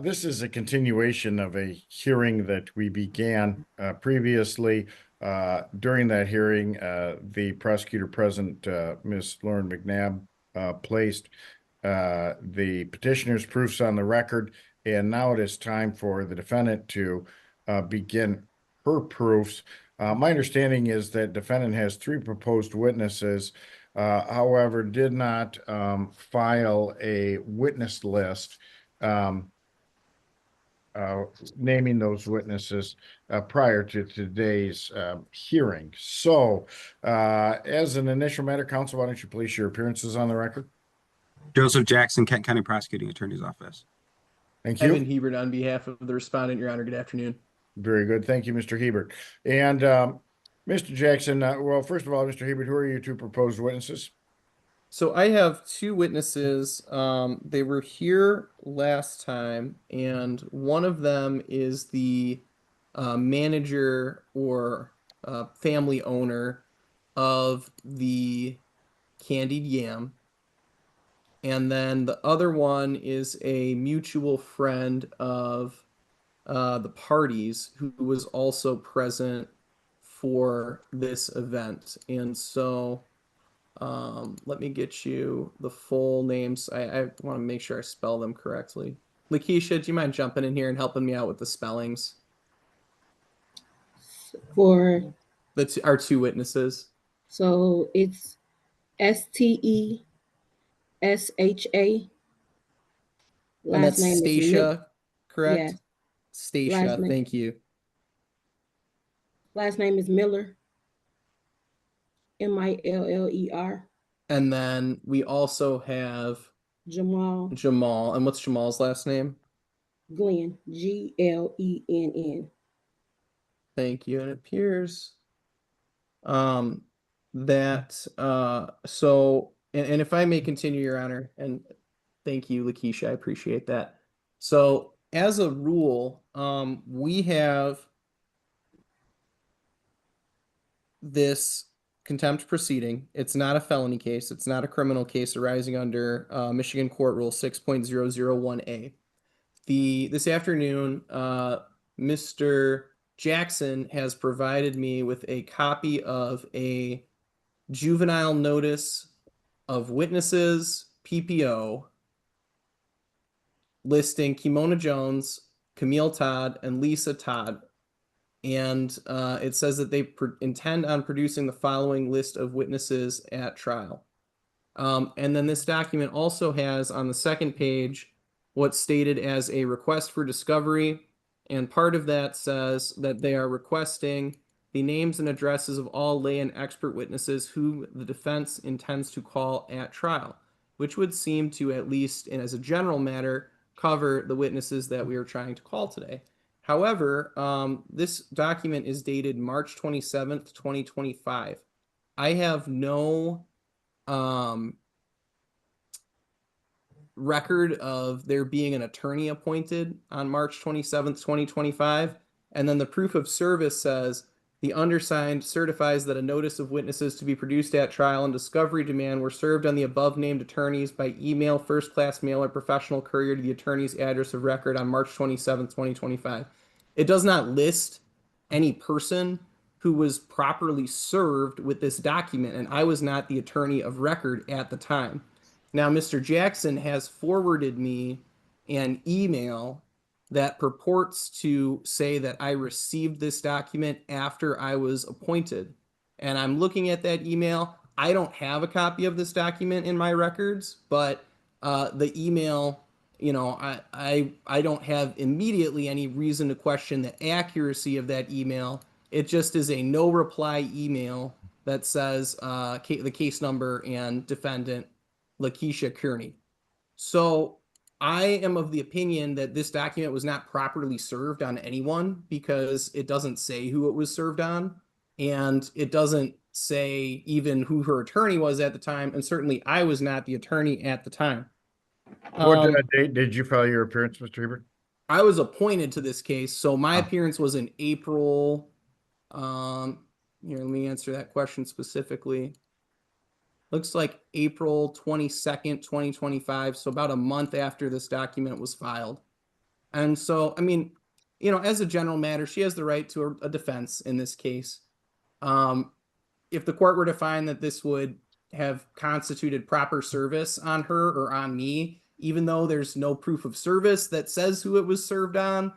This is a continuation of a hearing that we began previously. During that hearing, the prosecutor present, Ms. Lauren McNabb, placed the petitioner's proofs on the record, and now it is time for the defendant to begin her proofs. My understanding is that defendant has 3 proposed witnesses, however, did not file a witness list naming those witnesses prior to today's hearing. So, as an initial matter, counsel, why don't you place your appearances on the record? Joseph Jackson, Kent County Prosecuting Attorney's Office. Thank you. Evan Hebert on behalf of the respondent, Your Honor. Good afternoon. Very good. Thank you, Mr. Hebert. And Mr. Jackson, well, first of all, Mr. Hebert, who are your 2 proposed witnesses? So I have 2 witnesses. They were here last time, and one of them is the manager or family owner of the Candied Yam. And then the other one is a mutual friend of the parties who was also present for this event. And so let me get you the full names. I want to make sure I spell them correctly. Lakeisha, do you mind jumping in here and helping me out with the spellings? For our 2 witnesses. So it's Stesha. And that's Stacia, correct? Yeah. Stacia, thank you. Last name is Miller. Miller. And then we also have Jamal. And what's Jamal's last name? Glenn. Glenn. Thank you. And it appears that so and if I may continue, Your Honor, and thank you, Lakeisha, I appreciate that. So as a rule, we have this contempt proceeding. It's not a felony case. It's not a criminal case arising under Michigan Court Rule 6.001A. This afternoon, Mr. Jackson has provided me with a copy of a juvenile notice of witnesses, PPO, listing Kimona Jones, Camille Todd, and Lisa Todd. And it says that they intend on producing the following list of witnesses at trial. And then this document also has on the second page what's stated as a request for discovery. And part of that says that they are requesting the names and addresses of all lay and expert witnesses who the defense intends to call at trial, which would seem to, at least and as a general matter, cover the witnesses that we are trying to call today. However, this document is dated March 27th, 2025. I have no record of there being an attorney appointed on March 27th, 2025. And then the proof of service says the undersigned certifies that a notice of witnesses to be produced at trial and discovery demand were served on the above named attorneys by email, first class mail, or professional courier to the attorney's address of record on March 27th, 2025. It does not list any person who was properly served with this document, and I was not the attorney of record at the time. Now, Mr. Jackson has forwarded me an email that purports to say that I received this document after I was appointed. And I'm looking at that email. I don't have a copy of this document in my records, but the email, you know, I don't have immediately any reason to question the accuracy of that email. It just is a no reply email that says the case number and defendant, Lakisha Kirney. So I am of the opinion that this document was not properly served on anyone because it doesn't say who it was served on, and it doesn't say even who her attorney was at the time, and certainly I was not the attorney at the time. What date did you file your appearance, Mr. Hebert? I was appointed to this case, so my appearance was in April. Here, let me answer that question specifically. Looks like April 22nd, 2025, so about a month after this document was filed. And so, I mean, you know, as a general matter, she has the right to a defense in this case. If the court were to find that this would have constituted proper service on her or on me, even though there's no proof of service that says who it was served on,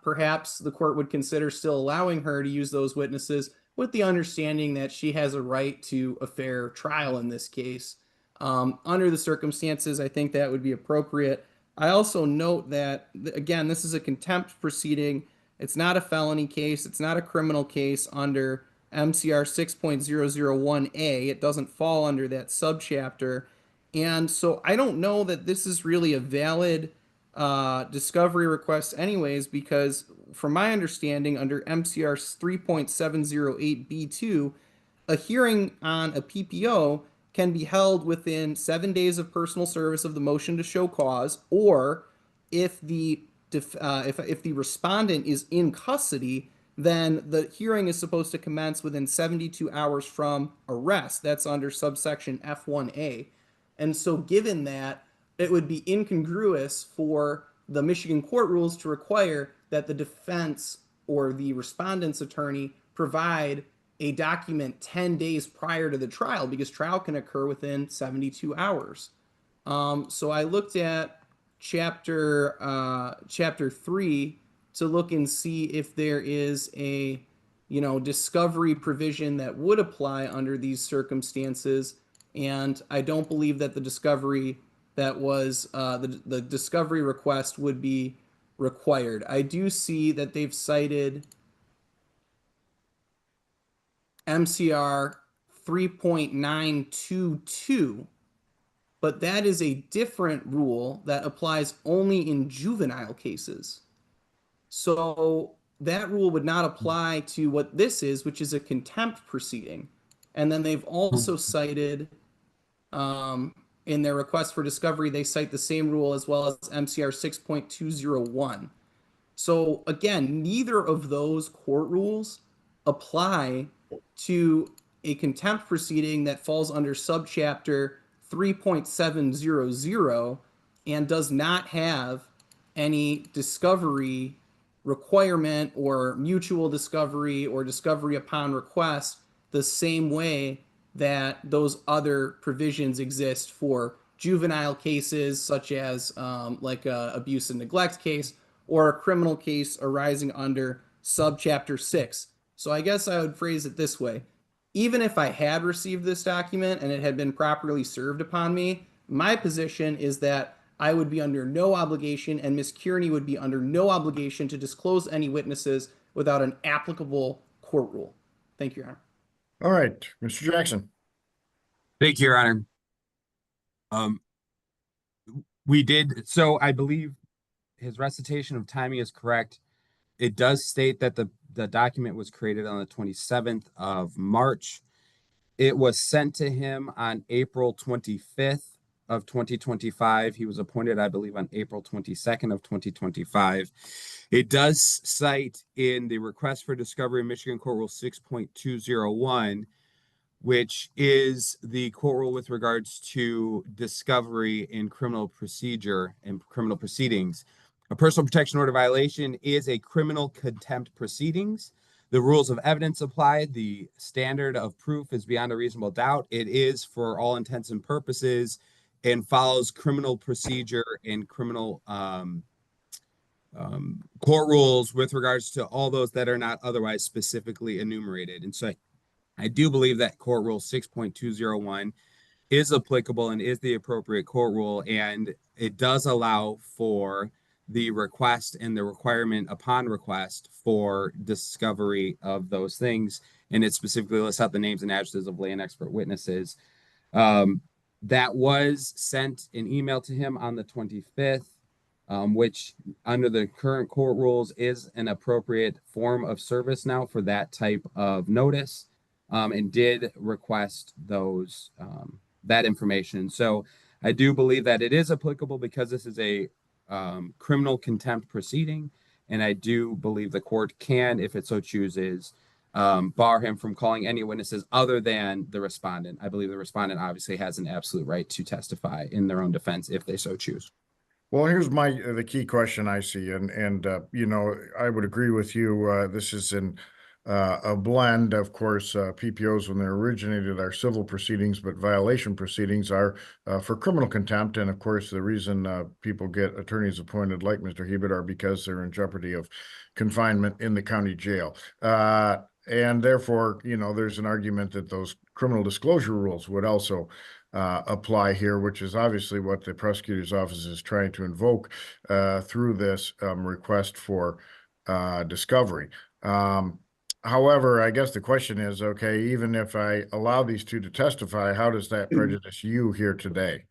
perhaps the court would consider still allowing her to use those witnesses with the understanding that she has a right to a fair trial in this case. Under the circumstances, I think that would be appropriate. I also note that, again, this is a contempt proceeding. It's not a felony case. It's not a criminal case under MCR 6.001A. It doesn't fall under that subchapter. And so I don't know that this is really a valid discovery request anyways, because from my understanding, under MCR 3.708B2, a hearing on a PPO can be held within 7 days of personal service of the motion to show cause, or if the if the respondent is in custody, then the hearing is supposed to commence within 72 hours from arrest. That's under subsection F1A. And so given that, it would be incongruous for the Michigan court rules to require that the defense or the respondent's attorney provide a document 10 days prior to the trial, because trial can occur within 72 hours. So I looked at chapter 3 to look and see if there is a, you know, discovery provision that would apply under these circumstances, and I don't believe that the discovery that was the discovery request would be required. I do see that they've cited MCR 3.922, but that is a different rule that applies only in juvenile cases. So that rule would not apply to what this is, which is a contempt proceeding. And then they've also cited, in their request for discovery, they cite the same rule as well as MCR 6.201. So again, neither of those court rules apply to a contempt proceeding that falls under subchapter 3.700 and does not have any discovery requirement or mutual discovery or discovery upon request the same way that those other provisions exist for juvenile cases, such as like a abuse and neglect case or a criminal case arising under subchapter 6. So I guess I would phrase it this way. Even if I had received this document and it had been properly served upon me, my position is that I would be under no obligation, and Ms. Kearney would be under no obligation to disclose any witnesses without an applicable court rule. Thank you, Your Honor. All right, Mr. Jackson. Thank you, Your Honor. We did, so I believe his recitation of timing is correct. It does state that the document was created on the 27th of March. It was sent to him on April 25th of 2025. He was appointed, I believe, on April 22nd of 2025. It does cite in the request for discovery Michigan Court Rule 6.201, which is the court rule with regards to discovery in criminal procedure and criminal proceedings. A personal protection order violation is a criminal contempt proceedings. The rules of evidence apply. The standard of proof is beyond a reasonable doubt. It is, for all intents and purposes, and follows criminal procedure and criminal court rules with regards to all those that are not otherwise specifically enumerated. And so I do believe that court rule 6.201 is applicable and is the appropriate court rule, and it does allow for the request and the requirement upon request for discovery of those things. And it specifically lists out the names and addresses of lay and expert witnesses. That was sent an email to him on the 25th, which under the current court rules is an appropriate form of service now for that type of notice, and did request those that information. So I do believe that it is applicable because this is a criminal contempt proceeding, and I do believe the court can, if it so chooses, bar him from calling any witnesses other than the respondent. I believe the respondent obviously has an absolute right to testify in their own defense if they so choose. Well, here's the key question I see, and you know, I would agree with you. This is a blend, of course. PPOs, when they originated, are civil proceedings, but violation proceedings are for criminal contempt. And of course, the reason people get attorneys appointed like Mr. Hebert are because they're in jeopardy of confinement in the county jail. And therefore, you know, there's an argument that those criminal disclosure rules would also apply here, which is obviously what the prosecutor's office is trying to invoke through this request for discovery. However, I guess the question is, okay, even if I allow these two to testify, how does that prejudice you here today?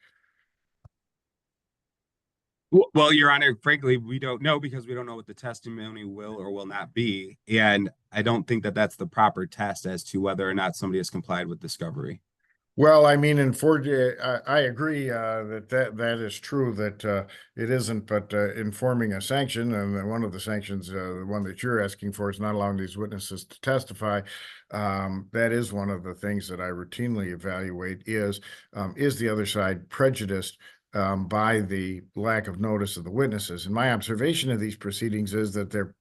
Well, Your Honor, frankly, we don't know because we don't know what the testimony will or will not be. And I don't think that that's the proper test as to whether or not somebody has complied with discovery. Well, I mean, I agree that is true, that it isn't but informing a sanction, and one of the sanctions, the one that you're asking for, is not allowing these witnesses to testify. That is one of the things that I routinely evaluate: is the other side prejudiced by the lack of notice of the witnesses? And my observation of these proceedings is that they're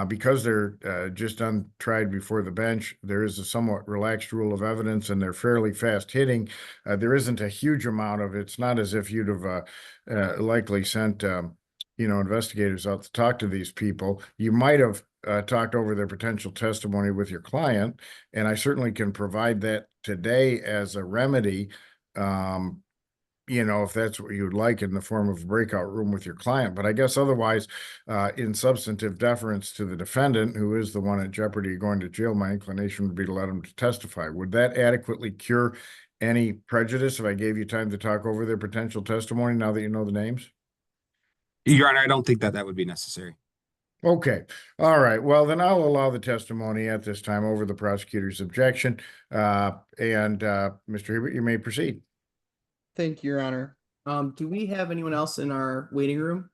because they're just untried before the bench, there is a somewhat relaxed rule of evidence, and they're fairly fast hitting. There isn't a huge amount of it's not as if you'd have likely sent you know, investigators out to talk to these people. You might have talked over their potential testimony with your client, and I certainly can provide that today as a remedy. You know, if that's what you'd like, in the form of a breakout room with your client. But I guess otherwise, in substantive deference to the defendant, who is the one at jeopardy of going to jail, my inclination would be to let him to testify. Would that adequately cure any prejudice if I gave you time to talk over their potential testimony now that you know the names? Your Honor, I don't think that that would be necessary. Okay. All right. Well, then I'll allow the testimony at this time over the prosecutor's objection. Mr. Hebert, you may proceed. Thank you, Your Honor. Do we have anyone else in our waiting room?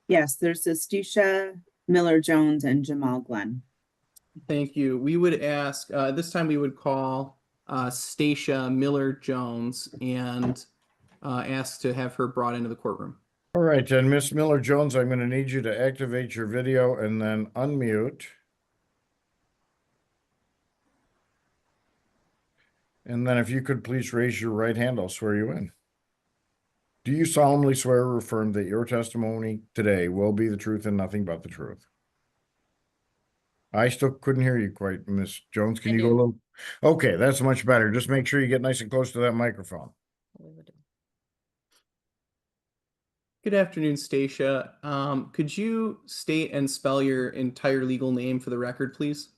Yes, there's Stasia Miller Jones and Jamal Glenn. Thank you. We would ask, this time we would call Stasia Miller Jones and ask to have her brought into the courtroom. All right, then, Miss Miller Jones, I'm going to need you to activate your video and then unmute. And then if you could please raise your right hand, I'll swear you in. Do you solemnly swear or affirm that your testimony today will be the truth and nothing but the truth? I still couldn't hear you quite, Miss Jones. Can you go a little? Okay, that's much better. Just make sure you get nice and close to that microphone. Good afternoon, Stacia. Could you state and spell your entire legal name for the record, please?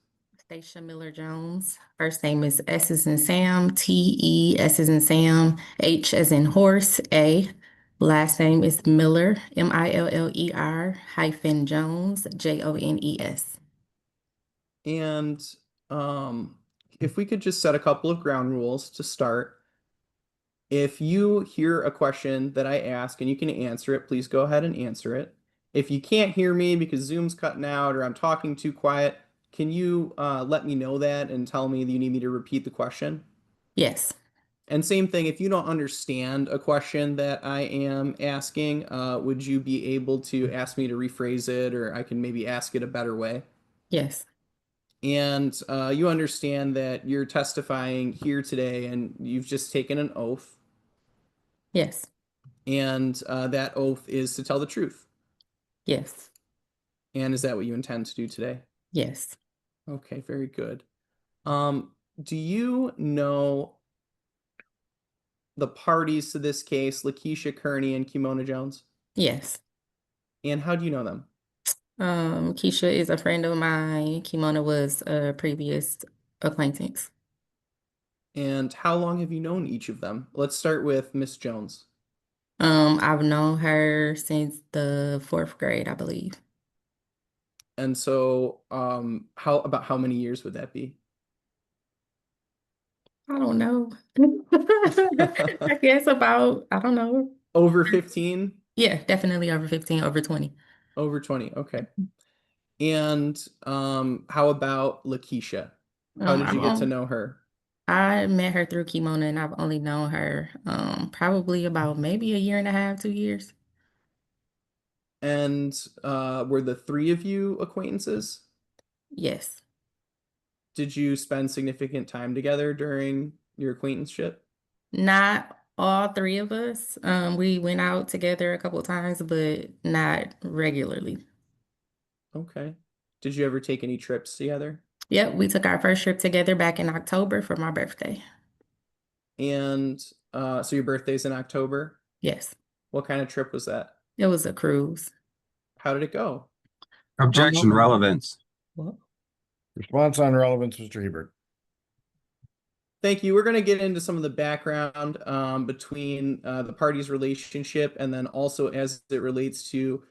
Stasia Miller Jones. First name is S as in Sam, T-E, S as in Sam, H as in horse, A. Last name is Miller, M-I-L-L-E-R hyphen Jones, J-O-N-E-S. And if we could just set a couple of ground rules to start. If you hear a question that I ask and you can answer it, please go ahead and answer it. If you can't hear me because Zoom's cutting out or I'm talking too quiet, can you let me know that and tell me that you need me to repeat the question? Yes. And same thing, if you don't understand a question that I am asking, would you be able to ask me to rephrase it, or I can maybe ask it a better way? Yes. And you understand that you're testifying here today and you've just taken an oath. Yes. And that oath is to tell the truth. Yes. And is that what you intend to do today? Yes. Okay, very good. Do you know the parties to this case, Lakisha Kirney and Kimona Jones? Yes. And how do you know them? Keisha is a friend of mine. Kimona was a previous acquaintance. And how long have you known each of them? Let's start with Miss Jones. I've known her since the 4th grade, I believe. And so, how many years would that be? I don't know. I guess about, I don't know. Over 15? Yeah, definitely over 15, over 20. Over 20, okay. And how about Lakeisha? How did you get to know her? I met her through Kimona, and I've only known her probably about maybe a year and a half, 2 years. And were the three of you acquaintances? Yes. Did you spend significant time together during your acquaintanceship? Not all three of us. We went out together a couple times, but not regularly. Okay. Did you ever take any trips together? Yep, we took our first trip together back in October for my birthday. And so your birthday's in October. Yes, What kind of trip was that? it was a cruise. How did it go? Objection, relevance. Well, Response on relevance, Mr. Hebert. Thank you. We're going to get into some of the background between the parties' relationship and then also as it relates to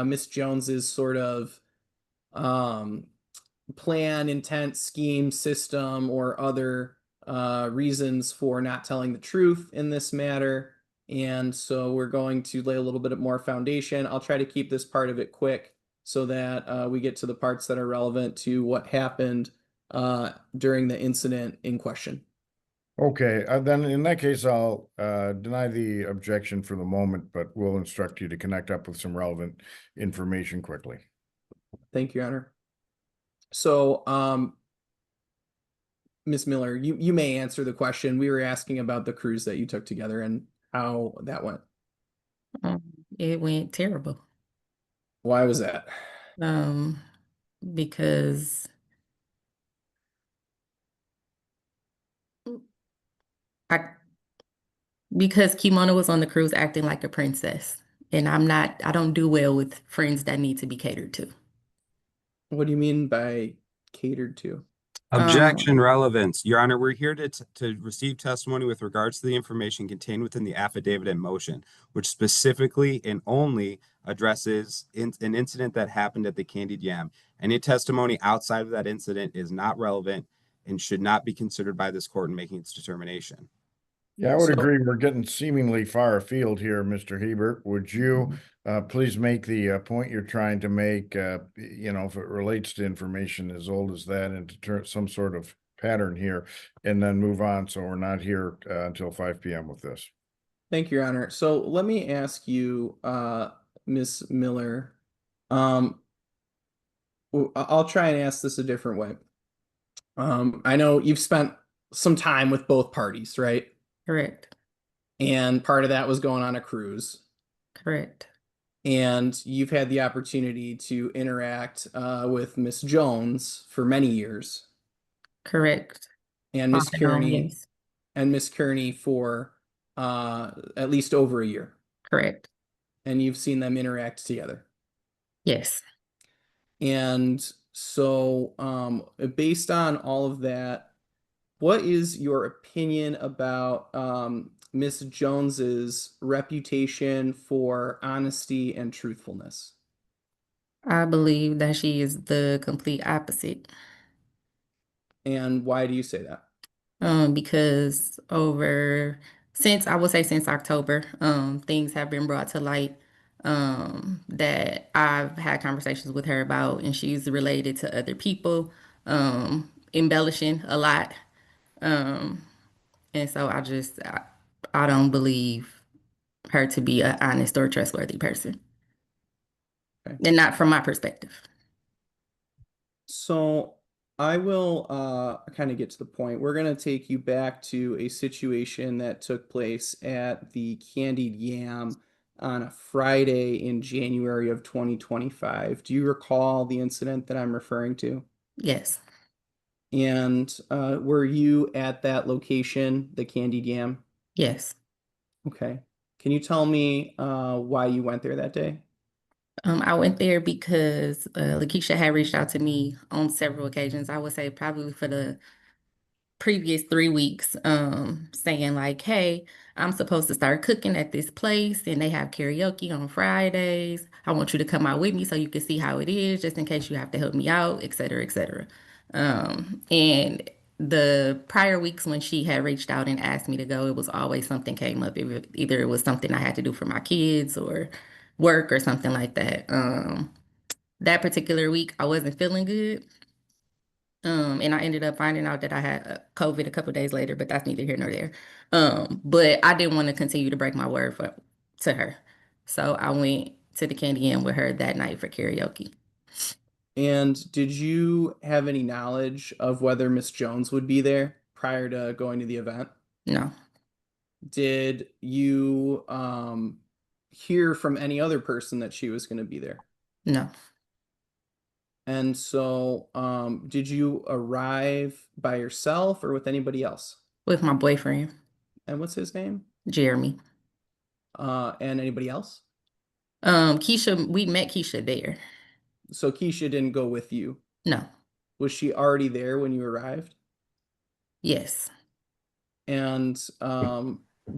Miss Jones's sort of plan, intent, scheme, system, or other reasons for not telling the truth in this matter. And so we're going to lay a little bit more foundation. I'll try to keep this part of it quick so that we get to the parts that are relevant to what happened during the incident in question. Okay, then in that case, I'll deny the objection for the moment, but we'll instruct you to connect up with some relevant information quickly. Thank you, Your Honor. So, Ms. Miller, you may answer the question. We were asking about the cruise that you took together and how that went. it went terrible. Why was that? Because I because Kimona was on the cruise acting like a princess, and I don't do well with friends that need to be catered to. What do you mean by catered to? Objection, relevance. Your Honor, we're here to receive testimony with regards to the information contained within the affidavit in motion, which specifically and only addresses an incident that happened at the Candied Yam. Any testimony outside of that incident is not relevant and should not be considered by this court in making its determination. Yeah, I would So- agree. We're getting seemingly far afield here, Mr. Hebert. Would you please make the point you're trying to make, you know, if it relates to information as old as that, into some sort of pattern here, and then move on so we're not here until 5 p.m. with this. Thank you, Your Honor. So let me ask you, Ms. Miller, I'll try and ask this a different way. I know you've spent some time with both parties, right? Correct. And part of that was going on a cruise. Correct. And you've had the opportunity to interact with Miss Jones for many years. Correct. And Miss Off and on, Kearney yes. and Miss Kearney for at least over a year. Correct. And you've seen them interact together. Yes. And so, based on all of that, what is your opinion about Miss Jones's reputation for honesty and truthfulness? I believe that she is the complete opposite. And why do you say that? Because since October, things have been brought to light that I've had conversations with her about, and she's related to other people, embellishing a lot. And so I don't believe her to be an honest or trustworthy person. Okay. And not from my perspective. So I will kind of get to the point. We're going to take you back to a situation that took place at the Candied Yam on a Friday in January of 2025. Do you recall the incident that I'm referring to? Yes. And were you at that location, the Candied Yam? Yes. Okay. Can you tell me why you went there that day? I went there because Lakeisha had reached out to me on several occasions. I would say probably for the previous 3 weeks, saying like, hey, I'm supposed to start cooking at this place and they have karaoke on Fridays. I want you to come out with me so you can see how it is, just in case you have to help me out, et cetera, et cetera. And the prior weeks when she had reached out and asked me to go, it was always something came up. Either it was something I had to do for my kids or work or something like that. That particular week, I wasn't feeling good. And I ended up finding out that I had COVID a couple days later, but that's neither here nor there. But I didn't want to continue to break my word to her. So I went to the Candy Inn with her that night for karaoke. And did you have any knowledge of whether Miss Jones would be there prior to going to the event? No, Did you hear from any other person that she was going to be there? no, And so did you arrive by yourself or with anybody else? with my boyfriend, And what's his name? Jeremy. And anybody else? Keisha, we met Keisha there. So Keisha didn't go with you. No, Was she already there when you arrived? yes, And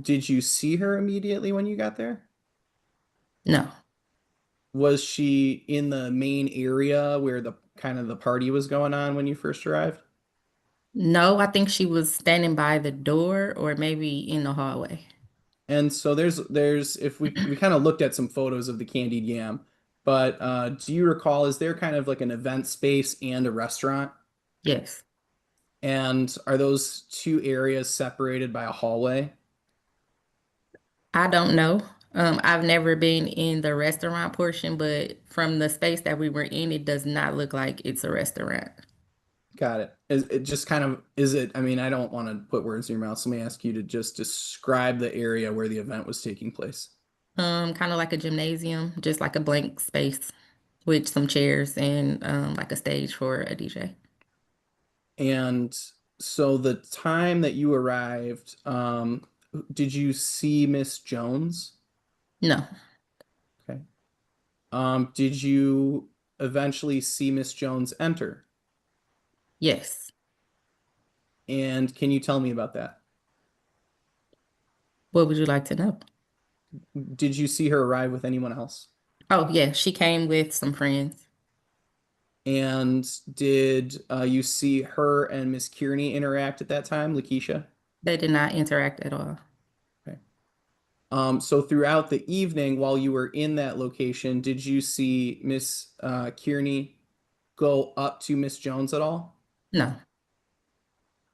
did you see her immediately when you got there? no, Was she in the main area where the kind of the party was going on when you first arrived? no. I think she was standing by the door or maybe in the hallway. And so there's if we kind of looked at some photos of the Candied Yam, but do you recall, is there kind of like an event space and a restaurant? Yes, And are those two areas separated by a hallway? I don't know. I've never been in the restaurant portion, but from the space that we were in, it does not look like it's a restaurant. Got it. Is it just kind of, is it, I mean, I don't want to put words in your mouth, so let me ask you to just describe the area where the event was taking place. Kind of like a gymnasium, just like a blank space with some chairs and like a stage for a DJ. And so the time that you arrived, did you see Miss Jones? No, Okay. Did you eventually see Miss Jones enter? yes. And can you tell me about that? What would you like to know? Did you see her arrive with anyone else? Oh, yeah, she came with some friends. And did you see her and Miss Kearney interact at that time, Lakeisha? They did not interact at all. Okay. So throughout the evening, while you were in that location, did you see Miss Kearney go up to Miss Jones at all? No,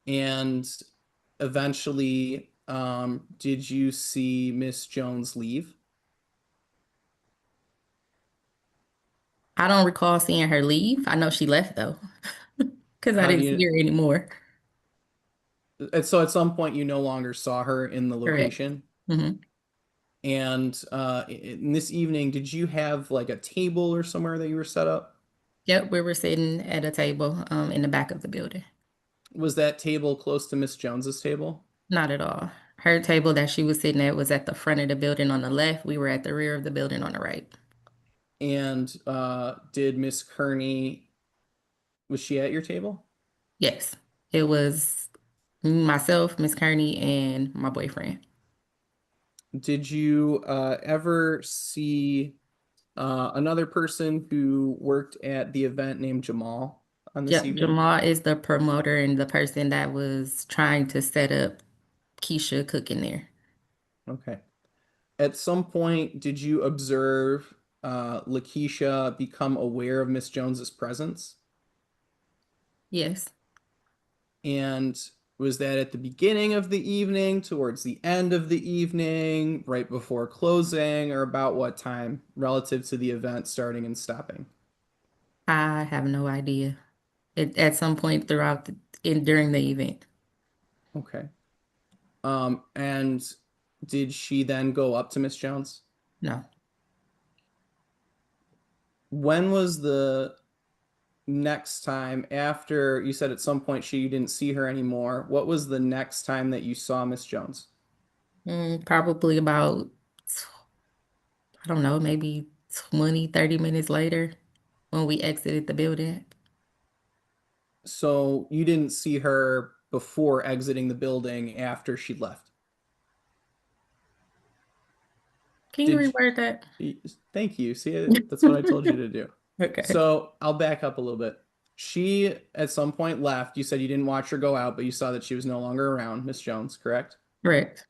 And eventually, did you see Miss Jones leave? I don't recall seeing her leave. I know she left though, because I How do didn't see you? her anymore. And so at some point, you no longer saw her in the Correct. location. hmm And in this evening, did you have like a table or somewhere that you were set up? Yep, we were sitting at a table in the back of the building. Was that table close to Miss Jones's table? Not at all. Her table that she was sitting at was at the front of the building on the left. We were at the rear of the building on the right. And did Miss Kearney, was she at your table? Yes, it was myself, Miss Kearney, and my boyfriend. Did you ever see another person who worked at the event named Jamal on this Yep, evening? Jamal is the promoter and the person that was trying to set up Keisha cooking there. Okay. At some point, did you observe Lakeisha become aware of Miss Jones's presence? Yes. And was that at the beginning of the evening, towards the end of the evening, right before closing, or about what time relative to the event starting and stopping? I have no idea. At some point throughout during the event. Okay. And did she then go up to Miss Jones? No. When was the next time after you said at some point you didn't see her anymore? What was the next time that you saw Miss Jones? Probably about, I don't know, maybe 20, 30 minutes later when we exited the building. So you didn't see her before exiting the building after she left. Can you Did reword that? Thank you. See, that's what I told you to do. Okay. So I'll back up a little bit. She at some point left. You said you didn't watch her go out, but you saw that she was no longer around, Miss Jones, correct? Correct.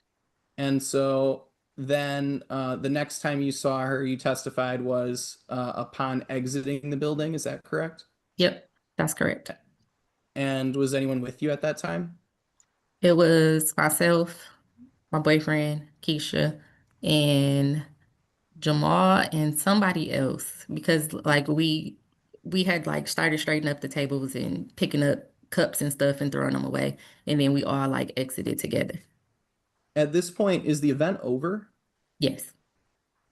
And so then the next time you saw her, you testified was upon exiting the building. Is that correct? Yep, that's correct. And was anyone with you at that time? It was myself, my boyfriend, Keisha, and Jamal and somebody else because like we had like started straightening up the tables and picking up cups and stuff and throwing them away, and then we all like exited together. At this point, is the event over? Yes.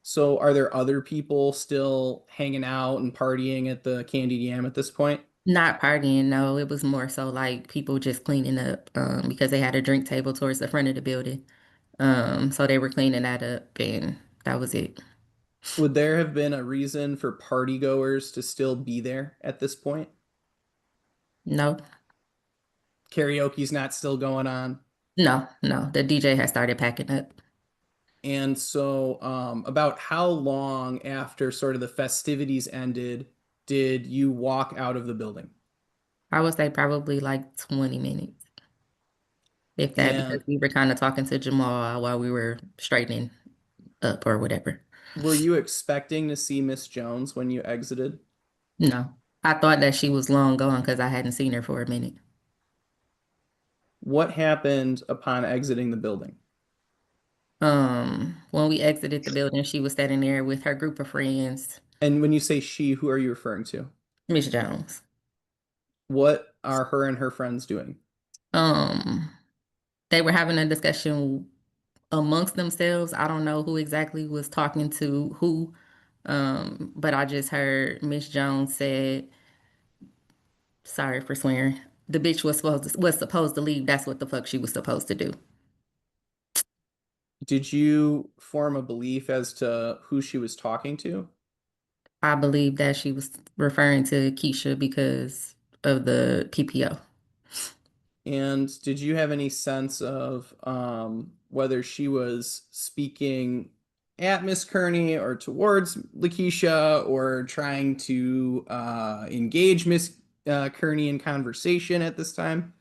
So are there other people still hanging out and partying at the Candied Yam at this point? Not partying, no. It was more so like people just cleaning up because they had a drink table towards the front of the building. So they were cleaning that up and that was it. Would there have been a reason for party goers to still be there at this point? No, Karaoke's not still going on. no. The DJ had started packing up. And so, about how long after sort of the festivities ended did you walk out of the building? I would say probably like 20 minutes, if that, because And we were kind of talking to Jamal while we were straightening up or whatever. were you expecting to see Miss Jones when you exited? No, I thought that she was long gone because I hadn't seen her for a minute. What happened upon exiting the building? When we exited the building, she was standing there with her group of friends, And when you say she, who are you referring to? Miss Jones. What are her and her friends doing? Um, they were having a discussion amongst themselves. I don't know who exactly was talking to who, but I just heard Miss Jones said, sorry for swearing. The bitch was supposed to leave. That's what the fuck she was supposed to do. Did you form a belief as to who she was talking to? I believe that she was referring to Keisha because of the PPO. And did you have any sense of whether she was speaking at Miss Kearney or towards Lakeisha or trying to engage Miss Kearney in conversation at this time?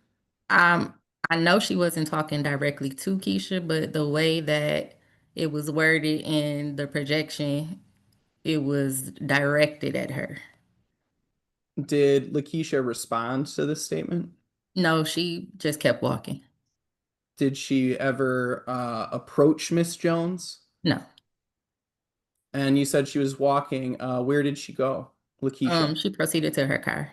Um, I know she wasn't talking directly to Keisha, but the way that it was worded in the projection, it was directed at her. Did Lakeisha respond to this statement? No, she just kept walking. Did she ever approach Miss Jones? No. And you said she was walking. Where did she go, Lakeisha? She proceeded to her car.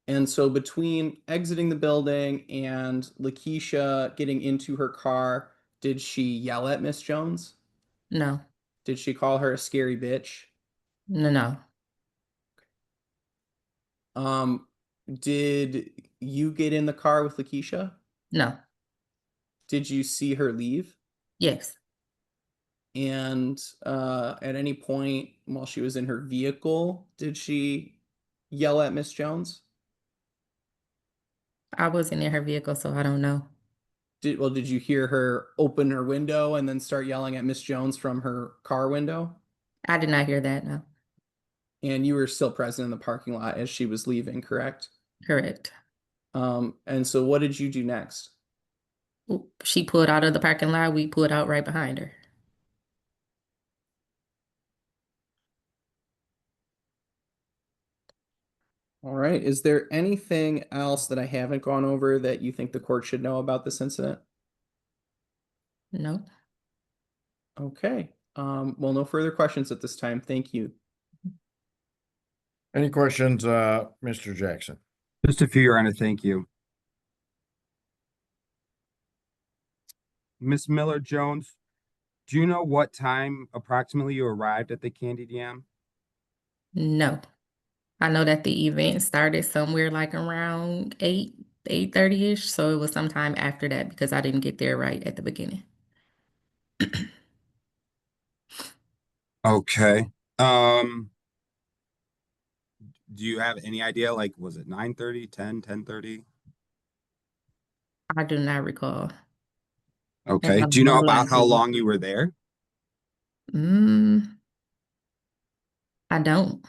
And so between exiting the building and Lakeisha getting into her car, did she yell at Miss Jones? No, Did she call her a scary bitch? no. Um, did you get in the car with Lakeisha? No. Did you see her leave? Yes. And at any point while she was in her vehicle, did she yell at Miss Jones? I wasn't in her vehicle, so I don't know. Did you hear her open her window and then start yelling at Miss Jones from her car window? I did not hear that, no. And you were still present in the parking lot as she was leaving, correct? Correct. And so what did you do next? She pulled out of the parking lot. We pulled out right behind her. All right. Is there anything else that I haven't gone over that you think the court should know about this incident? No. Okay. Well, no further questions at this time. Thank you. Any questions, Mr. Jackson? Just a few, Your Honor. Thank you. Miss Miller Jones, do you know what time approximately you arrived at the Candied Yam? No. I know that the event started somewhere like around 8:30-ish. So it was sometime after that because I didn't get there right at the beginning. Okay. Do you have any idea, like, was it 9:30, 10, 10:30? I do not recall. Okay. Do you know about how long you were there? Mm, I don't.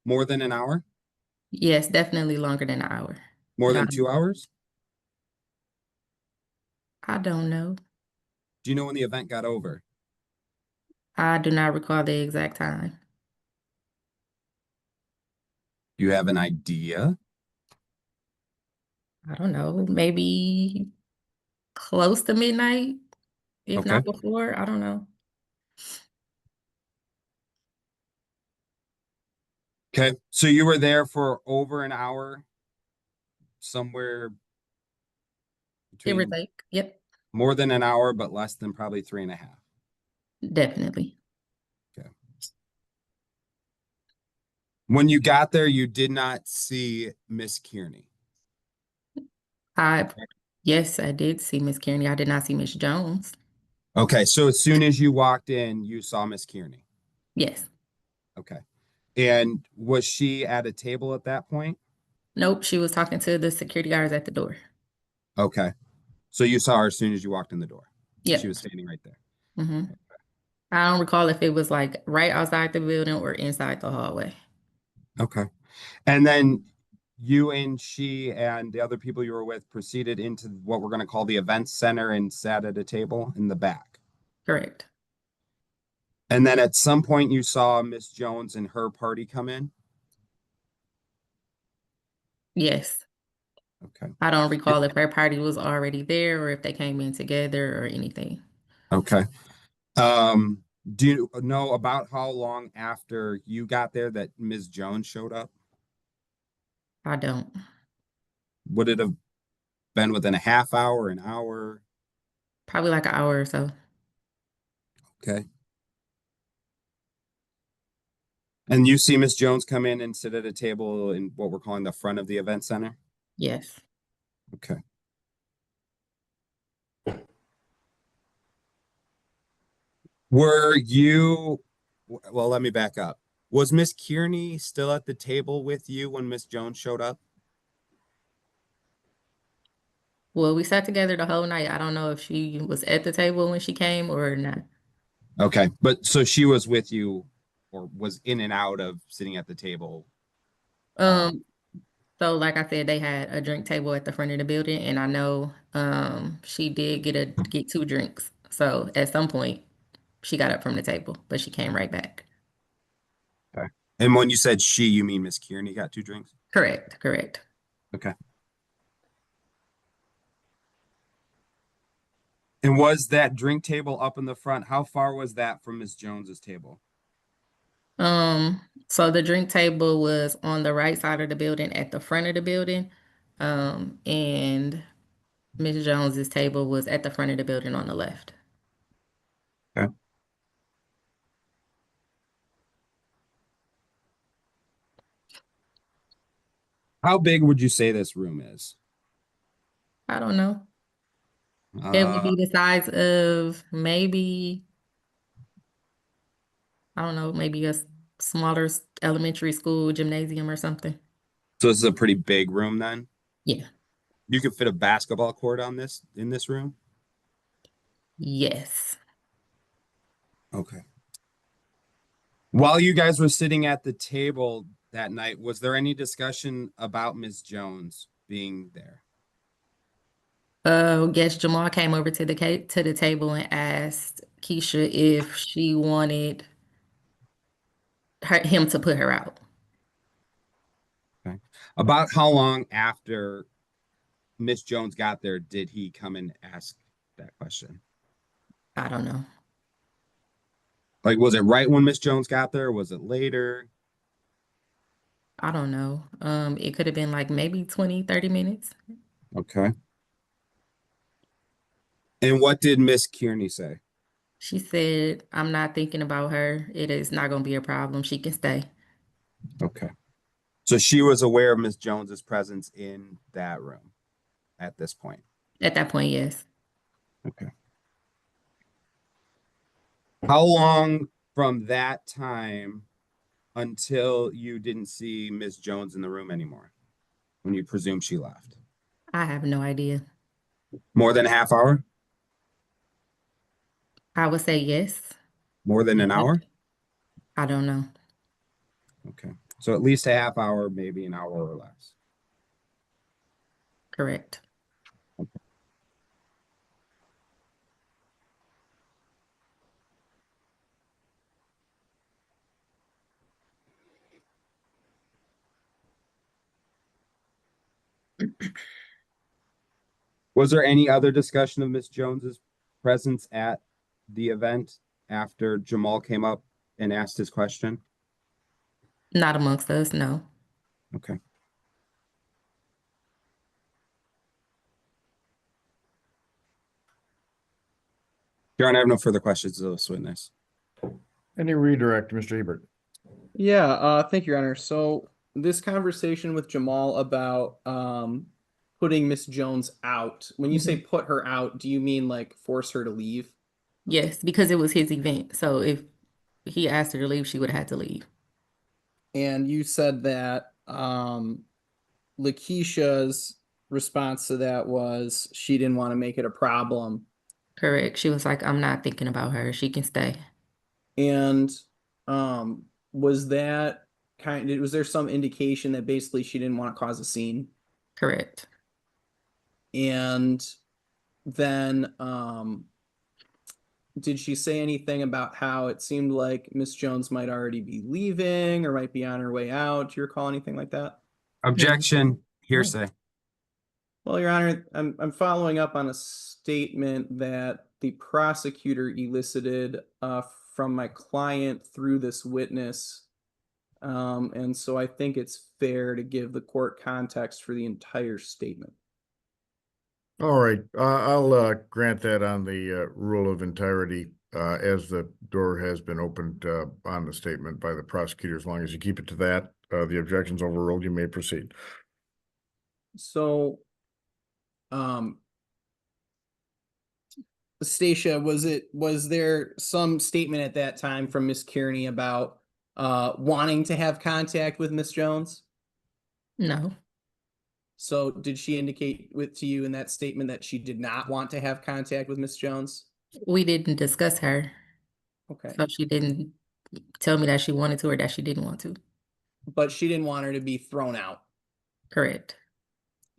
More than an hour? Yes, definitely longer than an hour. More But than 2 hours? I don't know. Do you know when the event got over? I do not recall the exact time. Do you have an idea? I don't know, maybe close to midnight, if Okay. not before. I don't know. Okay. So you were there for over an hour, somewhere Give or between take. Yep, more than an hour, but less than probably 3.5. definitely. Okay. When you got there, you did not see Miss Kearney. I, yes, I did see Miss Kearney. I did not see Miss Jones. Okay. So as soon as you walked in, you saw Miss Kearney. Yes. Okay. And was she at a table at that point? Nope, she was talking to the security guards at the door. Okay. So you saw her as soon as you walked in the door. She Yep. was standing right there. hmm I don't recall if it was like right outside the building or inside the hallway. Okay. And then you and she and the other people you were with proceeded into what we're going to call the events center and sat at a table in the back. Correct. And then at some point you saw Miss Jones and her party come in. Yes. Okay. I don't recall if her party was already there or if they came in together or anything. Okay. Do you know about how long after you got there that Ms. Jones showed up? I don't. Would it have been within a half hour, an hour? Probably like an hour or so. Okay. And you see Miss Jones come in and sit at a table in what we're calling the front of the event center? Yes. Okay. Were you, well, let me back up. Was Miss Kearney still at the table with you when Miss Jones showed up? Well, we sat together the whole night. I don't know if she was at the table when she came or not. Okay, but so she was with you or was in and out of sitting at the table. Um, so like I said, they had a drink table at the front of the building, and I know she did get two drinks. So at some point she got up from the table, but she came right back. Okay. And when you said she, you mean Miss Kearney got 2 drinks? Correct, correct. Okay. And was that drink table up in the front? How far was that from Miss Jones's table? So the drink table was on the right side of the building at the front of the building. And Miss Jones's table was at the front of the building on the left. Okay. How big would you say this room is? I don't know. It would be the size of maybe, I don't know, maybe a smaller elementary school gymnasium or something. So this is a pretty big room then? Yeah. You could fit a basketball court on this in this room? Yes. Okay. While you guys were sitting at the table that night, was there any discussion about Miss Jones being there? Yes, Jamal came over to the table and asked Keisha if she wanted him to put her out. Okay. About how long after Miss Jones got there did he come and ask that question? I don't know. Like, was it right when Miss Jones got there? Was it later? I don't know. It could have been like maybe 20, 30 minutes. Okay. And what did Miss Kearney say? She said, I'm not thinking about her. It is not going to be a problem. She can stay. Okay. So she was aware of Miss Jones's presence in that room at this point. At that point, yes. Okay. How long from that time until you didn't see Miss Jones in the room anymore? When you presume she left? I have no idea. More than a half hour? I would say yes. More than an hour? I don't know. Okay. So at least a half hour, maybe an hour or less. Correct. Was there any other discussion of Miss Jones's presence at the event after Jamal came up and asked his question? Not amongst us, no. Okay. Your Honor, I have no further questions of this witness. Any redirect, Mr. Hebert? Yeah, thank you, Your Honor. So this conversation with Jamal about putting Miss Jones out, when you say put her out, do you mean like force her to leave? Yes, because it was his event. So if he asked her to leave, she would have had to leave. And you said that Lakeisha's response to that was she didn't want to make it a problem. Correct. She was like, I'm not thinking about her. She can stay. And was that was there some indication that basically she didn't want to cause a scene? Correct. And then did she say anything about how it seemed like Miss Jones might already be leaving or might be on her way out? Do you recall anything like that? Objection, hearsay. Well, Your Honor, I'm following up on a statement that the prosecutor elicited from my client through this witness. And so I think it's fair to give the court context for the entire statement. All right, I'll grant that on the rule of entirety as the door has been opened on the statement by the prosecutor. As long as you keep it to that, the objection's overruled. You may proceed. So, Stacia, was there some statement at that time from Miss Kearney about wanting to have contact with Miss Jones? No. So did she indicate to you in that statement that she did not want to have contact with Miss Jones? We didn't discuss her. Okay. So she didn't tell me that she wanted to or that she didn't want to. But she didn't want her to be thrown out. Correct.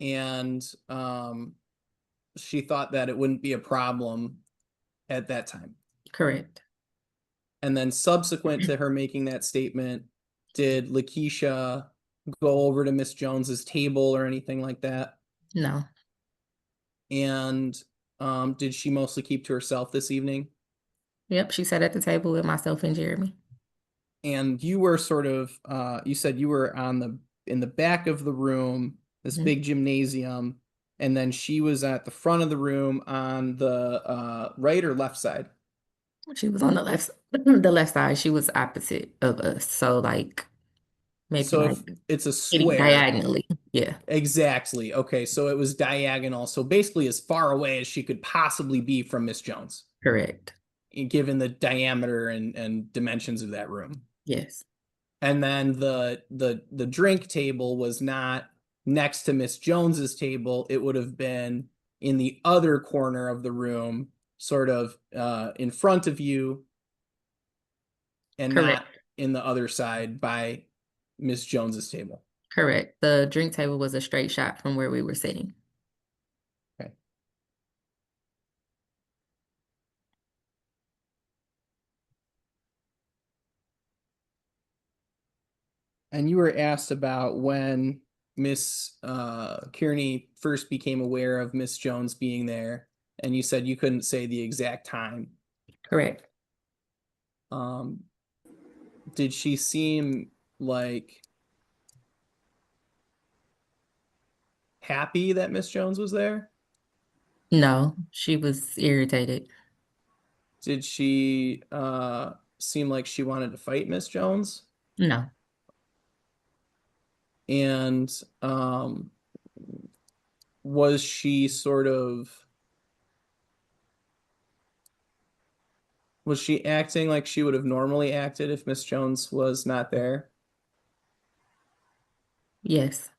And she thought that it wouldn't be a problem at that time. Correct. And then subsequent to her making that statement, did Lakeisha go over to Miss Jones's table or anything like that? No. And did she mostly keep to herself this evening? Yep, she sat at the table with myself and Jeremy. And you were sort of you said you were in the back of the room, this big gymnasium, and then she was at the front of the room on the right or left side? She was on the left side. She was opposite of us. So like maybe So like if it's a sitting square. diagonally. Yeah. Exactly. Okay, so it was diagonal. So basically as far away as she could possibly be from Miss Jones, Correct. given the diameter and dimensions of that room. Yes. And then the drink table was not next to Miss Jones's table. It would have been in the other corner of the room, sort of in front of you, and Correct. not in the other side by Miss Jones's table. Correct. The drink table was a straight shot from where we were sitting. Okay. And you were asked about when Miss Kearney first became aware of Miss Jones being there, and you said you couldn't say the exact time. Correct. Did she seem like happy that Miss Jones was there? No, she was irritated. Did she seem like she wanted to fight Miss Jones? No. And was she acting like she would have normally acted if Miss Jones was not there? Yes.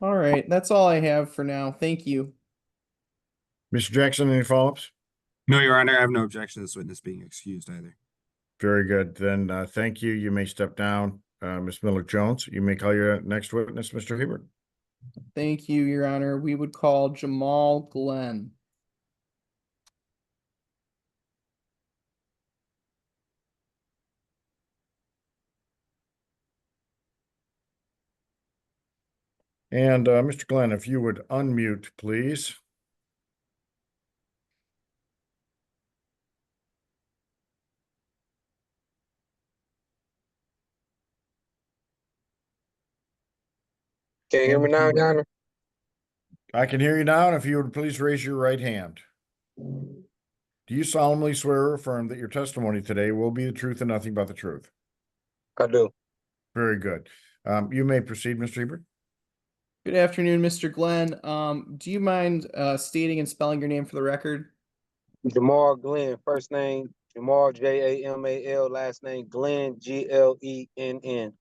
All right, that's all I have for now. Thank you. Mr. Jackson, any follow-ups? No, Your Honor, I have no objection to this witness being excused either. Very good. Then thank you. You may step down. Ms. Miller Jones, you may call your next witness, Mr. Hebert. Thank you, Your Honor. We would call Jamal Glenn. And Mr. Glenn, if you would unmute, please. Can you hear me now, Your Honor? I can hear you now, and if you would please raise your right hand. Do you solemnly swear or affirm that your testimony today will be the truth and nothing but the truth? I do. Very good. You may proceed, Mr. Hebert. Good afternoon, Mr. Glenn. Do you mind stating and spelling your name for the record? Jamal Glenn, first name Jamal, Jamal, last name Glenn, Glenn.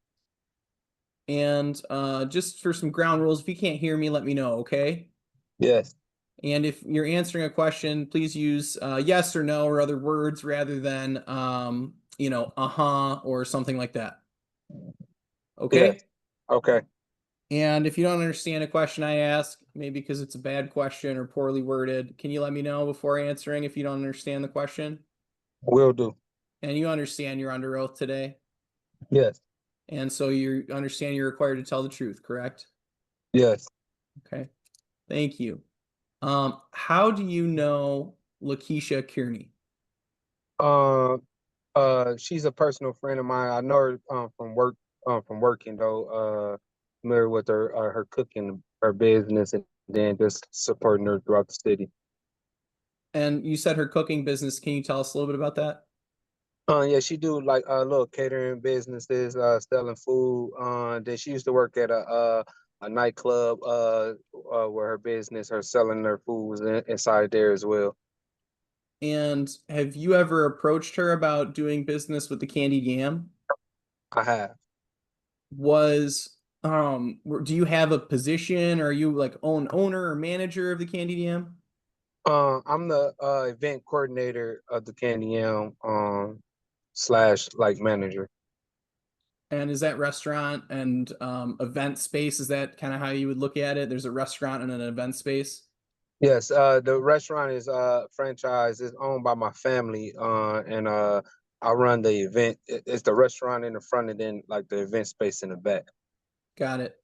And just for some ground rules, if you can't hear me, let me know, okay? Yes. And if you're answering a question, please use yes or no or other words rather than, or something like that. Okay? Yes. Okay. And if you don't understand a question I ask, maybe because it's a bad question or poorly worded, can you let me know before answering if you don't understand the question? Will do. And you understand you're under oath today? Yes. And so you understand you're required to tell the truth, correct? Yes. Okay. Thank you. How do you know Lakisha Kirney? She's a personal friend of mine. I know her from working though. Familiar with her cooking, her business, and then just supporting her throughout the city. And you said her cooking business. Can you tell us a little bit about that? Yeah, she do like little catering businesses, selling food. Then she used to work at a nightclub, where her business, her selling her foods inside there as well. And have you ever approached her about doing business with the candied yam? I have. Do you have a position? Or are you like owner or manager of the candied yam? I'm the event coordinator of the Candy Yam, / like manager. And is that restaurant and event space? Is that kind of how you would look at it? There's a restaurant and an event space. Yes, the restaurant is franchise. It's owned by my family, and I run the event. It's the restaurant in the front and then like the event space in the back. Got it.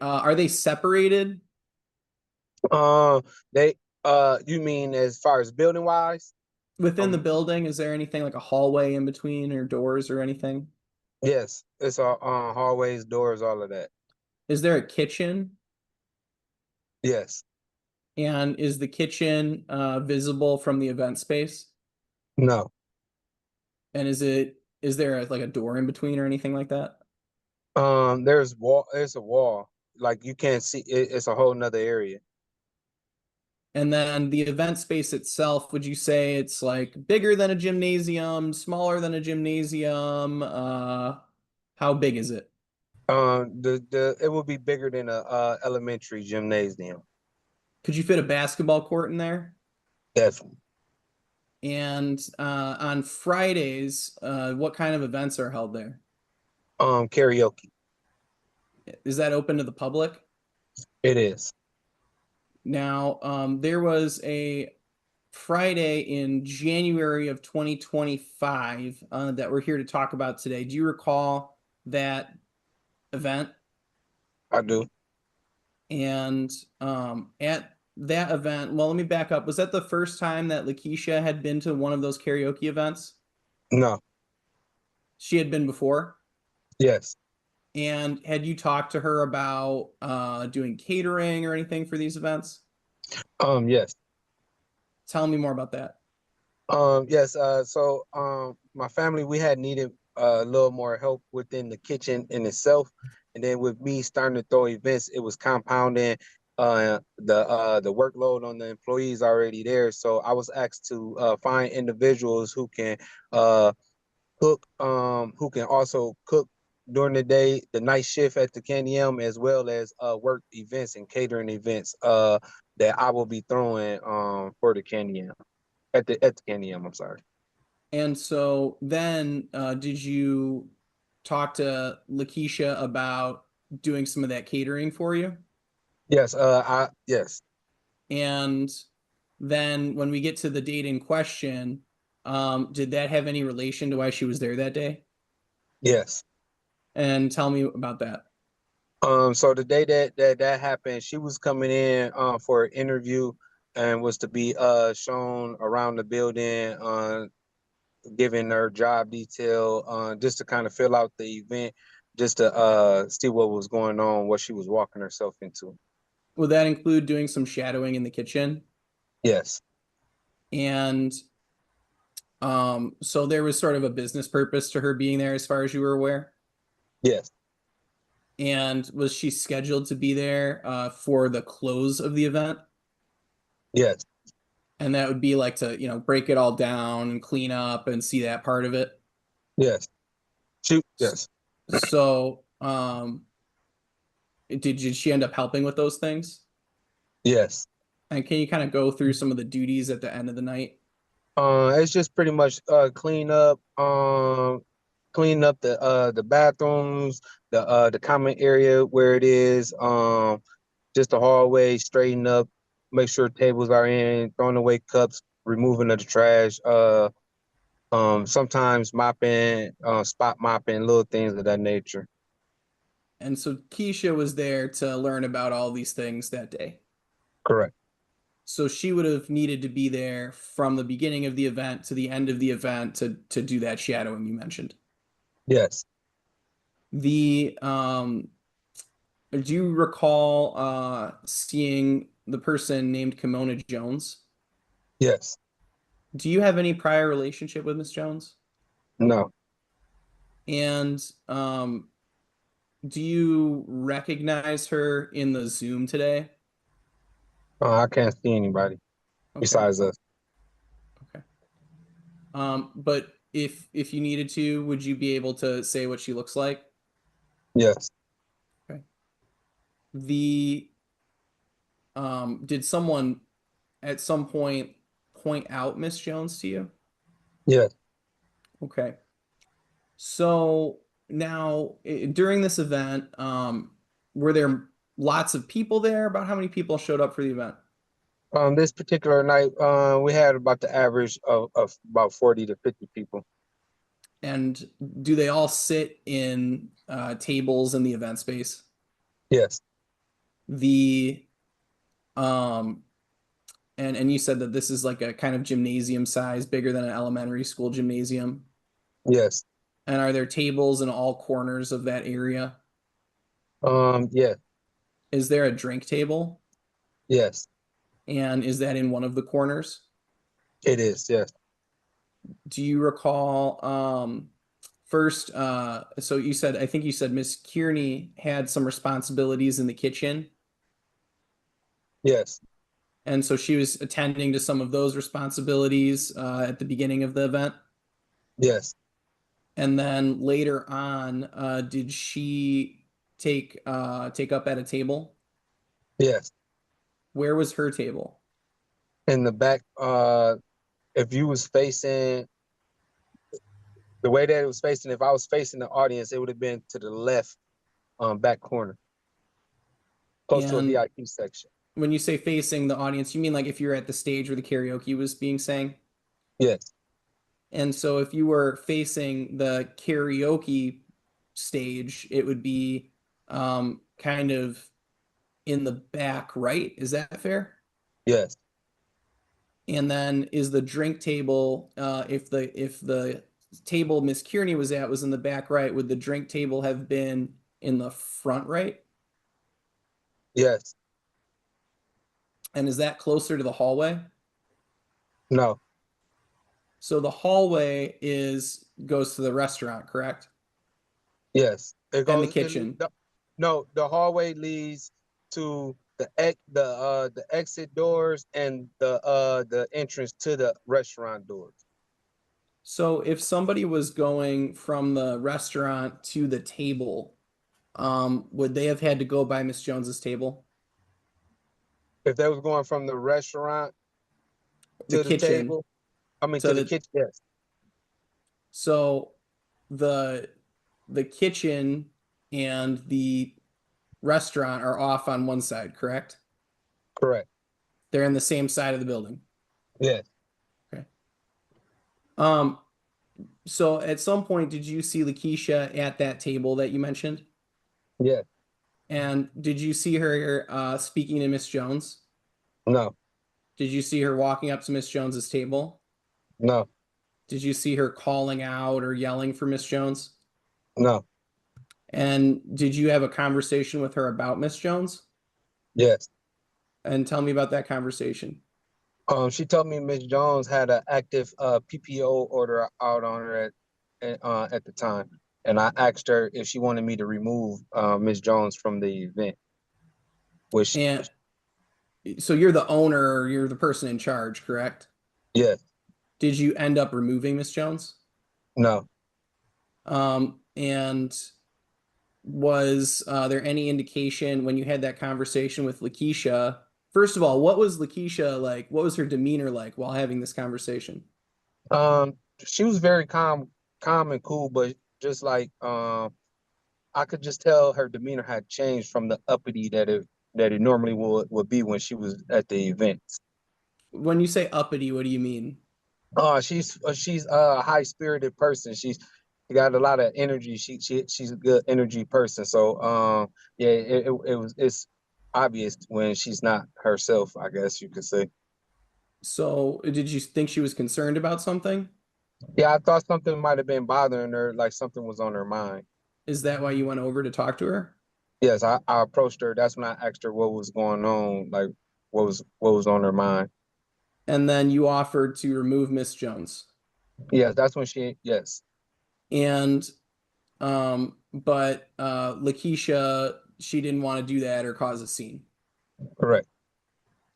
Are they separated? They you mean as far as building wise? Within the building, is there anything like a hallway in between or doors or anything? Yes, it's hallways, doors, all of that. Is there a kitchen? Yes. And is the kitchen visible from the event space? No. And is there like a door in between or anything like that? There's a wall. Like you can't see it, it's a whole nother area. And then the event space itself, would you say it's like bigger than a gymnasium, smaller than a gymnasium? How big is it? It will be bigger than a elementary gymnasium. Could you fit a basketball court in there? Definitely. And on Fridays, what kind of events are held there? Karaoke. Is that open to the public? It is. Now, there was a Friday in January of 2025 that we're here to talk about today. Do you recall that event? I do. And at that event, well, let me back up. Was that the first time that Lakeisha had been to one of those karaoke events? No. She had been before? Yes. And had you talked to her about doing catering or anything for these events? Yes. Tell me more about that. Yes. So my family, we had needed a little more help within the kitchen in itself. And then with me starting to throw events, it was compounding the workload on the employees already there. So I was asked to find individuals who can cook, who can also cook during the day, the night shift at the Candy M, as well as work events and catering events that I will be throwing for the Candy M at the Candy M. I'm sorry. And so then did you talk to Lakeisha about doing some of that catering for you? Yes, yes. And then when we get to the date in question, did that have any relation to why she was there that day? Yes. And tell me about that. So the day that happened, she was coming in for an interview and was to be shown around the building, giving her job detail, just to kind of fill out the event, just to see what was going on, what she was walking herself into. Would that include doing some shadowing in the kitchen? Yes. And so there was sort of a business purpose to her being there as far as you were aware? Yes. And was she scheduled to be there for the close of the event? Yes. And that would be like to, you know, break it all down and clean up and see that part of it. Yes. Yes. So, did she end up helping with those things? Yes. And can you kind of go through some of the duties at the end of the night? It's just pretty much clean up the bathrooms, the common area where it is, just the hallway, straighten up, make sure tables are in, throwing away cups, removing of the trash, sometimes mopping, spot mopping, little things of that nature. And so Keisha was there to learn about all these things that day. Correct. So she would have needed to be there from the beginning of the event to the end of the event to do that shadowing you mentioned. Yes. The do you recall seeing the person named Kimona Jones? Yes. Do you have any prior relationship with Miss Jones? No. And do you recognize her in the Zoom today? I can't see anybody besides us. Okay. But if you needed to, would you be able to say what she looks like? Yes. Okay. Did someone at some point out Miss Jones to you? Yes. Okay. So now during this event, were there lots of people there? About how many people showed up for the event? This particular night, we had about the average of about 40 to 50 people. And do they all sit in tables in the event space? Yes. The and you said that this is like a kind of gymnasium size, bigger than an elementary school gymnasium. Yes. And are there tables in all corners of that area? Yes. Is there a drink table? Yes. And is that in one of the corners? It is. Yes. Do you recall first so you said, I think you said Miss Kearney had some responsibilities in the kitchen, Yes. and so she was attending to some of those responsibilities at the beginning of the event? Yes. And then later on, did she take up at a table? Yes. Where was her table? In the back, if you was facing the way that it was facing, if I was facing the audience, it would have been to the left, back corner, close to a And VIP section. when you say facing the audience, you mean like if you're at the stage where the karaoke was being sang? Yes. And so if you were facing the karaoke stage, it would be kind of in the back right. Is that fair? Yes. And then is the drink table, if the table Miss Kearney was at was in the back right, would the drink table have been in the front right? Yes. And is that closer to the hallway? No. So the hallway goes to the restaurant, correct? Yes. It And the goes kitchen. no, the hallway leads to the exit doors and the entrance to the restaurant doors. So if somebody was going from the restaurant to the table, would they have had to go by Miss Jones's table? If they was going from the restaurant The to the kitchen table, I mean to to the the kitchen, yes. so the kitchen and the restaurant are off on one side, correct? Correct. They're in the same side of the building. Yes. Okay. So at some point, did you see Lakeisha at that table that you mentioned? Yes. And did you see her speaking to Miss Jones? No, Did you see her walking up to Miss Jones's table? no, Did you see her calling out or yelling for Miss Jones? no, And did you have a conversation with her about Miss Jones? yes. And tell me about that conversation. She told me Miss Jones had an active PPO order out on her at the time, and I asked her if she wanted me to remove Miss Jones from the event. Which, And so you're the owner, or you're the person in charge, correct? yes, Did you end up removing Miss Jones? no. And was there any indication when you had that conversation with Lakeisha? First of all, what was Lakeisha like? What was her demeanor like while having this conversation? She was very calm and cool, but just like I could just tell her demeanor had changed from the uppity that it normally would be when she was at the events. When you say uppity, what do you mean? She's a high spirited person. She got a lot of energy. She's a good energy person. So yeah, it's obvious when she's not herself, I guess you could say. So did you think she was concerned about something? Yeah, I thought something might have been bothering her, like something was on her mind. Is that why you went over to talk to her? Yes, I approached her. That's when I asked her what was going on, like what was on her mind. And then you offered to remove Miss Jones. Yes, that's when yes. And but Lakeisha, she didn't want to do that or cause a scene. Correct.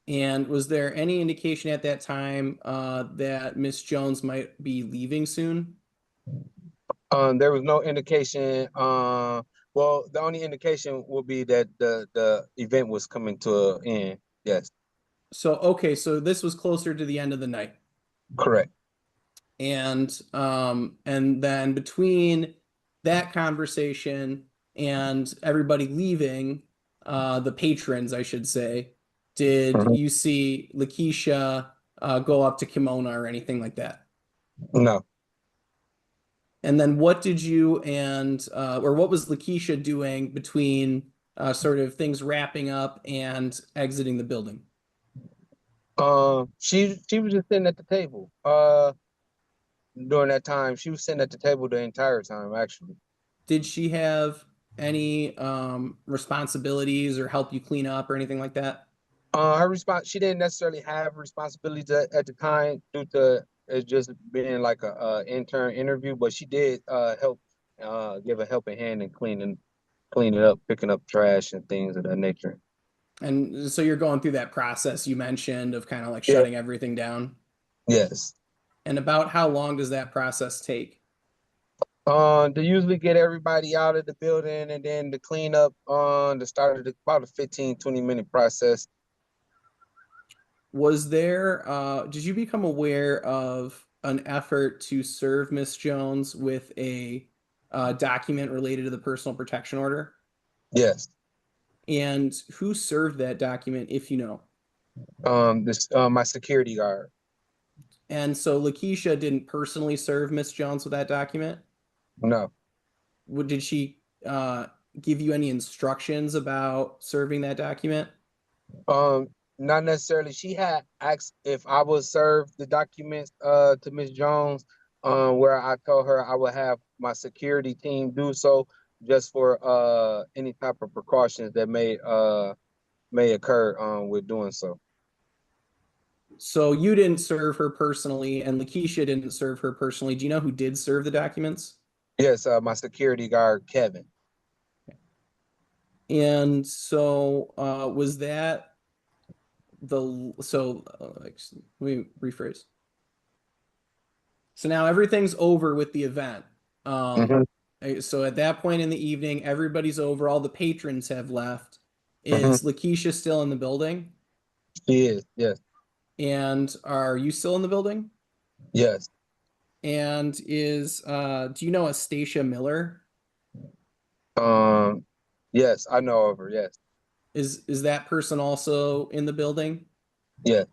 And was there any indication at that time that Miss Jones might be leaving soon? There was no indication. Well, the only indication would be that the event was coming to an end. Yes, So okay, so this was closer to the end of the night. correct. And then between that conversation and everybody leaving, the patrons, I should say, did Mhm. you see Lakeisha go up to Kimona or anything like that? No. And then what did you or what was Lakeisha doing between sort of things wrapping up and exiting the building? She was just sitting at the table. During that time, she was sitting at the table the entire time, actually. Did she have any responsibilities or help you clean up or anything like that? Her response, she didn't necessarily have responsibilities at the time due to it just being like a intern interview, but she did help give a helping hand in cleaning up, picking up trash and things of that nature. And so you're going through that process you mentioned of kind of like Yeah. shutting everything down. Yes. And about how long does that process take? They usually get everybody out of the building and then the cleanup on the start of about a 15-20 minute process. Was there did you become aware of an effort to serve Miss Jones with a document related to the personal protection order? Yes. And who served that document, if you know? This my security guard. And so Lakeisha didn't personally serve Miss Jones with that document? No. Did she give you any instructions about serving that document? Not necessarily. She had asked if I would serve the documents to Miss Jones, where I told her I would have my security team do so just for any type of precautions that may occur with doing so. So you didn't serve her personally, and Lakeisha didn't serve her personally. Do you know who did serve the documents? Yes, my security guard, Kevin. And so was that let me rephrase. So now everything's over with the event. So at that point in the evening, everybody's over. All the patrons have left. Is Lakeisha still in the building? She is, yes. And are you still in the building? Yes. And do you know a Stasia Miller? Yes, I know of her, yes. Is that person also in the building? Yes.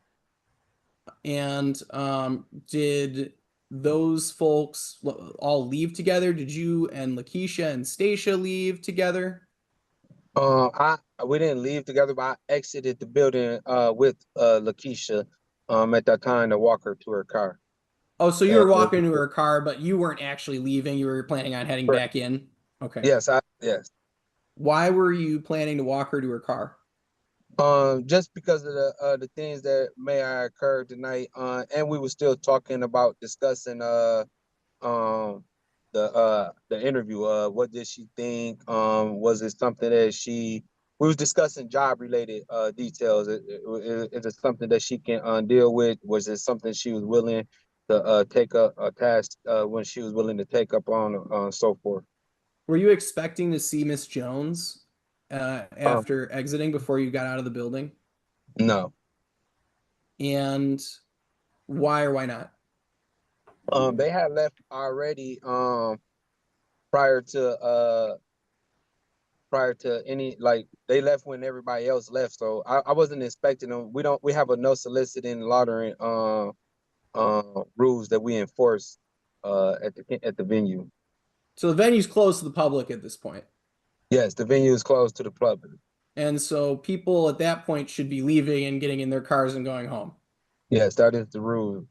And did those folks all leave together? Did you and Lakeisha and Stacia leave together? We didn't leave together, but I exited the building with Lakeisha at that time to walk her to her car. Oh, so you And were walking to her car, but you weren't actually leaving. You were planning on heading back in. Okay. yes, yes. Why were you planning to walk her to her car? Just because of the things that may have occurred tonight. And we were still talking about discussing um the interview. What did she think? Was it something that we was discussing job related details. Is it something that she can deal with? Was it something she was willing to take up a task when she was willing to take up on so forth? Were you expecting to see Miss Jones Um, after exiting before you got out of the building? no. And why or why not? They had left already prior to any, like, they left when everybody else left, so I wasn't expecting them. We have a no soliciting laundering rules that we enforce at the venue. So the venue's closed to the public at this point. Yes, the venue is closed to the public. And so people at that point should be leaving and getting in their cars and going home. Yes, that is the rule.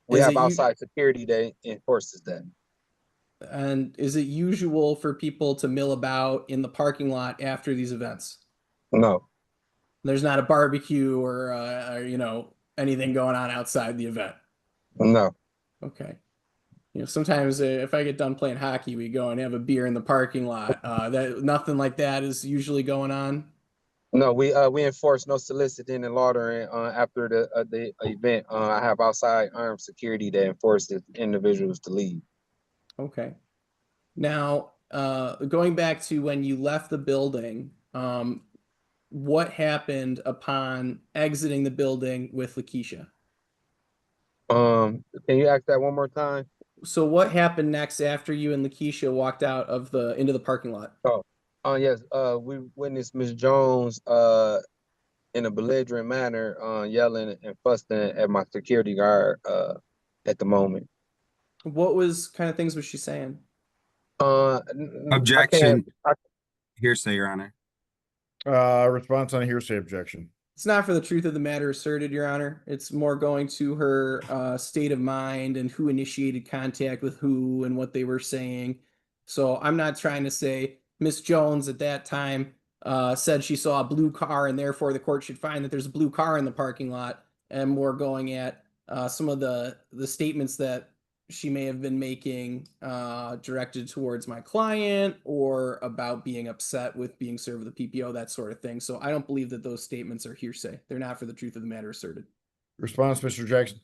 We Is have it you- outside security that enforces that. And is it usual for people to mill about in the parking lot after these events? No, There's not a barbecue or anything going on outside the event. no, Okay. Sometimes if I get done playing hockey, we go and have a beer in the parking lot. That nothing like that is usually going on. no. We enforce no soliciting and laundering after the event. I have outside armed security that enforces individuals to leave. Okay. Now, going back to when you left the building, what happened upon exiting the building with Lakeisha? Can you ask that one more time? So what happened next after you and Lakeisha walked out of into the parking lot? Yes. We witnessed Miss Jones in a belligerent manner yelling and fussing at my security guard at the moment. What kind of things was she saying? Objection. Hearsay, Your Honor. Response on a hearsay objection. It's not for the truth of the matter asserted, Your Honor. It's more going to her state of mind and who initiated contact with who and what they were saying. So I'm not trying to say Miss Jones at that time said she saw a blue car and therefore the court should find that there's a blue car in the parking lot. And more going at some of the statements that she may have been making directed towards my client or about being upset with being served with the PPO, that sort of thing. So I don't believe that those statements are hearsay. They're not for the truth of the matter asserted. Response, Mr. Jackson.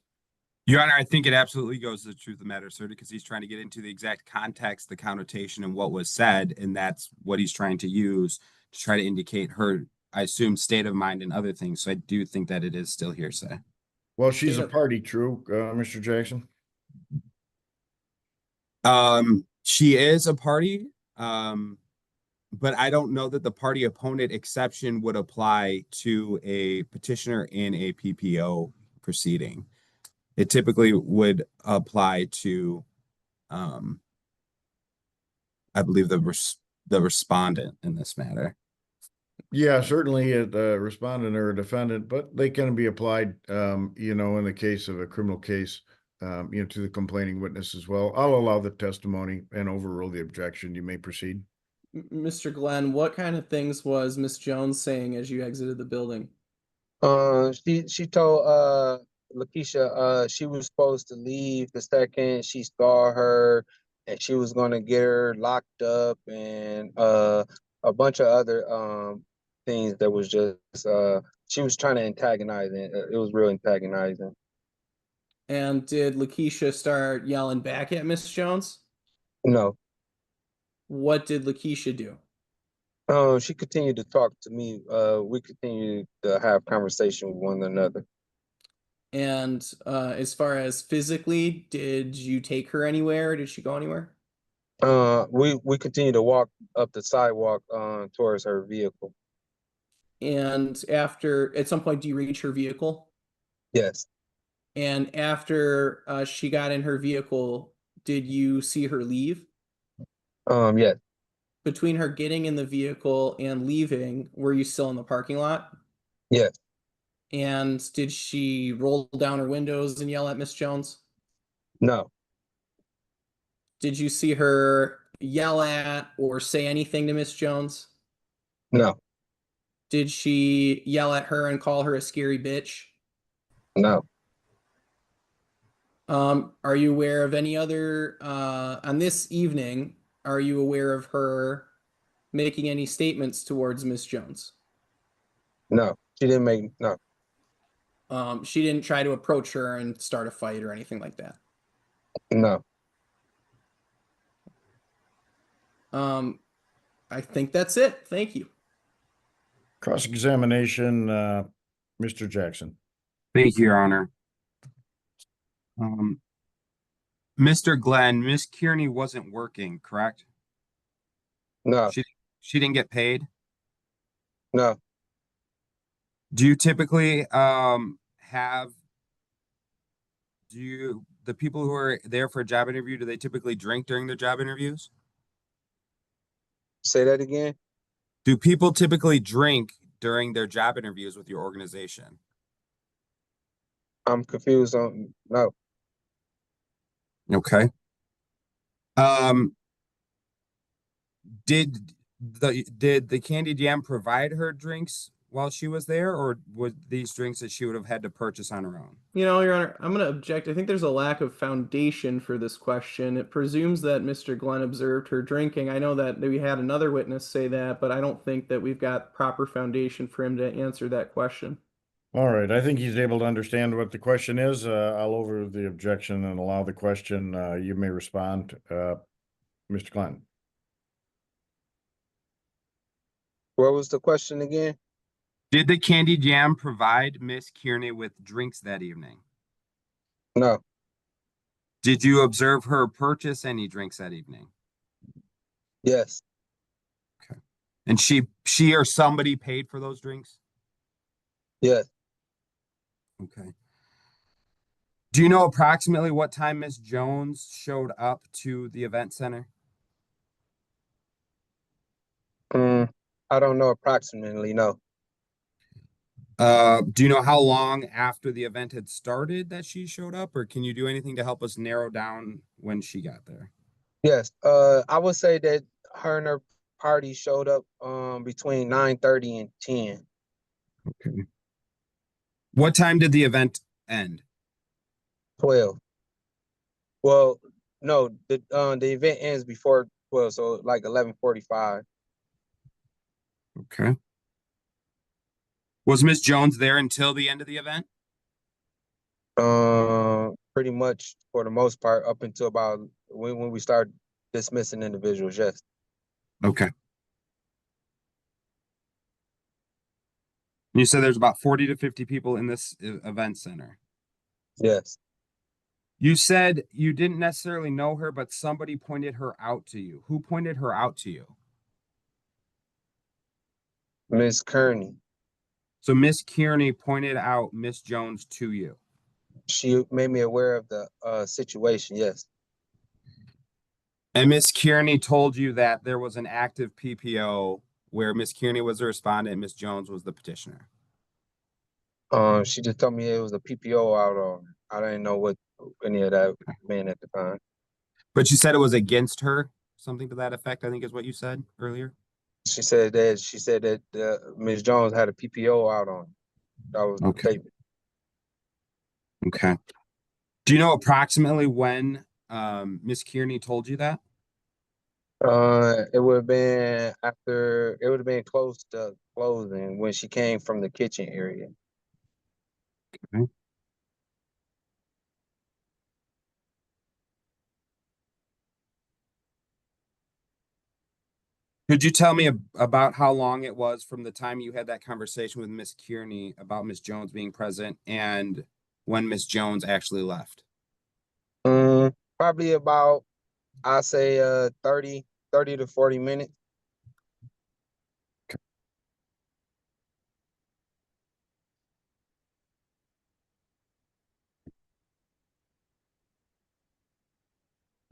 Your Honor, I think it absolutely goes to the truth of the matter asserted because he's trying to get into the exact context, the connotation, and what was said, and that's what he's trying to use to try to indicate her, I assume, state of mind and other things. So I do think that it is still hearsay. Well, she's a party, true, Mr. Jackson? She is a party, but I don't know that the party opponent exception would apply to a petitioner in a PPO proceeding. It typically would apply to, I believe the respondent in this matter. Yeah, certainly a respondent or a defendant, but they can be applied, in the case of a criminal case, to the complaining witness as well. I'll allow the testimony and overrule the objection. You may proceed. Mr. Glenn, what kind of things was Miss Jones saying as you exited the building? She told Lakeisha she was supposed to leave the second she saw her, and she was gonna get her locked up, and a bunch of other things that was just she was trying to antagonize, and it was real antagonizing. And did Lakeisha start yelling back at Miss Jones? No. What did Lakeisha do? She continued to talk to me. We continued to have conversation with one another. And as far as physically, did you take her anywhere? Did she go anywhere? We continued to walk up the sidewalk towards her vehicle. And at some point, do you reach her vehicle? Yes. And after she got in her vehicle, did you see her leave? Yes. between her getting in the vehicle and leaving, were you still in the parking lot? Yes. And did she roll down her windows and yell at Miss Jones? No. Did you see her yell at or say anything to Miss Jones? No. Did she yell at her and call her a scary bitch? No. Are you aware of any other, on this evening, are you aware of her making any statements towards Miss Jones? No. She didn't make no. She didn't try to approach her and start a fight or anything like that. No. I think that's it. Thank you. Cross-examination, Mr. Jackson. Thank you, Your Honor. Mr. Glenn, Miss Kearney wasn't working, correct? No. She didn't get paid. No. Do you typically the people who are there for a job interview, do they typically drink during their job interviews? Say that again. Do people typically drink during their job interviews with your organization? I'm confused on no. Okay. Did the Candy Jam provide her drinks while she was there, or were these drinks that she would have had to purchase on her own? You know, Your Honor, I'm going to object. I think there's a lack of foundation for this question. It presumes that Mr. Glenn observed her drinking. I know that we had another witness say that, but I don't think that we've got proper foundation for him to answer that question. All right, I think he's able to understand what the question is. I'll over the objection and allow the question. You may respond, Mr. Glenn. What was the question again? Did the Candy Jam provide Miss Kearney with drinks that evening? No. Did you observe her purchase any drinks that evening? Yes. And she or somebody paid for those drinks? Yes. Okay. Do you know approximately what time Miss Jones showed up to the event center? I don't know approximately, no. Do you know how long after the event had started that she showed up, or can you do anything to help us narrow down when she got there? Yes. I would say that her and her party showed up between 9:30 and 10. Okay. What time did the event end? 12. Well, no, the event ends before 12, so like 11:45. Okay. Was Miss Jones there until the end of the event? Pretty much for the most part, up until about when we start dismissing individuals, yes. Okay. You said there's about 40 to 50 people in this event center. Yes. You said you didn't necessarily know her, but somebody pointed her out to you. Who pointed her out to you? Miss Kearney. So Miss Kearney pointed out Miss Jones to you. She made me aware of the situation, yes. And Miss Kearney told you that there was an active PPO where Miss Kearney was the respondent and Miss Jones was the petitioner. She just told me it was a PPO out on. I didn't know what any of that meant at the time. But you said it was against her, something to that effect, I think is what you said earlier. She said that Miss Jones had a PPO out on. That was the statement. Okay. Do you know approximately when Miss Kearney told you that? It would have been close to closing when she came from the kitchen area. Okay. Could you tell me about how long it was from the time you had that conversation with Miss Kearney about Miss Jones being present and when Miss Jones actually left? Probably about, I say 30 to 40 minutes.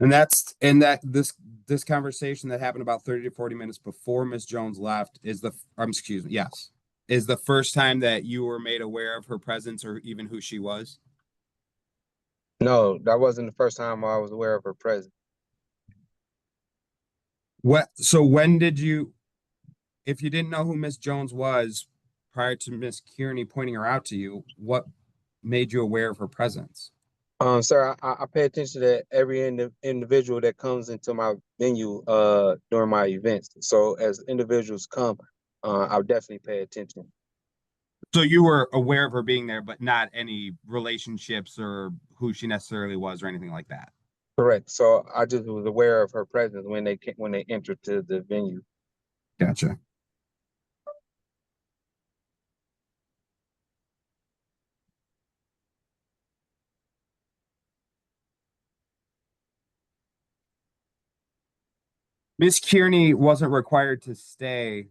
And this conversation that happened about 30 to 40 minutes before Miss Jones left is excuse me, yes, is the first time that you were made aware of her presence or even who she was? No, that wasn't the first time I was aware of her presence. So when did you, if you didn't know who Miss Jones was prior to Miss Kearney pointing her out to you, what made you aware of her presence? Sir, I pay attention to every individual that comes into my venue during my events. So as individuals come, I'll definitely pay attention. So you were aware of her being there, but not any relationships or who she necessarily was or anything like that. Correct. So I just was aware of her presence when they entered to the venue. Gotcha. Miss Kearney wasn't required to stay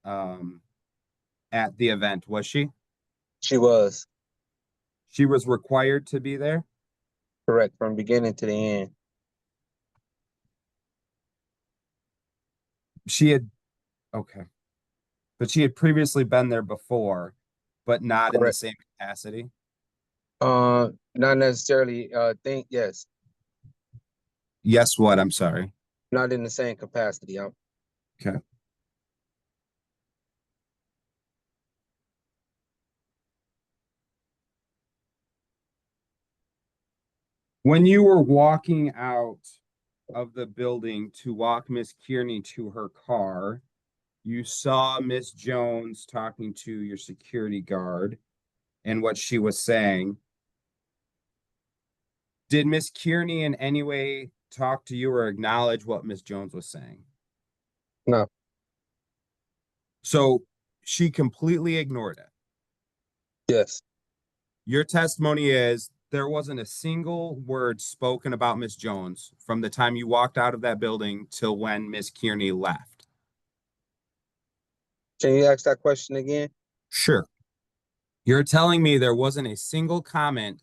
at the event, was she? She was She was required to be there? correct from beginning to the end. She had, okay. But she had previously been there before, but not in the Correct. same capacity. Not necessarily. Yes, Yes, what? I'm sorry. not in the same capacity. Okay. When you were walking out of the building to walk Miss Kearney to her car, you saw Miss Jones talking to your security guard and what she was saying. Did Miss Kearney in any way talk to you or acknowledge what Miss Jones was saying? No. So she completely ignored it. Yes. Your testimony is there wasn't a single word spoken about Miss Jones from the time you walked out of that building till when Miss Kearney left. Can you ask that question again? Sure. You're telling me there wasn't a single comment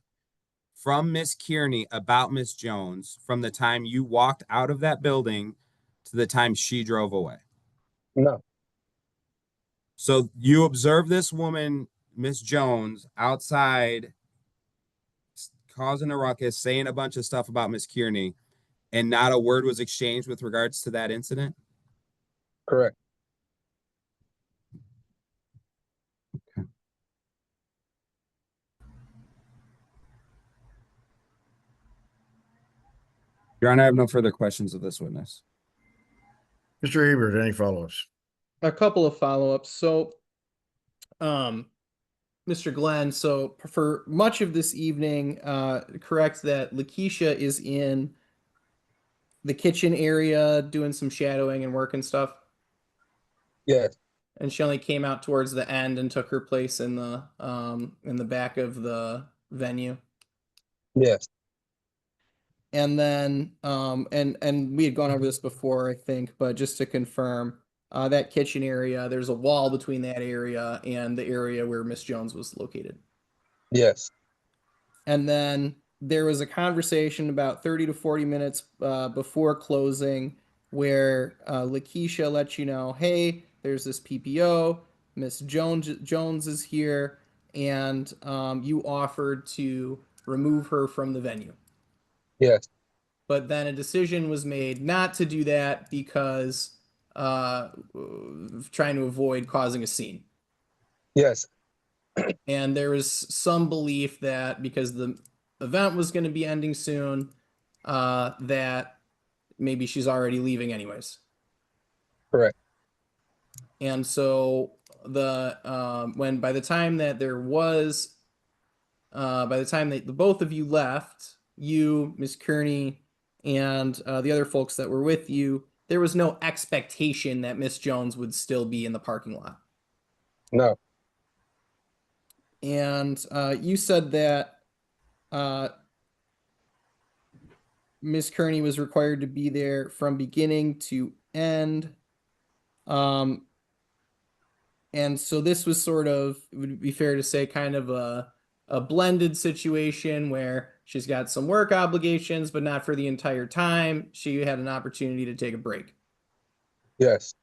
from Miss Kearney about Miss Jones from the time you walked out of that building to the time she drove away. No. So you observed this woman, Miss Jones, outside causing a ruckus, saying a bunch of stuff about Miss Kearney, and not a word was exchanged with regards to that incident? Correct. Okay. Your Honor, I have no further questions of this witness. Mr. Hebert, any follow-ups? A couple of follow-ups. So, Mr. Glenn, so for much of this evening, correct that Lakeisha is in the kitchen area doing some shadowing and work and stuff, Yes. and she only came out towards the end and took her place in the back of the venue. Yes. And then and we had gone over this before, I think, but just to confirm, that kitchen area, there's a wall between that area and the area where Miss Jones was located. Yes. And then there was a conversation about 30 to 40 minutes before closing where Lakeisha let you know, hey, there's this PPO, Miss Jones is here, and you offered to remove her from the venue. Yes. But then a decision was made not to do that because trying to avoid causing a scene. Yes. And there was some belief that because the event was going to be ending soon, that maybe she's already leaving anyways. Correct. And so the by the time that the both of you left, you, Miss Kearney, and the other folks that were with you, there was no expectation that Miss Jones would still be in the parking lot. No. And you said that Miss Kearney was required to be there from beginning to end. And so this was sort of, it would be fair to say, kind of a a blended situation where she's got some work obligations, but not for the entire time. She had an opportunity to take a break. Yes.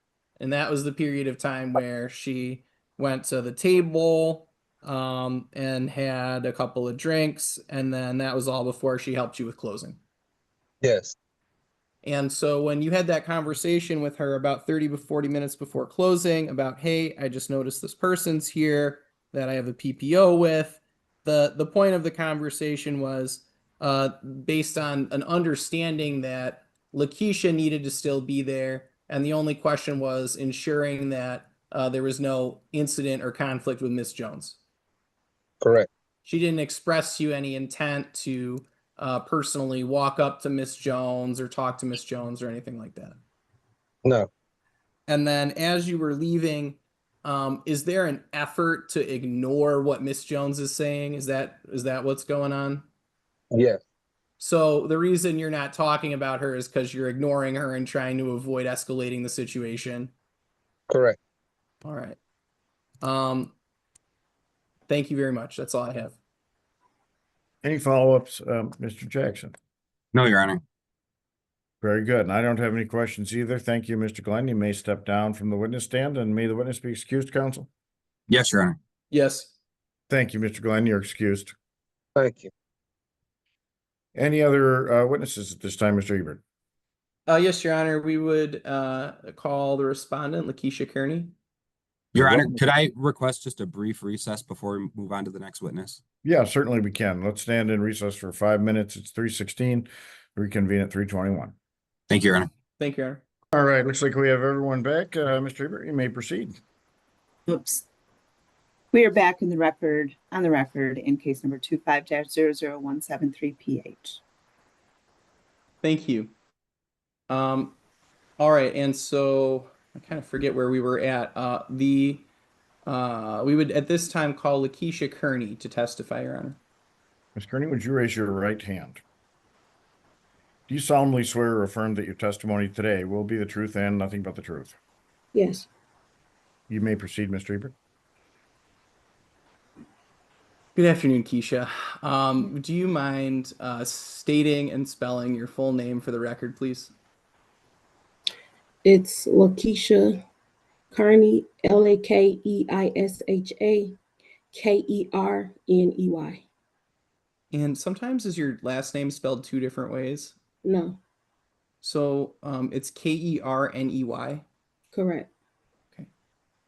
And that was the period of time where she went to the table and had a couple of drinks. And then that was all before she helped you with closing. Yes. And so when you had that conversation with her about 30 to 40 minutes before closing about, hey, I just noticed this person's here that I have a PPO with, the point of the conversation was based on an understanding that Lakeisha needed to still be there. And the only question was ensuring that there was no incident or conflict with Miss Jones. Correct. She didn't express to you any intent to personally walk up to Miss Jones or talk to Miss Jones or anything like that. No. And then as you were leaving, is there an effort to ignore what Miss Jones is saying? Is that what's going on? Yes. So the reason you're not talking about her is because you're ignoring her and trying to avoid escalating the situation. Correct. All right. Thank you very much. That's all I have. Any follow-ups, Mr. Jackson? No, Your Honor. Very good. And I don't have any questions either. Thank you, Mr. Glenn. You may step down from the witness stand, and may the witness be excused, counsel. Yes, Your Honor. Yes. Thank you, Mr. Glenn. You're excused. Thank you. Any other witnesses at this time, Mr. Ebert? Yes, Your Honor. We would call the respondent, Lakisha Kirney. Your Honor, could I request just a brief recess before we move on to the next witness? Yeah, certainly we can. Let's stand in recess for 5 minutes. It's 3:16. Reconvene at 3:21. Thank you, Your Honor. Thank you, Your Honor. All right, looks like we have everyone back. Mr. Ebert, you may proceed. Oops. We are back on the record in case number 25-00173PH. Thank you. All right, and so I kind of forget where we were at. We would at this time call Lakisha Kirney to testify, Your Honor. Ms. Kearney, would you raise your right hand? Do you solemnly swear or affirm that your testimony today will be the truth and nothing but the truth? Yes. You may proceed, Mr. Ebert. Good afternoon, Keisha. Do you mind stating and spelling your full name for the record, please? It's Lakisha Kirney, Lakeisha Kerney. And sometimes is your last name spelled two different ways? No. So it's Kerney. Correct. Okay.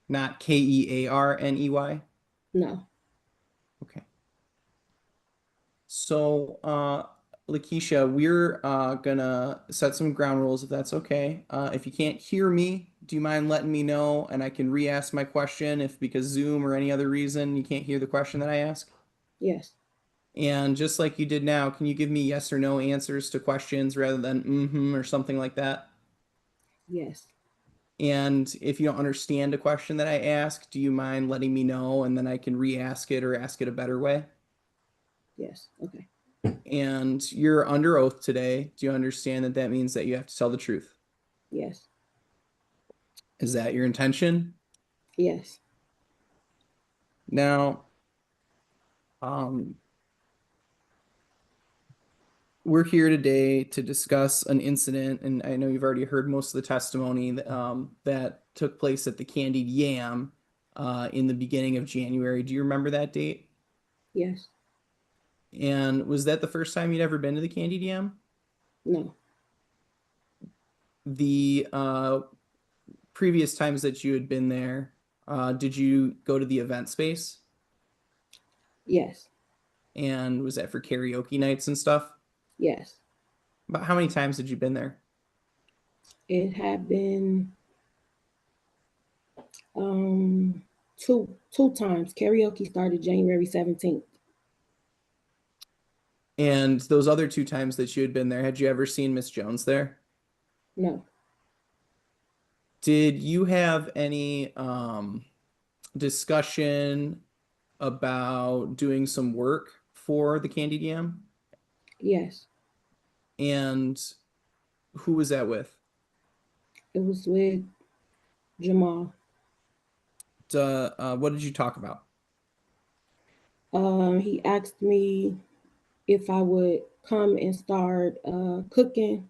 Not Kearney? No. Okay. So, Lakeisha, we're gonna set some ground rules if that's okay. If you can't hear me, do you mind letting me know and I can re-ask my question if because Zoom or any other reason you can't hear the question that I ask? Yes. And just like you did now, can you give me yes or no answers to questions rather than mm-hmm or something like that? Yes. And if you don't understand a question that I ask, do you mind letting me know and then I can re-ask it or ask it a better way? Yes. Okay. And you're under oath today. Do you understand that that means that you have to tell the truth? Yes. Is that your intention? Yes. Now, we're here today to discuss an incident, and I know you've already heard most of the testimony that took place at the Candied Yam in the beginning of January. Do you remember that date? Yes. And was that the first time you'd ever been to the Candied Yam? No. The previous times that you had been there, did you go to the event space? Yes. And was that for karaoke nights and stuff? Yes. About how many times had you been there? It had been two times. Karaoke started January 17th. And those other two times that you had been there, had you ever seen Miss Jones there? No. Did you have any discussion about doing some work for the Candied Yam? Yes. And who was that with? It was with Jamal. What did you talk about? He asked me if I would come and start cooking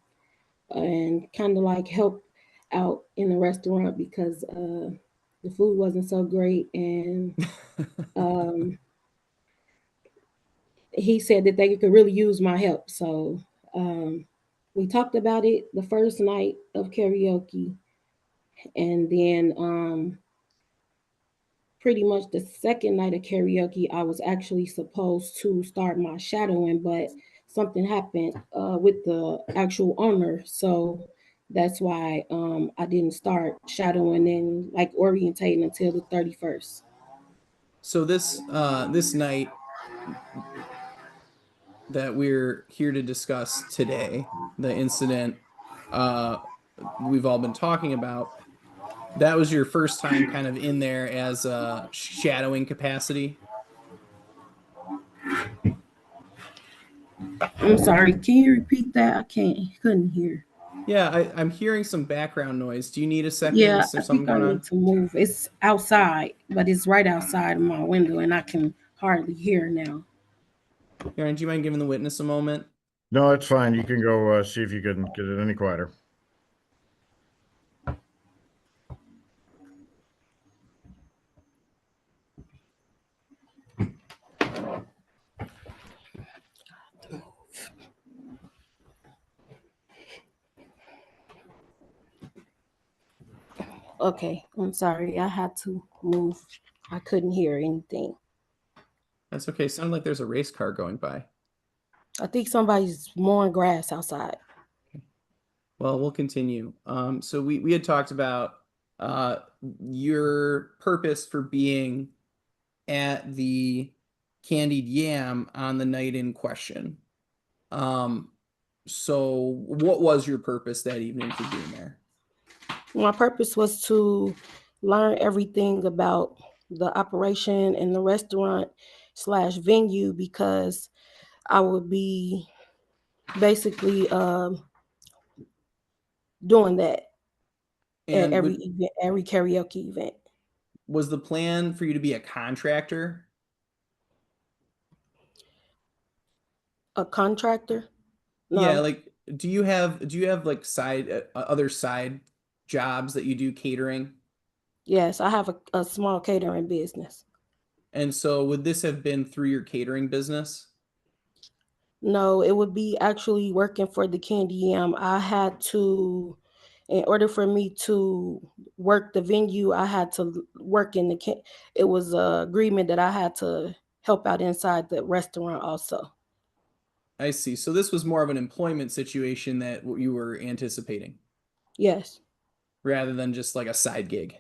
and kind of like help out in the restaurant because the food wasn't so great. And he said that they could really use my help. So we talked about it the first night of karaoke. And then pretty much the second night of karaoke, I was actually supposed to start my shadowing, but something happened with the actual owner. So that's why I didn't start shadowing and like orientating until the 31st. So this night that we're here to discuss today, the incident we've all been talking about, that was your first time kind of in there as a shadowing capacity. I'm sorry, can you repeat that? Couldn't hear. Yeah, I'm hearing some background noise. Do you need a second? Yeah, Is there I something think I going need on? to move. It's outside, but it's right outside of my window and I can hardly hear now. Karen, do you mind giving the witness a moment? No, it's fine. You can go see if you can get it any quieter. Okay, I'm sorry. I had to move. I couldn't hear anything. That's okay. Sounded like there's a race car going by. I think somebody's mowing grass outside. Well, we'll continue. So we had talked about your purpose for being at the Candied Yam on the night in question. So what was your purpose that evening for being there? My purpose was to learn everything about the operation and the restaurant / venue because I would be basically doing that at And every event, every karaoke event. was the plan for you to be a contractor? A contractor? No. Yeah, like do you have like other side jobs that you do catering? Yes, I have a small catering business. And so would this have been through your catering business? No, it would be actually working for the Candy Yam. I had to, in order for me to work the venue, I had to work in it was an agreement that I had to help out inside the restaurant also. I see. So this was more of an employment situation that you were anticipating Yes, rather than just like a side gig.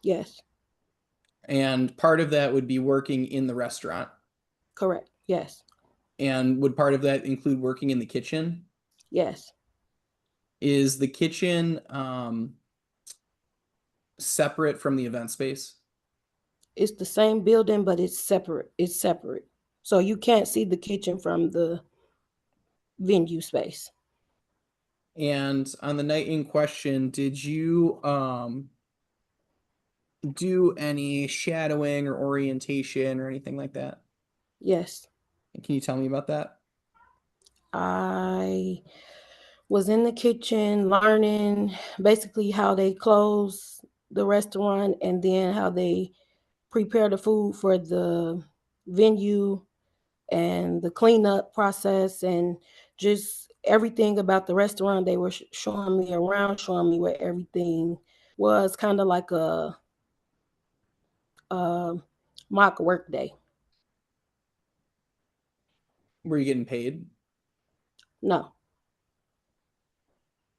yes, And part of that would be working in the restaurant. correct. Yes, And would part of that include working in the kitchen? yes. Is the kitchen separate from the event space? It's the same building, but it's separate. It's separate. So you can't see the kitchen from the venue space. And on the night in question, did you do any shadowing or orientation or anything like that? Yes. Can you tell me about that? I was in the kitchen learning basically how they close the restaurant and then how they prepare the food for the venue and the cleanup process and just everything about the restaurant. They were showing me around, showing me where everything was, kind of like a mock work day. Were you getting paid? No.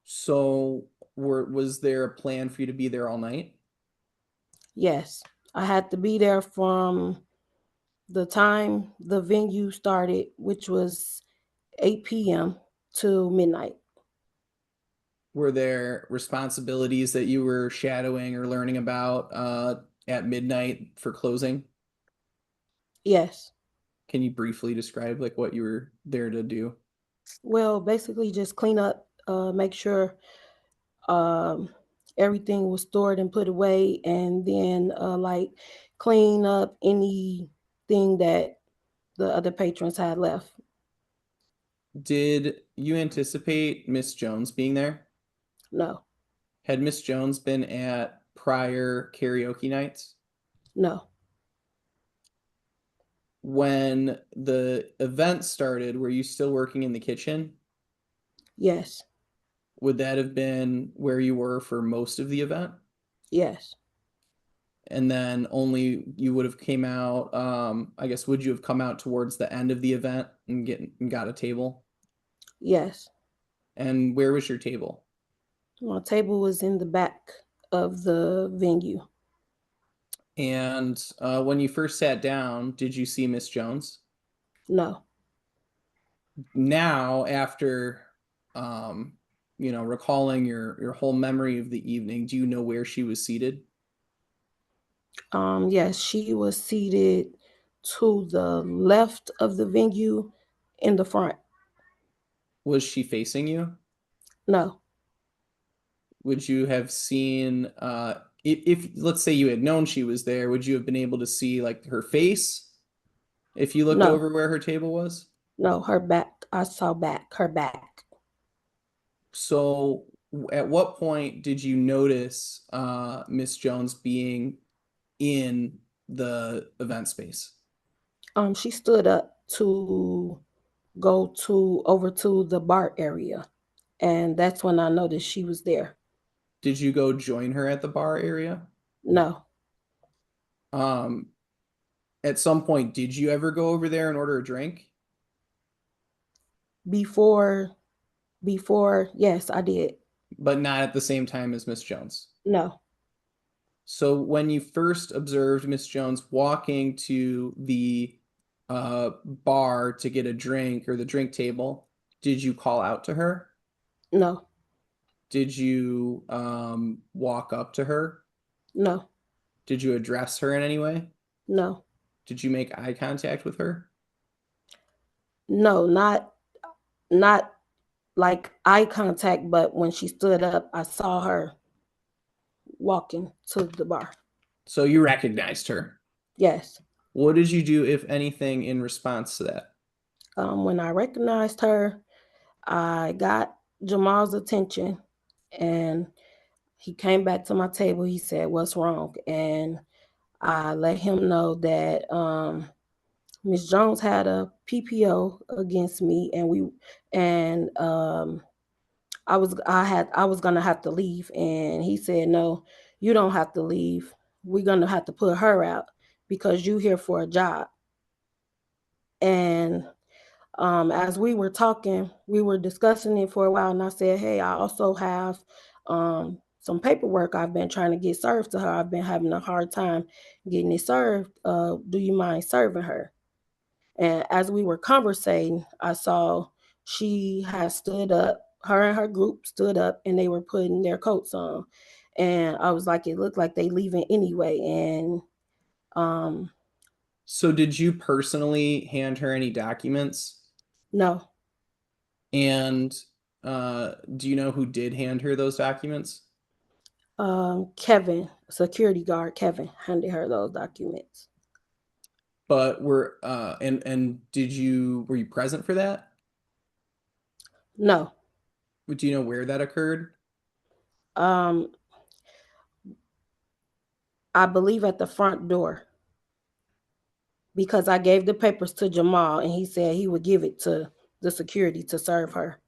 So was there a plan for you to be there all night? Yes, I had to be there from the time the venue started, which was 8 p.m. to midnight. Were there responsibilities that you were shadowing or learning about at midnight for closing? Yes. Can you briefly describe like what you were there to do? Well, basically just clean up, make sure everything was stored and put away, and then like clean up anything that the other patrons had left. Did you anticipate Miss Jones being there? No, Had Miss Jones been at prior karaoke nights? no, When the event started, were you still working in the kitchen? yes, Would that have been where you were for most of the event? yes, And then only you would have came out, I guess, would you have come out towards the end of the event and got a table? yes. And where was your table? My table was in the back of the venue. And when you first sat down, did you see Miss Jones? No, Now, after recalling your whole memory of the evening, do you know where she was seated? yes, she was seated to the left of the venue in the front. Was she facing you? No, Would you have seen if let's say you had known she was there, would you have been able to see like her face if you looked No. over where her table was? no, her back. I saw her back. So at what point did you notice Miss Jones being in the event space? She stood up to go over to the bar area, and that's when I noticed she was there. Did you go join her at the bar area? No, At some point, did you ever go over there and order a drink? before, yes, I did. But not at the same time as Miss Jones. No, So when you first observed Miss Jones walking to the bar to get a drink or the drink table, did you call out to her? no, Did you walk up to her? no, Did you address her in any way? no, Did you make eye contact with her? no, not like eye contact, but when she stood up, I saw her walking to the bar. So you recognized her. Yes. What did you do, if anything, in response to that? When I recognized her, I got Jamal's attention, and he came back to my table. He said, "What's wrong?" And I let him know that Miss Jones had a PPO against me, and I was gonna have to leave, and he said, "No, you don't have to leave. We're gonna have to put her out because you here for a job." And as we were talking, we were discussing it for a while, and I said, "Hey, I also have some paperwork I've been trying to get served to her. I've been having a hard time getting it served. Do you mind serving her?" And as we were conversating, I saw she had stood up, her and her group stood up, and they were putting their coats on. And I was like, it looked like they leaving anyway. And So did you personally hand her any documents? no, And do you know who did hand her those documents? Kevin, security guard Kevin, handed her those documents. But were were you present for that? No, Do you know where that occurred? I believe at the front door, because I gave the papers to Jamal, and he said he would give it to the security to serve her.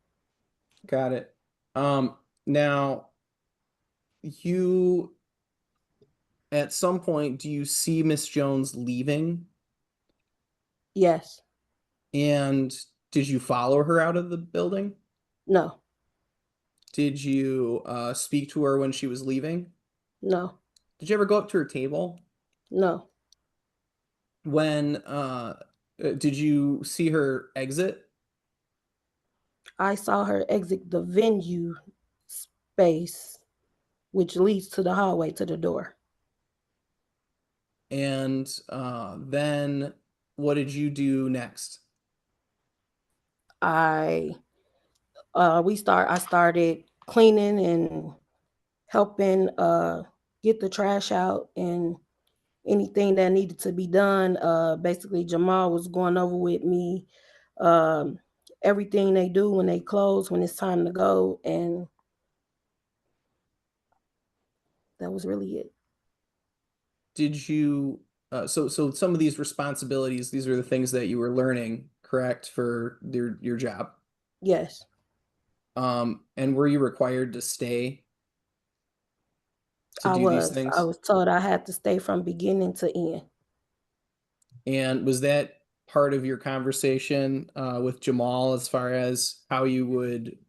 Got it. Now you at some point, do you see Miss Jones leaving? Yes, And did you follow her out of the building? no, Did you speak to her when she was leaving? no, Did you ever go up to her table? no. When did you see her exit? I saw her exit the venue space, which leads to the hallway to the door. And then what did you do next? I started cleaning and helping get the trash out, and anything that needed to be done. Basically, Jamal was going over with me everything they do when they close, when it's time to go, and that was really it. Did you so some of these responsibilities, these are the things that you were learning, correct, for your job? Yes. And were you required to stay to I do these was. things? I was told I had to stay from beginning to end. And was that part of your conversation with Jamal as far as how you would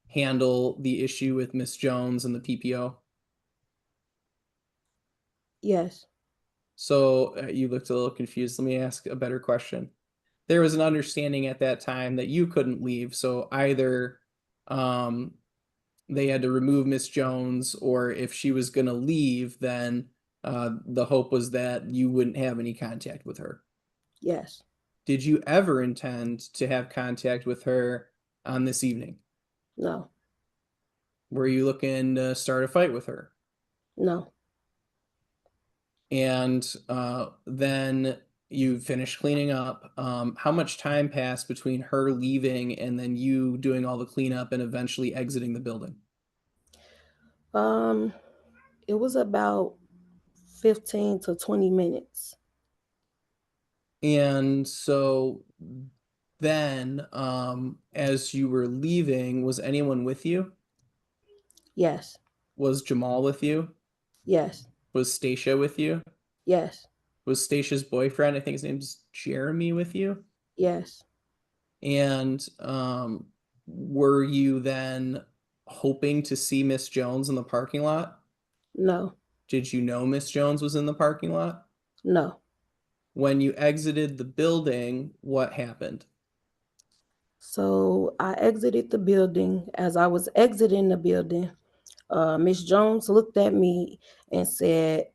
handle the issue with Miss Jones and the PPO? Yes. So you looked a little confused. Let me ask a better question. There was an understanding at that time that you couldn't leave, so either they had to remove Miss Jones, or if she was going to leave, then the hope was that you wouldn't have any contact with her. Yes. Did you ever intend to have contact with her on this evening? No. Were you looking to start a fight with her? No. And then you finished cleaning up. How much time passed between her leaving and then you doing all the cleanup and eventually exiting the building? It was about 15 to 20 minutes. And so then, as you were leaving, was anyone with you? Yes. Was Jamal with you? Yes. Was Stacia with you? Yes. Was Stacia's boyfriend, I think his name's Jeremy, with you? Yes. And were you then hoping to see Miss Jones in the parking lot? No. Did you know Miss Jones was in the parking lot? No. When you exited the building, what happened? So I exited the building. As I was exiting the building, Miss Jones looked at me and said,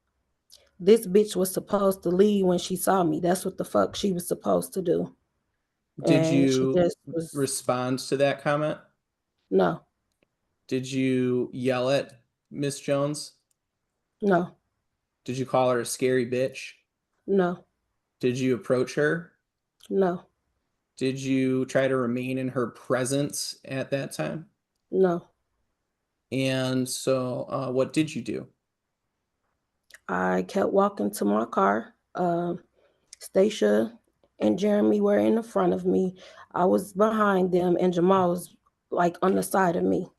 "This bitch was supposed to leave when she saw me. That's what the fuck she was supposed to do." Did And she you just was, respond to that comment? no. Did you yell at Miss Jones? No. Did you call her a scary bitch? No. Did you approach her? No. Did you try to remain in her presence at that time? No. And so, what did you do? I kept walking to my car. Stacia and Jeremy were in the front of me. I was behind them, and Jamal was like on the side of me.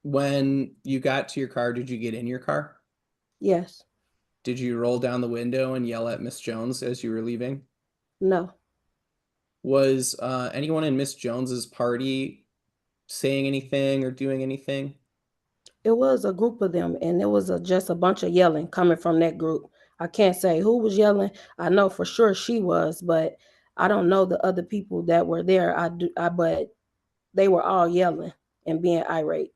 When you got to your car, did you get in your car? Yes. Did you roll down the window and yell at Miss Jones as you were leaving? No. Was anyone in Miss Jones's party saying anything or doing anything? It was a group of them, and it was just a bunch of yelling coming from that group. I can't say who was yelling. I know for sure she was, but I don't know the other people that were there. But they were all yelling and being irate.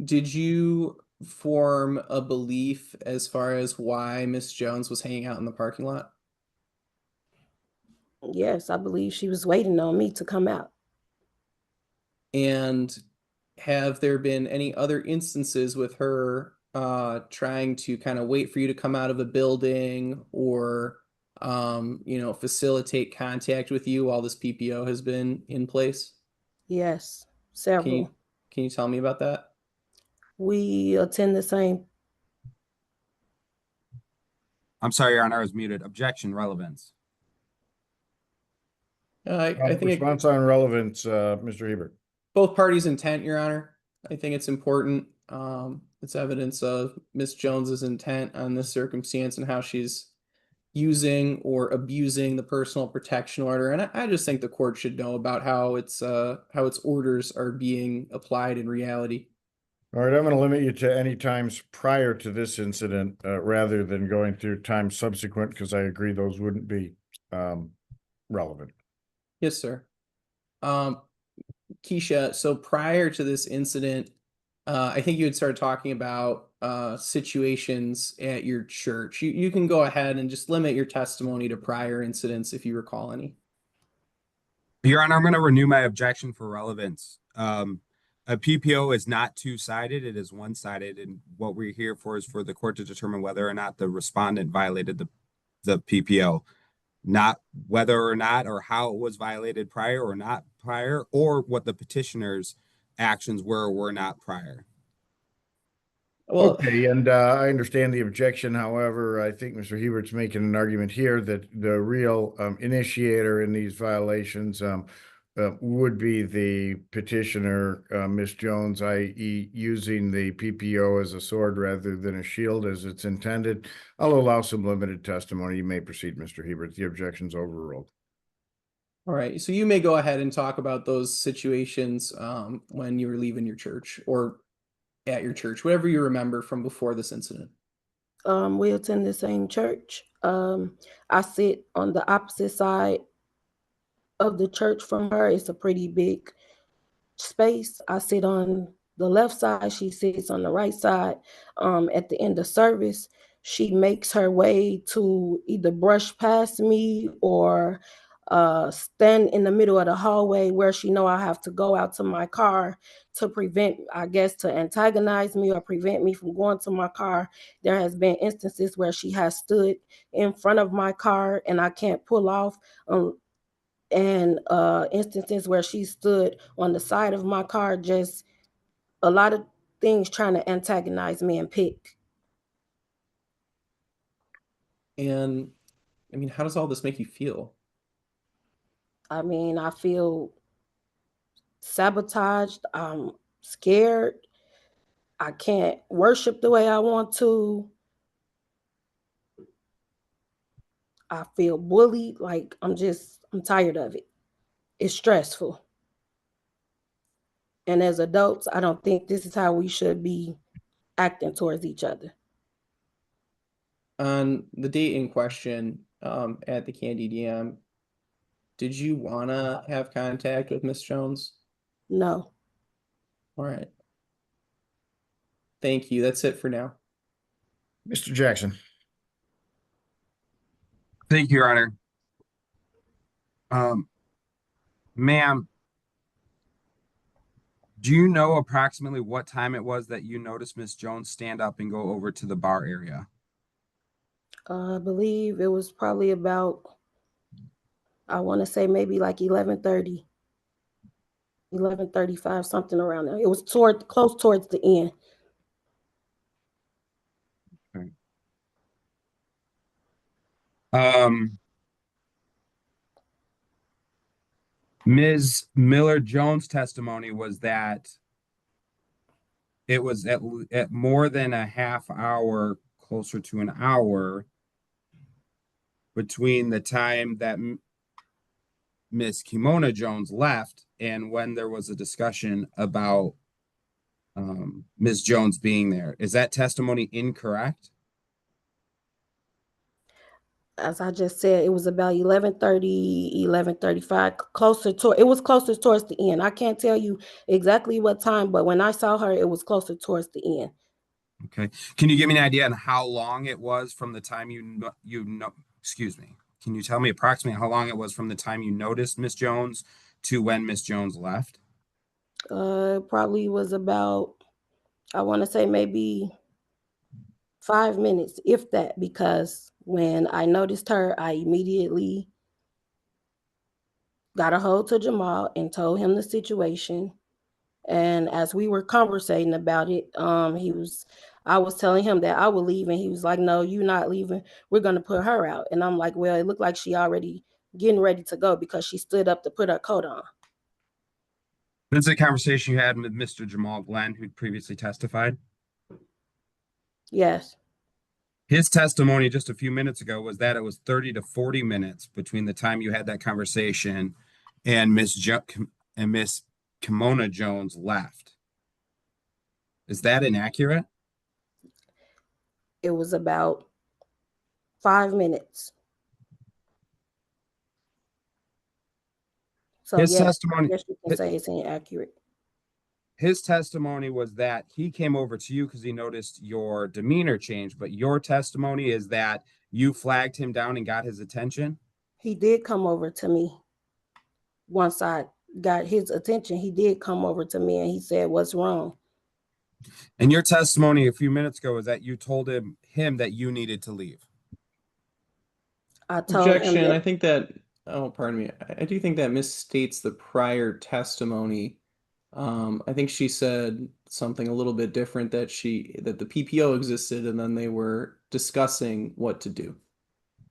Did you form a belief as far as why Miss Jones was hanging out in the parking lot? Yes, I believe she was waiting on me to come out. And have there been any other instances with her trying to kind of wait for you to come out of a building or facilitate contact with you while this PPO has been in place? Yes, Can several. you tell me about that? We attend the same. I'm sorry, Your Honor, I was muted. Objection, relevance. I think Response on relevance, Mr. Hebert. both parties' intent, Your Honor. I think it's important. It's evidence of Miss Jones's intent on this circumstance and how she's using or abusing the personal protection order. And I just think the court should know about how its orders are being applied in reality. All right, I'm going to limit you to any times prior to this incident rather than going through times subsequent, because I agree those wouldn't be relevant. Yes, sir. Keisha, so prior to this incident, I think you had started talking about situations at your church. You can go ahead and just limit your testimony to prior incidents if you recall any. Your Honor, I'm going to renew my objection for relevance. a PPO is not two-sided, it is one-sided, and what we're here for is for the court to determine whether or not the respondent violated the PPO, not whether or not or how it was violated prior or not prior, or what the petitioner's actions were or were not prior. Well, Okay, and I understand the objection. However, I think Mr. Hebert's making an argument here that the real initiator in these violations would be the petitioner, Ms. Jones, i.e. using the PPO as a sword rather than a shield as it's intended. I'll allow some limited testimony. You may proceed, Mr. Hebert. The objection's overruled. all right. So you may go ahead and talk about those situations when you were leaving your church or at your church, whatever you remember from before this incident. We attend the same church. I sit on the opposite side of the church from her. It's a pretty big space. I sit on the left side. She sits on the right side. At the end of service, she makes her way to either brush past me or stand in the middle of the hallway where she know I have to go out to my car to prevent, I guess, to antagonize me or prevent me from going to my car. There has been instances where she has stood in front of my car and I can't pull off. And instances where she stood on the side of my car, just a lot of things trying to antagonize me and pick. And I mean, how does all this make you feel? I mean, I feel sabotaged. I'm scared. I can't worship the way I want to. I feel bullied. Like I'm tired of it. It's stressful. And as adults, I don't think this is how we should be acting towards each other. On the date in question at the Candy DM, did you want to have contact with Miss Jones? No. All right. Thank you. That's it for now. Mr. Jackson. Thank you, Your Honor. Ma'am, do you know approximately what time it was that you noticed Miss Jones stand up and go over to the bar area? I believe it was probably about, I want to say maybe like 11:30, 11:35, something around there. It was close towards the end. Okay. Ms. Miller Jones' testimony was that it was at more than a half hour, closer to an hour, between the time that Miss Kimona Jones left and when there was a discussion about Ms. Jones being there. Is that testimony incorrect? As I just said, it was about 11:30, 11:35, it was closer towards the end. I can't tell you exactly what time, but when I saw her, it was closer towards the end. Okay. Can you give me an idea on how long it was from the time excuse me. Can you tell me approximately how long it was from the time you noticed Miss Jones to when Miss Jones left? Probably was about, I want to say maybe 5 minutes, if that, because when I noticed her, I immediately got a hold to Jamal and told him the situation. And as we were conversating about it, I was telling him that I would leave, and he was like, "No, you're not leaving. We're gonna put her out." And I'm like, "Well, it looked like she already getting ready to go because she stood up to put her coat on." This is a conversation you had with Mr. Jamal Glenn, who previously testified. Yes. His testimony just a few minutes ago was that it was 30 to 40 minutes between the time you had that conversation and Miss Kimona Jones left. Is that inaccurate? It was about 5 minutes. So His yes, testimony, I guess you can say it's inaccurate. his testimony was that he came over to you because he noticed your demeanor change, but your testimony is that you flagged him down and got his attention? He did come over to me once I got his attention, he did come over to me and he said, "What's wrong?" And your testimony a few minutes ago was that you told him that you needed to leave. I told him Objection. I that think that, oh, pardon me. I do think that misstates the prior testimony. I think she said something a little bit different, that the PPO existed and then they were discussing what to do.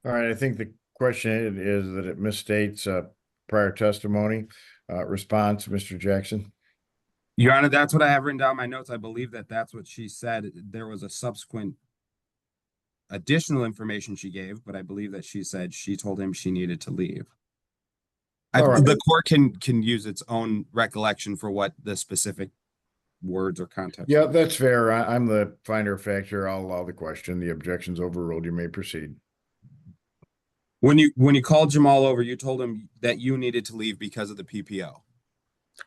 All right, I think the question is that it misstates prior testimony. Response, Mr. Jackson. Your Honor, that's what I have written down in my notes. I believe that that's what she said. There was a subsequent additional information she gave, but I believe that she said she told him she needed to leave. All right. The court can use its own recollection for what the specific words or context. Yeah, that's fair. I'm the finder of fact here. I'll allow the question. The objection's overruled. You may proceed. When you called Jamal over, you told him that you needed to leave because of the PPO.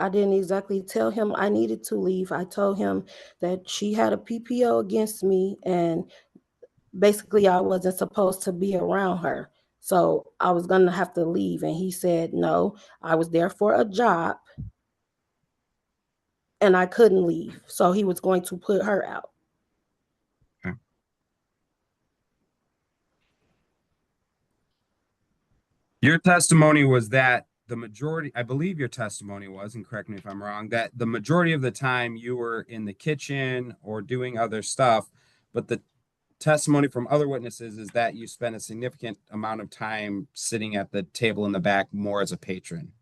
I didn't exactly tell him I needed to leave. I told him that she had a PPO against me and basically I wasn't supposed to be around her. So I was going to have to leave. And he said, no, I was there for a job and I couldn't leave. So he was going to put her out. Okay. Your testimony was that the majority, I believe your testimony was, and correct me if I'm wrong, that the majority of the time you were in the kitchen or doing other stuff, but the testimony from other witnesses is that you spent a significant amount of time sitting at the table in the back more as a patron.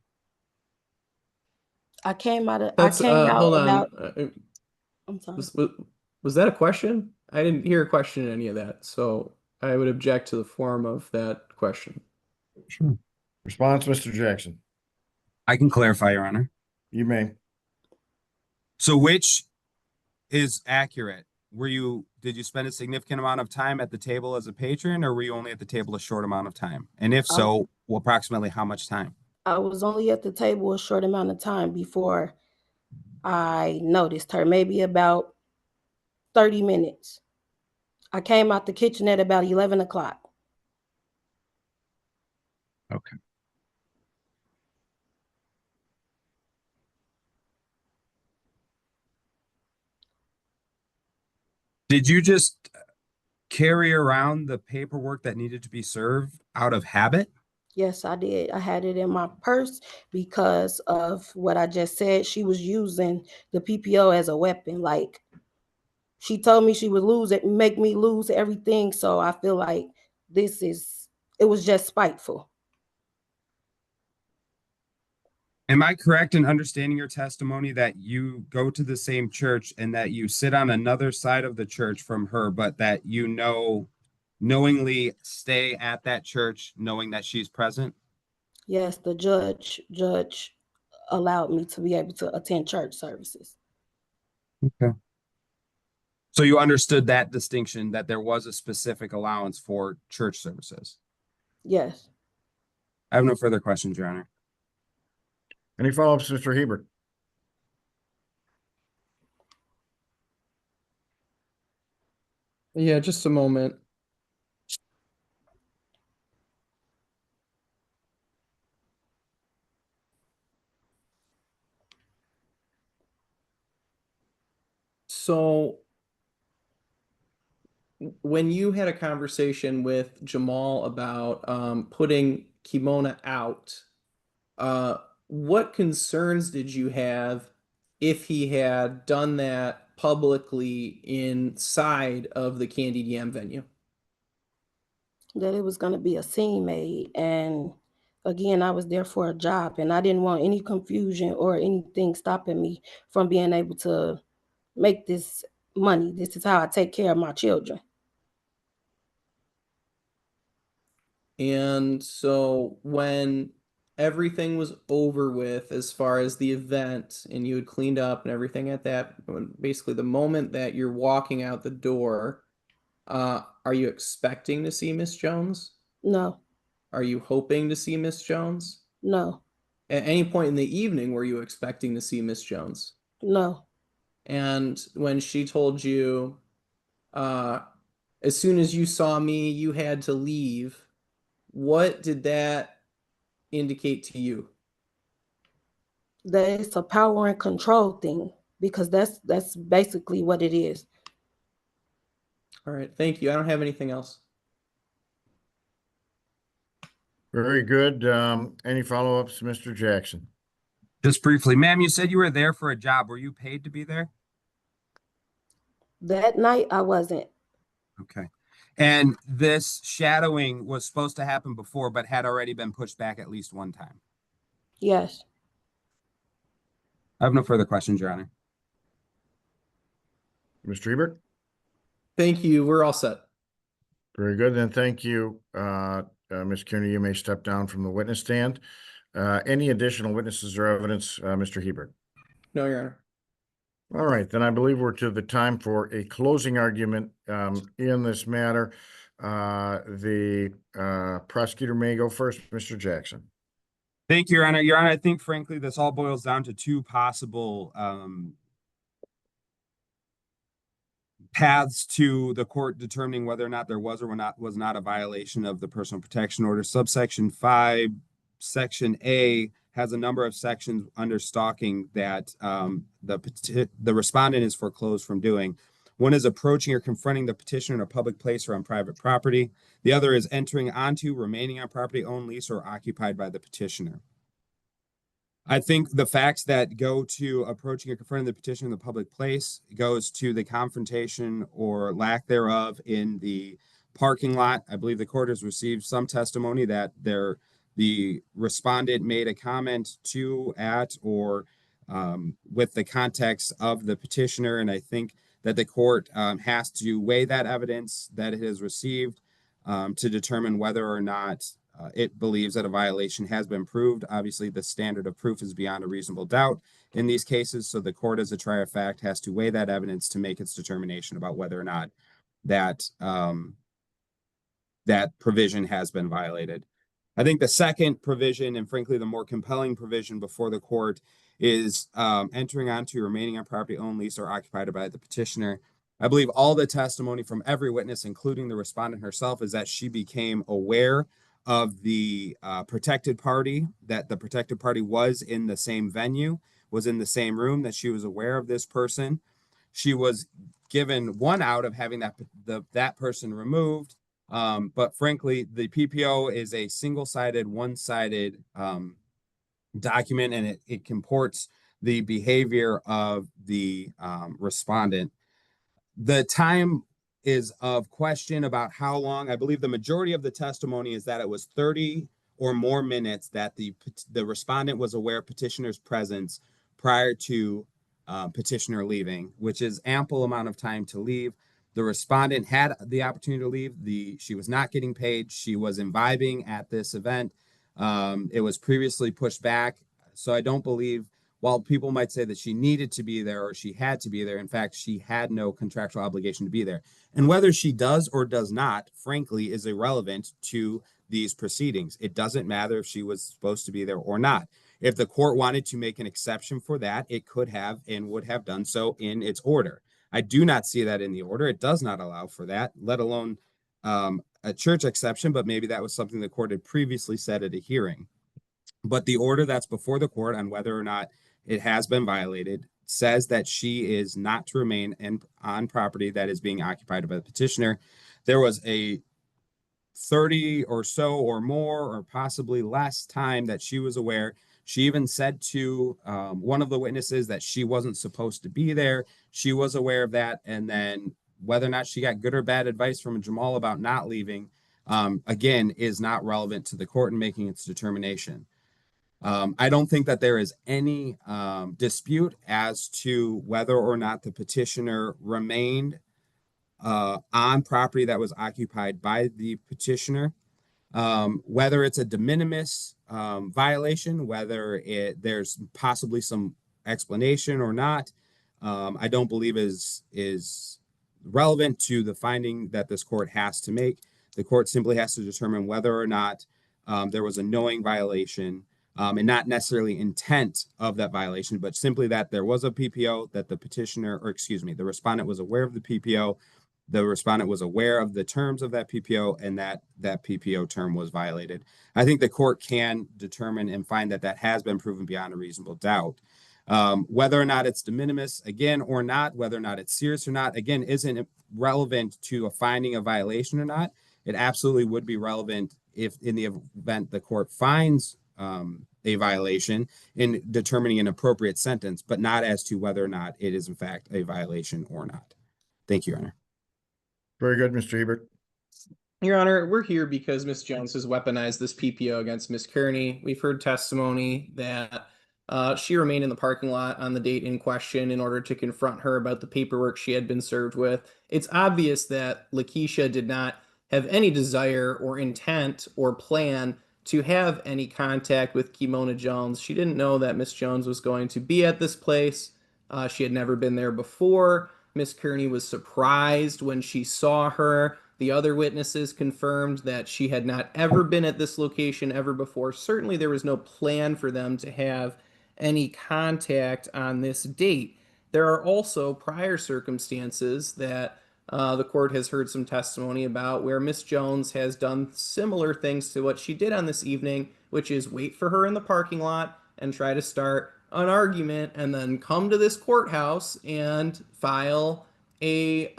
I came out Hold on. about, I'm sorry. Was that a question? I didn't hear a question in any of that, so I would object to the form of that question. Sure. Response, Mr. Jackson. I can clarify, Your Honor. You may. So which is accurate? Did you spend a significant amount of time at the table as a patron, or were you only at the table a short amount of time? And if so, well, approximately how much time? I was only at the table a short amount of time before I noticed her, maybe about 30 minutes. I came out the kitchen at about 11 o'clock. Okay. Did you just carry around the paperwork that needed to be served out of habit? Yes, I did. I had it in my purse because of what I just said. She was using the PPO as a weapon. Like, she told me she would make me lose everything. So I feel like it was just spiteful. Am I correct in understanding your testimony that you go to the same church and that you sit on another side of the church from her, but that you knowingly stay at that church knowing that she's present? Yes, the judge allowed me to be able to attend church services. Okay. So you understood that distinction, that there was a specific allowance for church services? Yes. I have no further questions, Your Honor. Any follow-ups, Mr. Hebert? Yeah, just a moment. So when you had a conversation with Jamal about putting Kimona out, what concerns did you have if he had done that publicly inside of the Candied Yam venue? That it was going to be a scene made. And again, I was there for a job and I didn't want any confusion or anything stopping me from being able to make this money. This is how I take care of my children. And so when everything was over with, as far as the event, and you had cleaned up and everything at that, basically the moment that you're walking out the door, are you expecting to see Miss Jones? No. Are you hoping to see Miss Jones? No. At any point in the evening, were you expecting to see Miss Jones? No. And when she told you, as soon as you saw me, you had to leave, what did that indicate to you? that it's a power and control thing, because that's basically what it is. All right, thank you. I don't have anything else. Very good. Any follow-ups, Mr. Jackson? Just briefly, ma'am, you said you were there for a job. Were you paid to be there? That night I wasn't. Okay. And this shadowing was supposed to happen before, but had already been pushed back at least one time. Yes. I have no further questions, Your Honor. Mr. Hebert? Thank you. We're all set. Very good. Then thank you, Ms. Kearney. You may step down from the witness stand. Any additional witnesses or evidence, Mr. Hebert? No, Your Honor. All right, then I believe we're to the time for a closing argument in this matter. The prosecutor may go first, Mr. Jackson. Thank you, Your Honor. Your Honor, I think, frankly, this all boils down to two possible paths to the court determining whether or not there was or was not a violation of the personal protection order. Subsection 5, Section A has a number of sections under stalking that the respondent is foreclosed from doing. One is approaching or confronting the petitioner in a public place or on private property. The other is entering onto, remaining on property owned, leased, or occupied by the petitioner. I think the facts that go to approaching or confronting the petitioner in the public place goes to the confrontation or lack thereof in the parking lot. I believe the court has received some testimony that the respondent made a comment to, at, or with the context of the petitioner. And I think that the court has to weigh that evidence that it has received to determine whether or not it believes that a violation has been proved. Obviously, the standard of proof is beyond a reasonable doubt in these cases. So the court, as a trier of fact, has to weigh that evidence to make its determination about whether or not that that provision has been violated. I think the second provision, and frankly, the more compelling provision before the court, is entering onto, remaining on property owned, leased, or occupied by the petitioner. I believe all the testimony from every witness, including the respondent herself, is that she became aware of the protected party, that the protected party was in the same venue, was in the same room, that she was aware of this person. She was given one out of having that person removed. But frankly, the PPO is a single-sided, one-sided document, and it comports the behavior of the respondent. The time is of question about how long. I believe the majority of the testimony is that it was 30 or more minutes that the respondent was aware of petitioner's presence prior to petitioner leaving, which is ample amount of time to leave. The respondent had the opportunity to leave. She was not getting paid. She was imbibing at this event. It was previously pushed back. So I don't believe, while people might say that she needed to be there or she had to be there, in fact, she had no contractual obligation to be there. And whether she does or does not, frankly, is irrelevant to these proceedings. It doesn't matter if she was supposed to be there or not. If the court wanted to make an exception for that, it could have and would have done so in its order. I do not see that in the order. It does not allow for that, let alone a church exception, but maybe that was something the court had previously said at a hearing. But the order that's before the court on whether or not it has been violated says that she is not to remain on property that is being occupied by the petitioner. There was a 30 or so or more or possibly less time that she was aware. She even said to one of the witnesses that she wasn't supposed to be there. She was aware of that. And then whether or not she got good or bad advice from Jamal about not leaving, again, is not relevant to the court in making its determination. I don't think that there is any dispute as to whether or not the petitioner remained on property that was occupied by the petitioner. Whether it's a de minimis violation, whether there's possibly some explanation or not, I don't believe is relevant to the finding that this court has to make. The court simply has to determine whether or not there was a knowing violation, and not necessarily intent of that violation, but simply that there was a PPO, that the petitioner, or excuse me, the respondent was aware of the PPO, the respondent was aware of the terms of that PPO and that PPO term was violated. I think the court can determine and find that that has been proven beyond a reasonable doubt. Whether or not it's de minimis, again, or not, whether or not it's serious or not, again, isn't relevant to a finding of violation or not. It absolutely would be relevant if in the event the court finds a violation in determining an appropriate sentence, but not as to whether or not it is in fact a violation or not. Thank you, Your Honor. Very good, Mr. Hebert. Your Honor, we're here because Ms. Jones has weaponized this PPO against Ms. Kearney. We've heard testimony that she remained in the parking lot on the date in question in order to confront her about the paperwork she had been served with. It's obvious that Lakeisha did not have any desire or intent or plan to have any contact with Kimona Jones. She didn't know that Ms. Jones was going to be at this place. She had never been there before. Ms. Kearney was surprised when she saw her. The other witnesses confirmed that she had not ever been at this location ever before. Certainly there was no plan for them to have any contact on this date. There are also prior circumstances that the court has heard some testimony about where Ms. Jones has done similar things to what she did on this evening, which is wait for her in the parking lot and try to start an argument and then come to this courthouse and file a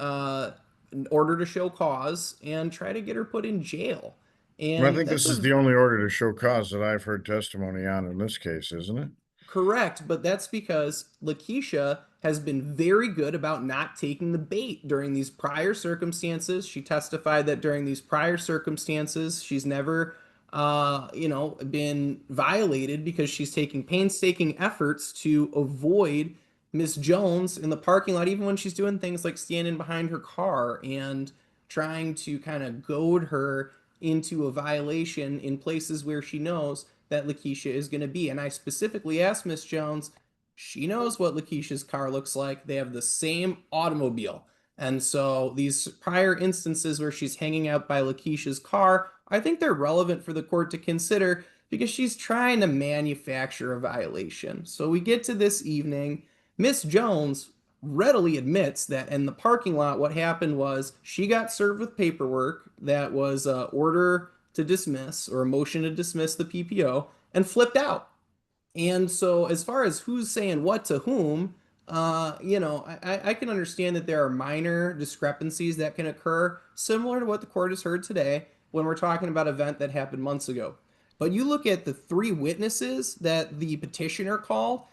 an order to show cause and try to get her put in jail. And Well, I think this is the only order to show cause that I've heard testimony on in this case, isn't it? correct, but that's because Lakeisha has been very good about not taking the bait during these prior circumstances. She testified that during these prior circumstances, she's never been violated because she's taking painstaking efforts to avoid Miss Jones in the parking lot, even when she's doing things like standing behind her car and trying to kind of goad her into a violation in places where she knows that Lakeisha is going to be. And I specifically asked Miss Jones, she knows what Lakeisha's car looks like. They have the same automobile. And so these prior instances where she's hanging out by Lakeisha's car, I think they're relevant for the court to consider because she's trying to manufacture a violation. So we get to this evening. Miss Jones readily admits that in the parking lot, what happened was she got served with paperwork that was an order to dismiss or a motion to dismiss the PPO and flipped out. And so as far as who's saying what to whom, I can understand that there are minor discrepancies that can occur, similar to what the court has heard today when we're talking about an event that happened months ago. But you look at the three witnesses that the petitioner called,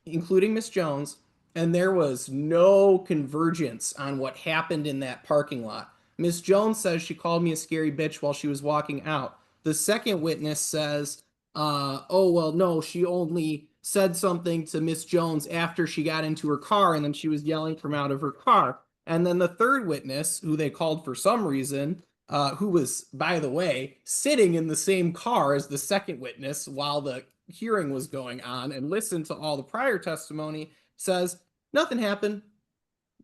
including Miss Jones, and there was no convergence on what happened in that parking lot. Miss Jones says she called me a scary bitch while she was walking out. The second witness says, no, she only said something to Miss Jones after she got into her car and then she was yelling from out of her car. And then the third witness, who they called for some reason, who was, by the way, sitting in the same car as the second witness while the hearing was going on and listened to all the prior testimony, says nothing happened.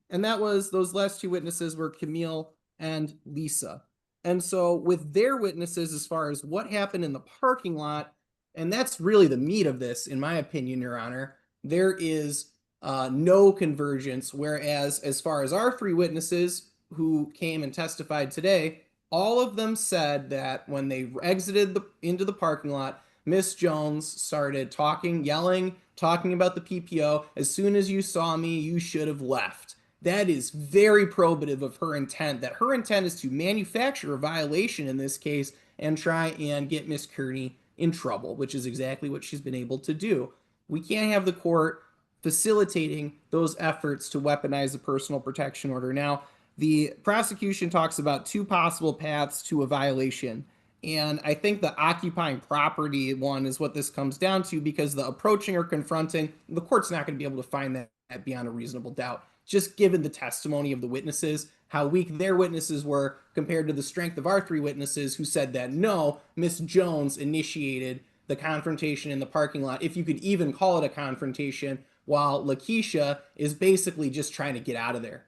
And that was, those last two witnesses were Camille and Lisa. And so with their witnesses, as far as what happened in the parking lot, and that's really the meat of this, in my opinion, Your Honor, there is no convergence. Whereas as far as our three witnesses who came and testified today, all of them said that when they exited into the parking lot, Miss Jones started talking, yelling, talking about the PPO. As soon as you saw me, you should have left. That is very probative of her intent, that her intent is to manufacture a violation in this case and try and get Miss Kearney in trouble, which is exactly what she's been able to do. We can't have the court facilitating those efforts to weaponize the personal protection order. Now, the prosecution talks about two possible paths to a violation. And I think the occupying property one is what this comes down to, because the approaching or confronting, the court's not going to be able to find that beyond a reasonable doubt, just given the testimony of the witnesses, how weak their witnesses were compared to the strength of our three witnesses who said that no, Miss Jones initiated the confrontation in the parking lot, if you could even call it a confrontation, while Lakeisha is basically just trying to get out of there.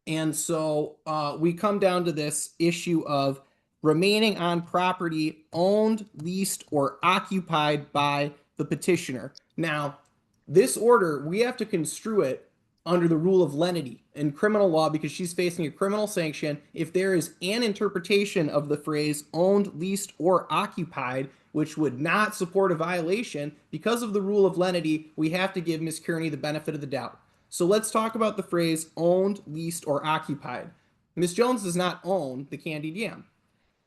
And so we come down to this issue of remaining on property owned, leased, or occupied by the petitioner. Now, this order, we have to construe it under the rule of lenity in criminal law, because she's facing a criminal sanction, if there is an interpretation of the phrase owned, leased, or occupied, which would not support a violation, because of the rule of lenity, we have to give Ms. Kearney the benefit of the doubt. So let's talk about the phrase owned, leased, or occupied. Ms. Jones does not own the candied yam.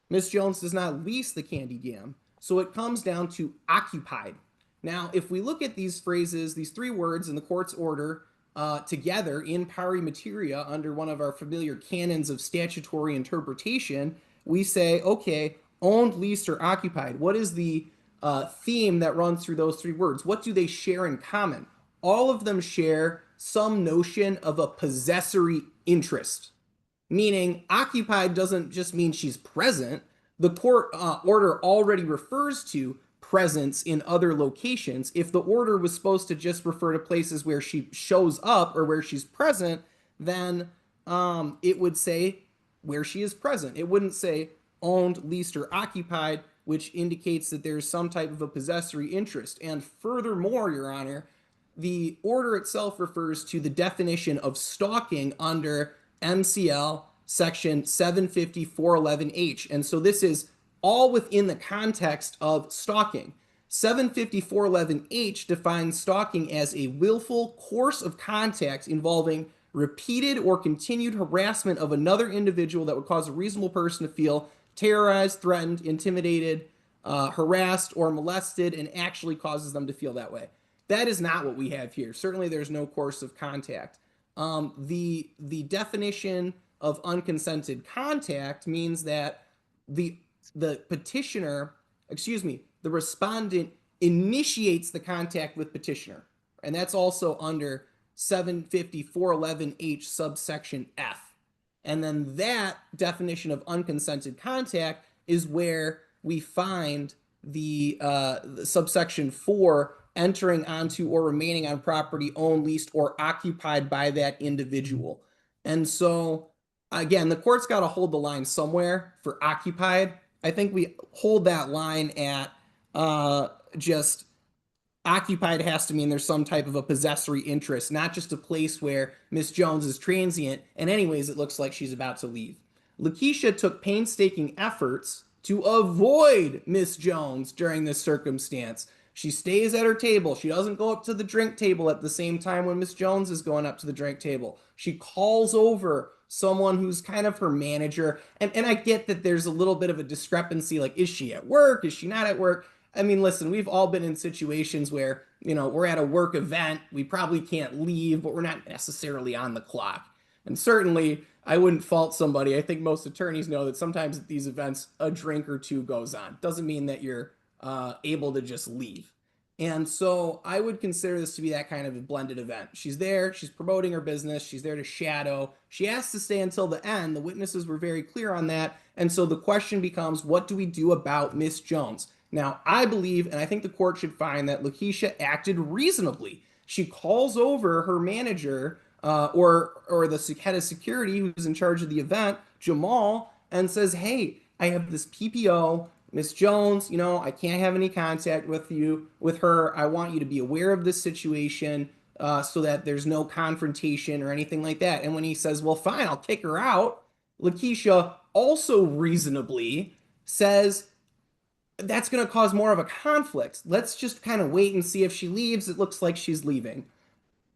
Ms. Jones does not lease the candied yam. So it comes down to occupied. Now, if we look at these phrases, these three words in the court's order, together in pari materia under one of our familiar canons of statutory interpretation, we say, okay, owned, leased, or occupied. What is the theme that runs through those three words? What do they share in common? All of them share some notion of a possessory interest, meaning occupied doesn't just mean she's present. The court order already refers to presence in other locations. If the order was supposed to just refer to places where she shows up or where she's present, then it would say where she is present. It wouldn't say owned, leased, or occupied, which indicates that there's some type of a possessory interest. And furthermore, Your Honor, the order itself refers to the definition of stalking under MCL section 75411H. And so this is all within the context of stalking. 75411H defines stalking as a willful course of contact involving repeated or continued harassment of another individual that would cause a reasonable person to feel terrorized, threatened, intimidated, harassed, or molested, and actually causes them to feel that way. That is not what we have here. Certainly there's no course of contact. The definition of unconsented contact means that the petitioner, the respondent initiates the contact with petitioner. And that's also under 75411H subsection F. And then that definition of unconsented contact is where we find the subsection 4, entering onto or remaining on property owned, leased, or occupied by that individual. And so, again, the court's got to hold the line somewhere for occupied. I think we hold that line at just occupied has to mean there's some type of a possessory interest, not just a place where Miss Jones is transient, and anyways, it looks like she's about to leave. Lakeisha took painstaking efforts to avoid Miss Jones during this circumstance. She stays at her table. She doesn't go up to the drink table at the same time when Miss Jones is going up to the drink table. She calls over someone who's kind of her manager. And I get that there's a little bit of a discrepancy. Like, is she at work? Is she not at work? I mean, listen, we've all been in situations where, you know, we're at a work event. We probably can't leave, but we're not necessarily on the clock. And certainly, I wouldn't fault somebody. I think most attorneys know that sometimes at these events, a drink or two goes on. Doesn't mean that you're able to just leave. And so I would consider this to be that kind of a blended event. She's there, she's promoting her business, she's there to shadow. She has to stay until the end. The witnesses were very clear on that. And so the question becomes, what do we do about Miss Jones? Now, I believe, and I think the court should find that Lakeisha acted reasonably. She calls over her manager or the head of security who's in charge of the event, Jamal, and says, hey, I have this PPO, Miss Jones, you know, I can't have any contact with her. I want you to be aware of this situation so that there's no confrontation or anything like that. And when he says, well, fine, I'll kick her out, Lakeisha also reasonably says, that's going to cause more of a conflict. Let's just kind of wait and see if she leaves. It looks like she's leaving.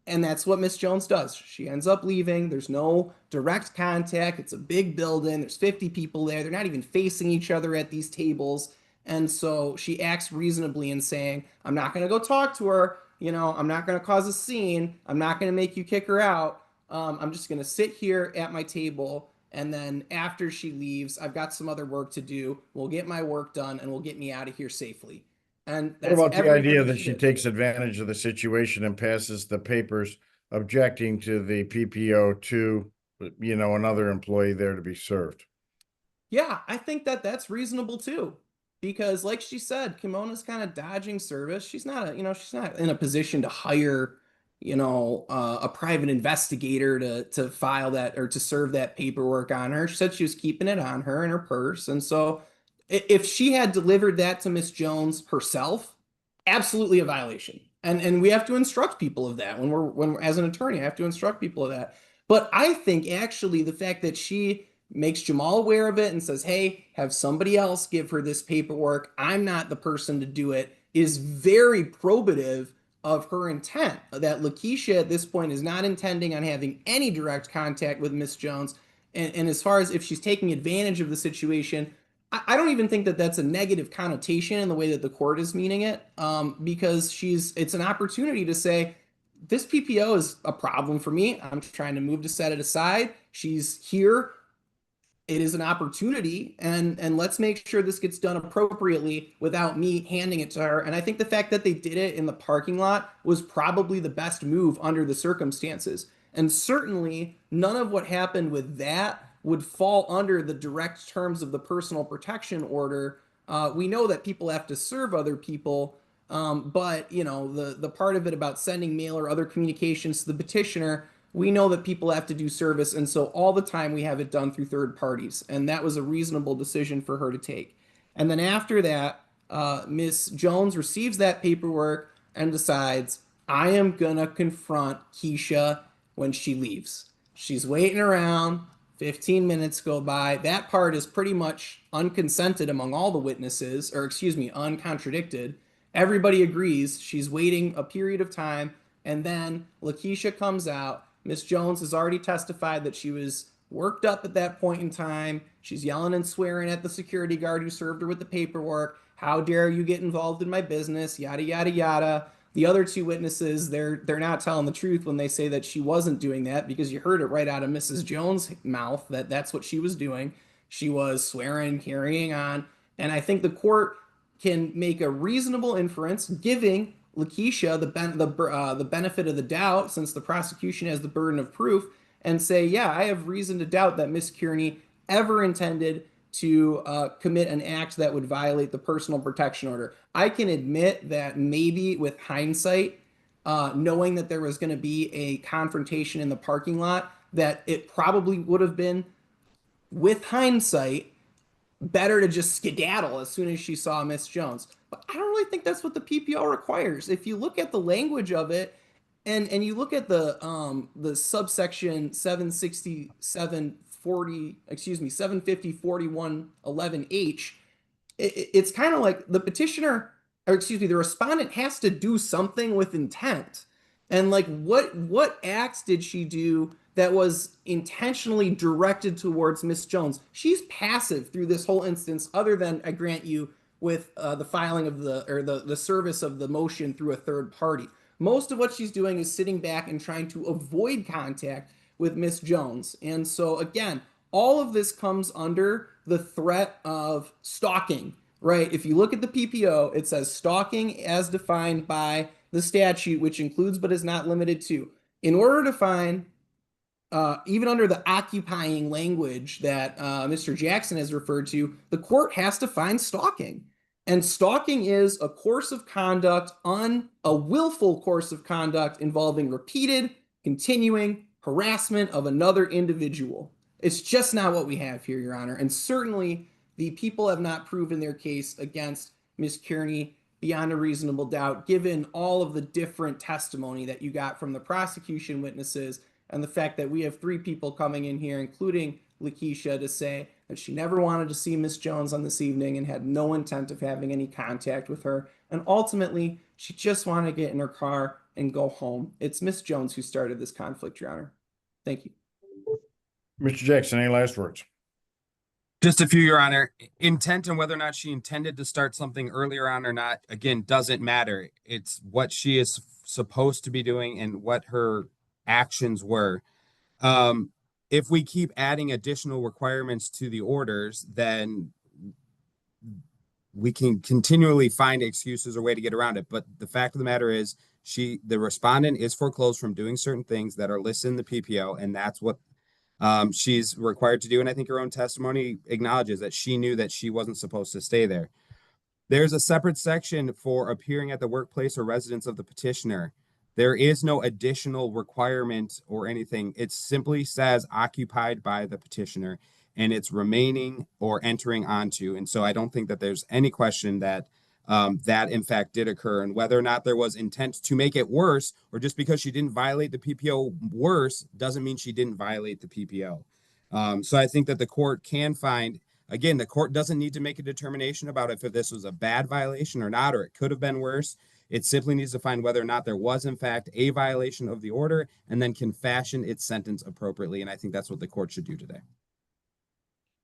And that's what Miss Jones does. She ends up leaving. There's no direct contact. It's a big building. There's 50 people there. They're not even facing each other at these tables. And so she acts reasonably in saying, I'm not going to go talk to her. You know, I'm not going to cause a scene. I'm not going to make you kick her out. I'm just going to sit here at my table. And then after she leaves, I've got some other work to do. We'll get my work done and we'll get me out of here safely. And what about the idea that she takes advantage of the situation and passes the papers objecting to the PPO to, you know, another employee there to be served? Yeah, I think that that's reasonable too. Because like she said, Kimona's kind of dodging service. She's not she's not in a position to hire, a private investigator to file that or to serve that paperwork on her. She said she was keeping it on her in her purse. And so if she had delivered that to Miss Jones herself, absolutely a violation. And we have to instruct people of that when we're as an attorney, I have to instruct people of that. But I think actually the fact that she makes Jamal aware of it and says, hey, have somebody else give her this paperwork, I'm not the person to do it, is very probative of her intent. That Lakeisha at this point is not intending on having any direct contact with Miss Jones. And as far as if she's taking advantage of the situation, I don't even think that that's a negative connotation in the way that the court is meaning it, because it's an opportunity to say, this PPO is a problem for me. I'm trying to move to set it aside. She's here. It is an opportunity, and let's make sure this gets done appropriately without me handing it to her. And I think the fact that they did it in the parking lot was probably the best move under the circumstances. And certainly none of what happened with that would fall under the direct terms of the personal protection order. We know that people have to serve other people, but the part of it about sending mail or other communications to the petitioner, we know that people have to do service, and so all the time we have it done through third parties, and that was a reasonable decision for her to take. And then after that, Miss Jones receives that paperwork and decides, I am gonna confront Keisha when she leaves. She's waiting around, 15 minutes go by. That part is pretty much unconsented among all the witnesses, or excuse me, uncontradicted. Everybody agrees she's waiting a period of time, and then Lakeisha comes out. Miss Jones has already testified that she was worked up at that point in time. She's yelling and swearing at the security guard who served her with the paperwork. How dare you get involved in my business? Yada, yada, yada. The other two witnesses, they're not telling the truth when they say that she wasn't doing that, because you heard it right out of Mrs. Jones' mouth that that's what she was doing. She was swearing, carrying on. And I think the court can make a reasonable inference, giving Lakeisha the benefit of the doubt, since the prosecution has the burden of proof, and say, yeah, I have reason to doubt that Miss Kearney ever intended to commit an act that would violate the personal protection order. I can admit that maybe with hindsight, knowing that there was going to be a confrontation in the parking lot, that it probably would have been, with hindsight, better to just skedaddle as soon as she saw Miss Jones. But I don't really think that's what the PPO requires. If you look at the language of it, and you look at the subsection 750-4111H, it's kind of like the petitioner, or excuse me, the respondent has to do something with intent. And like, what acts did she do that was intentionally directed towards Miss Jones? She's passive through this whole instance, other than, I grant you, with the filing of the service of the motion through a third party. Most of what she's doing is sitting back and trying to avoid contact with Miss Jones. And so again, all of this comes under the threat of stalking, right? If you look at the PPO, it says stalking as defined by the statute, which includes but is not limited to. In order to find, even under the occupying language that Mr. Jackson has referred to, the court has to find stalking. And stalking is a course of conduct, a willful course of conduct involving repeated, continuing harassment of another individual. It's just not what we have here, Your Honor. And certainly the people have not proven their case against Ms. Kearney beyond a reasonable doubt, given all of the different testimony that you got from the prosecution witnesses, and the fact that we have three people coming in here, including Lakeisha, to say that she never wanted to see Miss Jones on this evening and had no intent of having any contact with her. And ultimately, she just wanted to get in her car and go home. It's Miss Jones who started this conflict, Your Honor. Thank you. Mr. Jackson, any last words? Just a few, Your Honor. Intent and whether or not she intended to start something earlier on or not, again, doesn't matter. It's what she is supposed to be doing and what her actions were. If we keep adding additional requirements to the orders, then we can continually find excuses or way to get around it. But the fact of the matter is, the respondent is foreclosed from doing certain things that are listed in the PPO, and that's what she's required to do. And I think her own testimony acknowledges that she knew that she wasn't supposed to stay there. There's a separate section for appearing at the workplace or residence of the petitioner. There is no additional requirement or anything. It simply says occupied by the petitioner, and it's remaining or entering onto. And so I don't think that there's any question that that in fact did occur, and whether or not there was intent to make it worse, or just because she didn't violate the PPO worse doesn't mean she didn't violate the PPO. So I think that the court can find, again, the court doesn't need to make a determination about if this was a bad violation or not, or it could have been worse. It simply needs to find whether or not there was in fact a violation of the order, and then can fashion its sentence appropriately. And I think that's what the court should do today.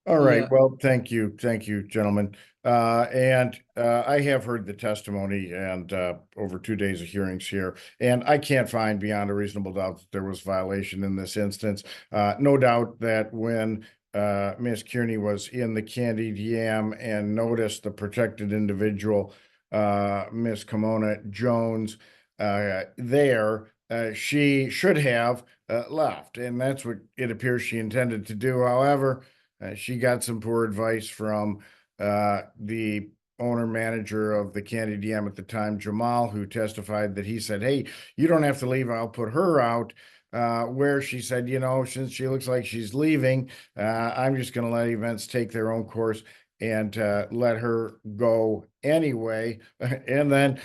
All right. Yeah. Well, thank you. Thank you, gentlemen. I have heard the testimony and over 2 days of hearings here, and I can't find beyond a reasonable doubt that there was violation in this instance. No doubt that when Ms. Kearney was in the candied yam and noticed the protected individual, Ms. Kimona Jones, she should have left, and that's what it appears she intended to do. However, she got some poor advice from the owner manager of the candied yam at the time, Jamal, who testified that he said, "Hey, you don't have to leave. I'll put her out." Where she said, since she looks like she's leaving, I'm just going to let events take their own course and let her go anyway. And then,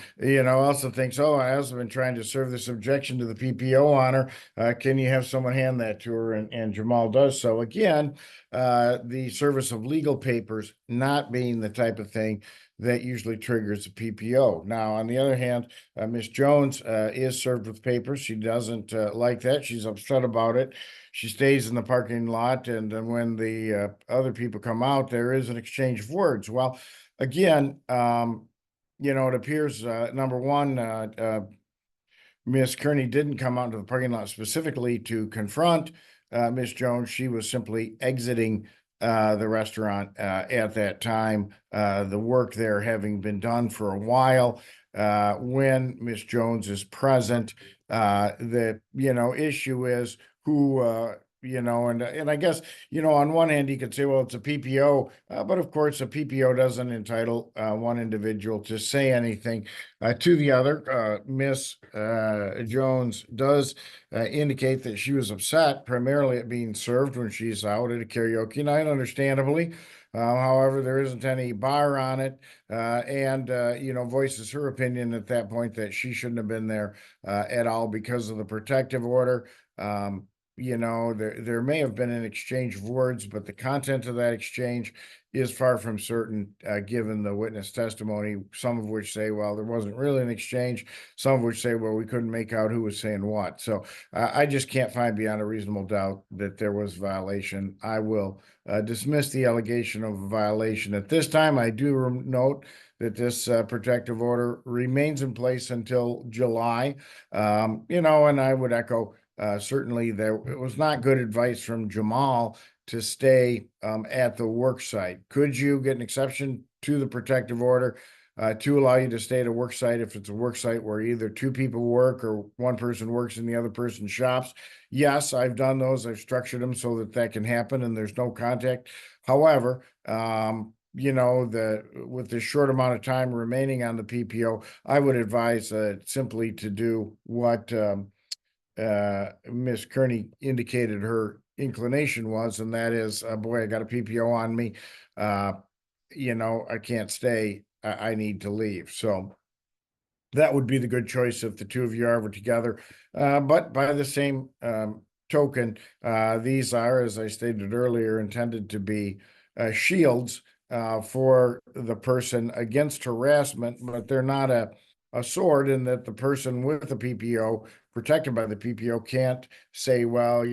also thinks, oh, I also been trying to serve this objection to the PPO on her. Can you have someone hand that to her? And Jamal does so. Again, the service of legal papers not being the type of thing that usually triggers a PPO. Now, on the other hand, Ms. Jones is served with papers. She doesn't like that. She's upset about it. She stays in the parking lot, and then when the other people come out, there is an exchange of words. Well, again, it appears, number one, Ms. Kearney didn't come out into the parking lot specifically to confront Ms. Jones. She was simply exiting the restaurant at that time, the work there having been done for a while. When Ms. Jones is present, the issue is who and I guess on one hand you could say, well, it's a PPO, but of course a PPO doesn't entitle one individual to say anything to the other. Miss Jones does indicate that she was upset primarily at being served when she's out at a karaoke night, understandably. However, there isn't any bar on it, and voices her opinion at that point that she shouldn't have been there at all because of the protective order. There may have been an exchange of words, but the content of that exchange is far from certain, given the witness testimony, some of which say, well, there wasn't really an exchange, some of which say, well, we couldn't make out who was saying what. So I just can't find beyond a reasonable doubt that there was violation. I will dismiss the allegation of a violation at this time. I do note that this protective order remains in place until July, and I would echo certainly it was not good advice from Jamal to stay at the work site. Could you get an exception to the protective order to allow you to stay at a work site if it's a work site where either two people work or one person works and the other person shops? Yes, I've done those. I've structured them so that can happen and there's no contact. However, with the short amount of time remaining on the PPO, I would advise simply to do what Miss Kearney indicated her inclination was, and that is, boy, I got a PPO on me. I can't stay. I need to leave. So that would be the good choice if the two of you are ever together. But by the same token, these are, as I stated earlier, intended to be shields for the person against harassment, but they're not a sword, in that the person with the PPO, protected by the PPO, can't say, well, I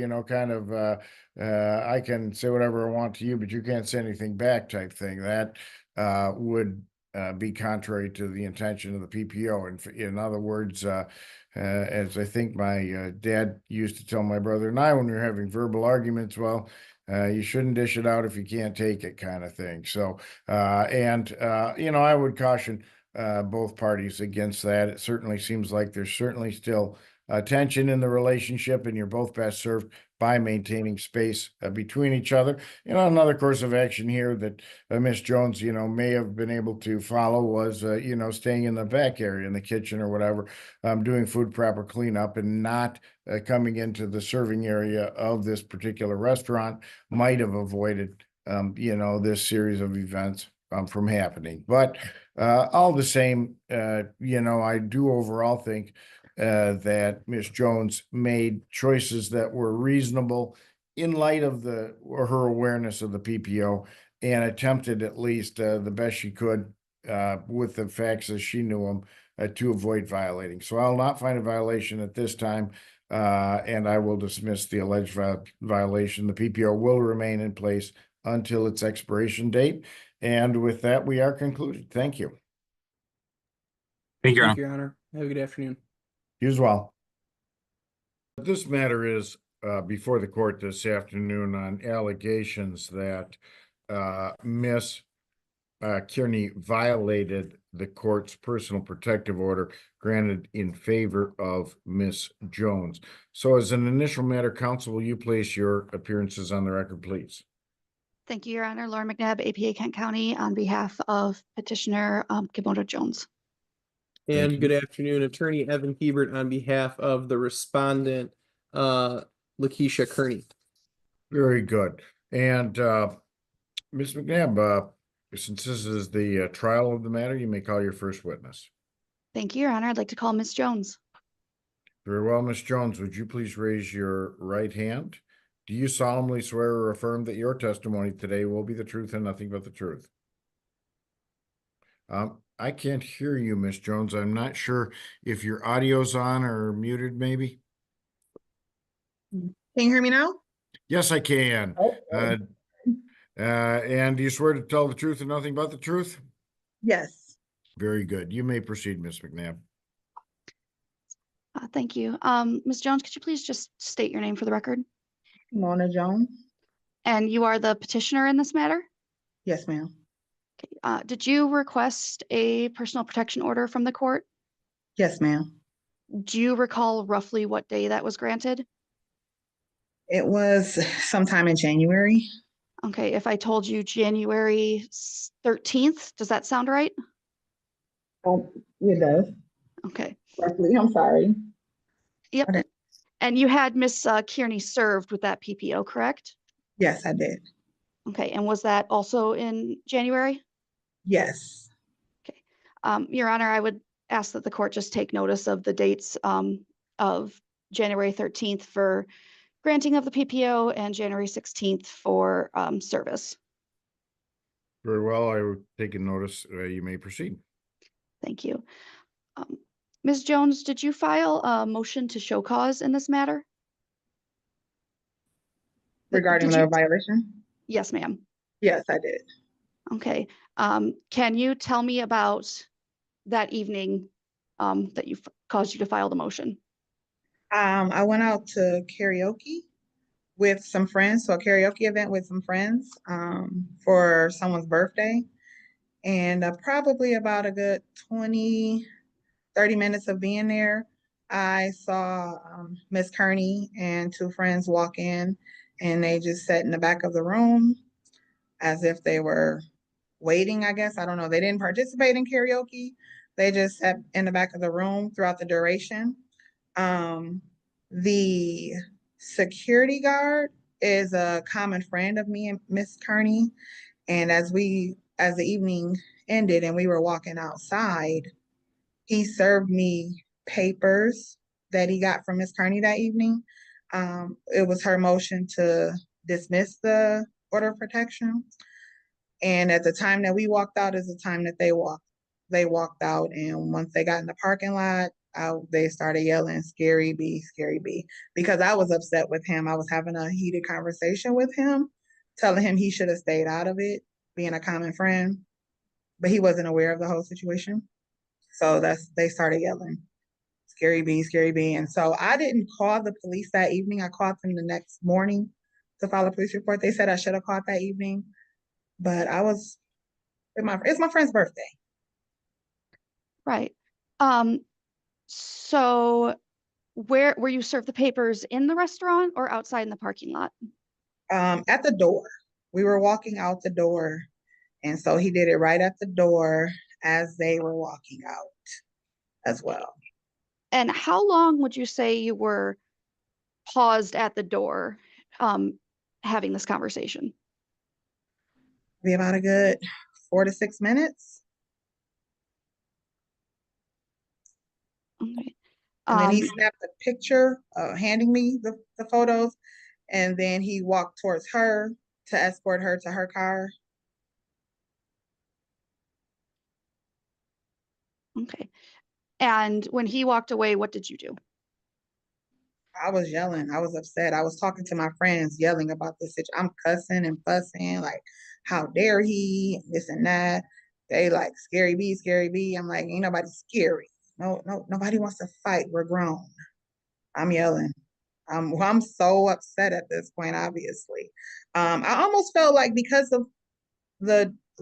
can say whatever I want to you, but you can't say anything back type thing. That would be contrary to the intention of the PPO. And in other words, as I think my dad used to tell my brother and I when we were having verbal arguments, well, you shouldn't dish it out if you can't take it, kind of thing. So, I would caution both parties against that. It certainly seems like there's certainly still tension in the relationship, and you're both best served by maintaining space between each other. Another course of action here that Miss Jones, may have been able to follow was, staying in the back area in the kitchen or whatever, doing food proper cleanup and not coming into the serving area of this particular restaurant, might have avoided, this series of events. from happening. But all the same, you know, I do overall think that Ms. Jones made choices that were reasonable in light of her awareness of the PPO, and attempted at least the best she could with the facts as she knew them to avoid violating. So I'll not find a violation at this time, and I will dismiss the alleged violation. The PPO will remain in place until its expiration date. And with that, we are concluded. Thank you. Thank you, Your Thank Honor. you, Your Honor. Have a good afternoon. You as well. This matter is before the court this afternoon on allegations that Miss Kearney violated the court's personal protective order granted in favor of Miss Jones. So as an initial matter, counsel, will you place your appearances on the record, please? Thank you, Your Honor. Lauren McNabb, APA Kent County, on behalf of Petitioner Kimona Jones. Thank you. And good afternoon, Attorney Evan Hebert on behalf of the respondent, Lakisha Kirney. Very good. And Ms. McNabb, since this is the trial of the matter, you may call your first witness. Thank you, Your Honor. I'd like to call Ms. Jones. Very well, Ms. Jones, would you please raise your right hand? Do you solemnly swear or affirm that your testimony today will be the truth and nothing but the truth? I can't hear you, Ms. Jones. I'm not sure if your audio's on or muted, maybe. Can you hear me now? Yes, I can. Oh. And do you swear to tell the truth and nothing but the truth? Yes. Very good. You may proceed, Ms. McNabb. Thank you. Ms. Jones, could you please just state your name for the record? Kimona Jones? And you are the petitioner in this matter? Yes, ma'am. Okay. Did you request a personal protection order from the court? Yes, ma'am. Do you recall roughly what day that was granted? It was sometime in January. Okay, if I told you January 13th, does that sound right? It does. Okay. Roughly, I'm sorry. Yep. Okay. And you had Miss Kearney served with that PPO, correct? Yes, I did. Okay, and was that also in January? Yes. Okay. Your Honor, I would ask that the court just take notice of the dates of January 13th for granting of the PPO and January 16th for service. Very well. I will take a notice. You may proceed. Thank you. Ms. Jones, did you file a motion to show cause in this matter? Regarding the violation? Yes, ma'am. Yes, I did. Okay. Can you tell me about that evening that caused you to file the motion? I went out to karaoke with some friends, so a karaoke event with some friends for someone's birthday. And probably about a good 20, 30 minutes of being there, I saw Miss Kearney and two friends walk in, and they just sat in the back of the room as if they were waiting, I guess. I don't know. They didn't participate in karaoke. They just sat in the back of the room throughout the duration. The security guard is a common friend of me and Miss Kearney. And as the evening ended and we were walking outside, he served me papers that he got from Miss Kearney that evening. It was her motion to dismiss the order of protection. And at the time that we walked out is the time that they walked out. And once they got in the parking lot, they started yelling, "Scary B, Scary B," because I was upset with him. I was having a heated conversation with him, telling him he should have stayed out of it, being a common friend, but he wasn't aware of the whole situation. So they started yelling, "Scary B, Scary B." And so I didn't call the police that evening. I called them the next morning to file a police report. They said I should have called that evening, but it's my friend's birthday. Right. So where were you served the papers, in the restaurant or outside in the parking lot? At the door. We were walking out the door, and so he did it right at the door as they were walking out as well. And how long would you say you were paused at the door having this conversation? Be about a good 4 to 6 minutes. Okay. And then he snapped a picture, handing me the photos, and then he walked towards her to escort her to her car. Okay. And when he walked away, what did you do? I was yelling. I was upset. I was talking to my friends, yelling about this situation. I'm cussing and fussing, like, how dare he, this and that. They like, scary B, scary B. I'm like, ain't nobody scary. No, nobody wants to fight. We're grown. I'm yelling. I'm so upset at this point, obviously. I almost felt like because of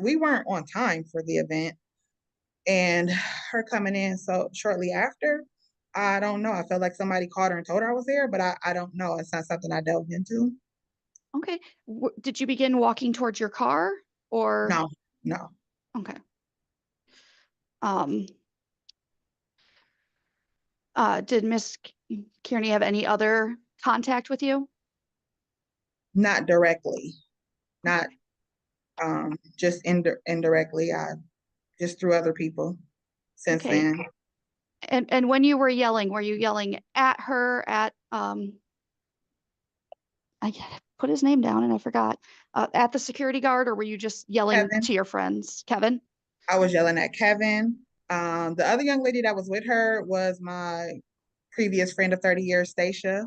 we weren't on time for the event and her coming in so shortly after, I don't know. I felt like somebody called her and told her I was there, but I don't know. It's not something I delved into. Okay. Did you begin walking towards your car or? No. Okay. Did Miss Kearney have any other contact with you? Not directly. Not just indirectly. I just through other people since Okay. then. And when you were yelling at her at I put his name down and I forgot, at the security guard, or were you just yelling Kevin. to your friends? Kevin? I was yelling at Kevin. The other young lady that was with her was my previous friend of 30 years, Stacia.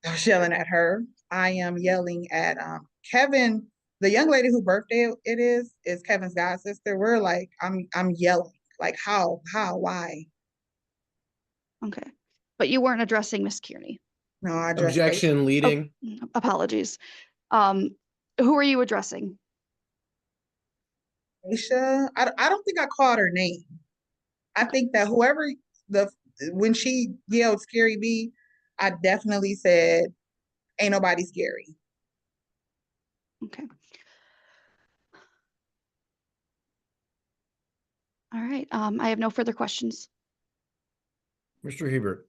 I was yelling at her. I am yelling at Kevin. The young lady whose birthday it is Kevin's god sister. We're like, I'm yelling, like, how, why? Okay. But you weren't addressing Miss Kearney. No, I addressed Objection leading. Apologies. Who are you addressing? Stacia. I don't think I called her name. I think that whoever when she yelled scary B, I definitely said, ain't nobody scary. Okay. All right. I have no further questions. Mr. Hebert.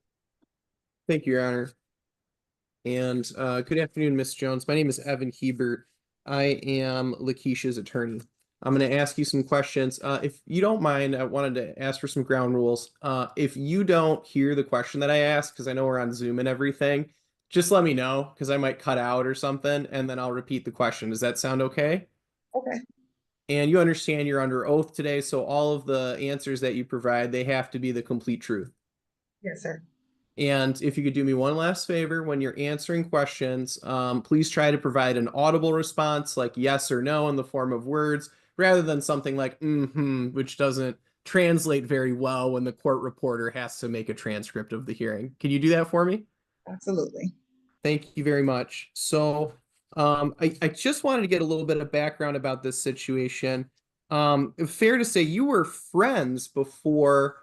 Thank you, Your Honor. And good afternoon, Ms. Jones. My name is Evan Hebert. I am Lakeisha's attorney. I'm going to ask you some questions. If you don't mind, I wanted to ask for some ground rules. If you don't hear the question that I ask, because I know we're on Zoom and everything, just let me know, because I might cut out or something, and then I'll repeat the question. Does that sound okay? Okay. And you understand you're under oath today, so all of the answers that you provide, they have to be the complete truth. Yes, sir. And if you could do me one last favor, when you're answering questions, please try to provide an audible response, like yes or no in the form of words, rather than something like which doesn't translate very well when the court reporter has to make a transcript of the hearing. Can you do that for me? Absolutely. Thank you very much. So I just wanted to get a little bit of background about this situation. Fair to say you were friends before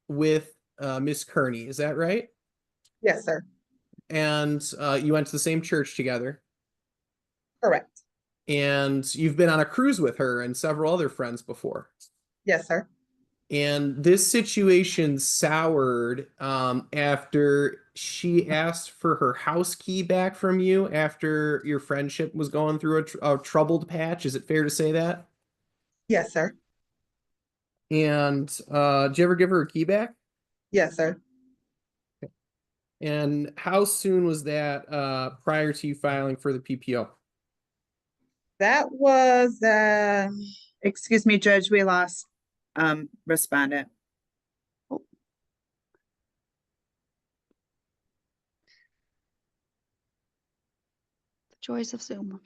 with Miss Kearney, is that right? Yes, sir. And you went to the same church together. Correct. And you've been on a cruise with her and several other friends before. Yes, sir. And this situation soured after she asked for her house key back from you after your friendship was going through a troubled patch. Is it fair to say that? Yes, sir. And did you ever give her a key back? Yes, sir. And how soon was that prior to you filing for the PPO? That was, excuse me, Judge, we lost respondent. The joys of Zoom.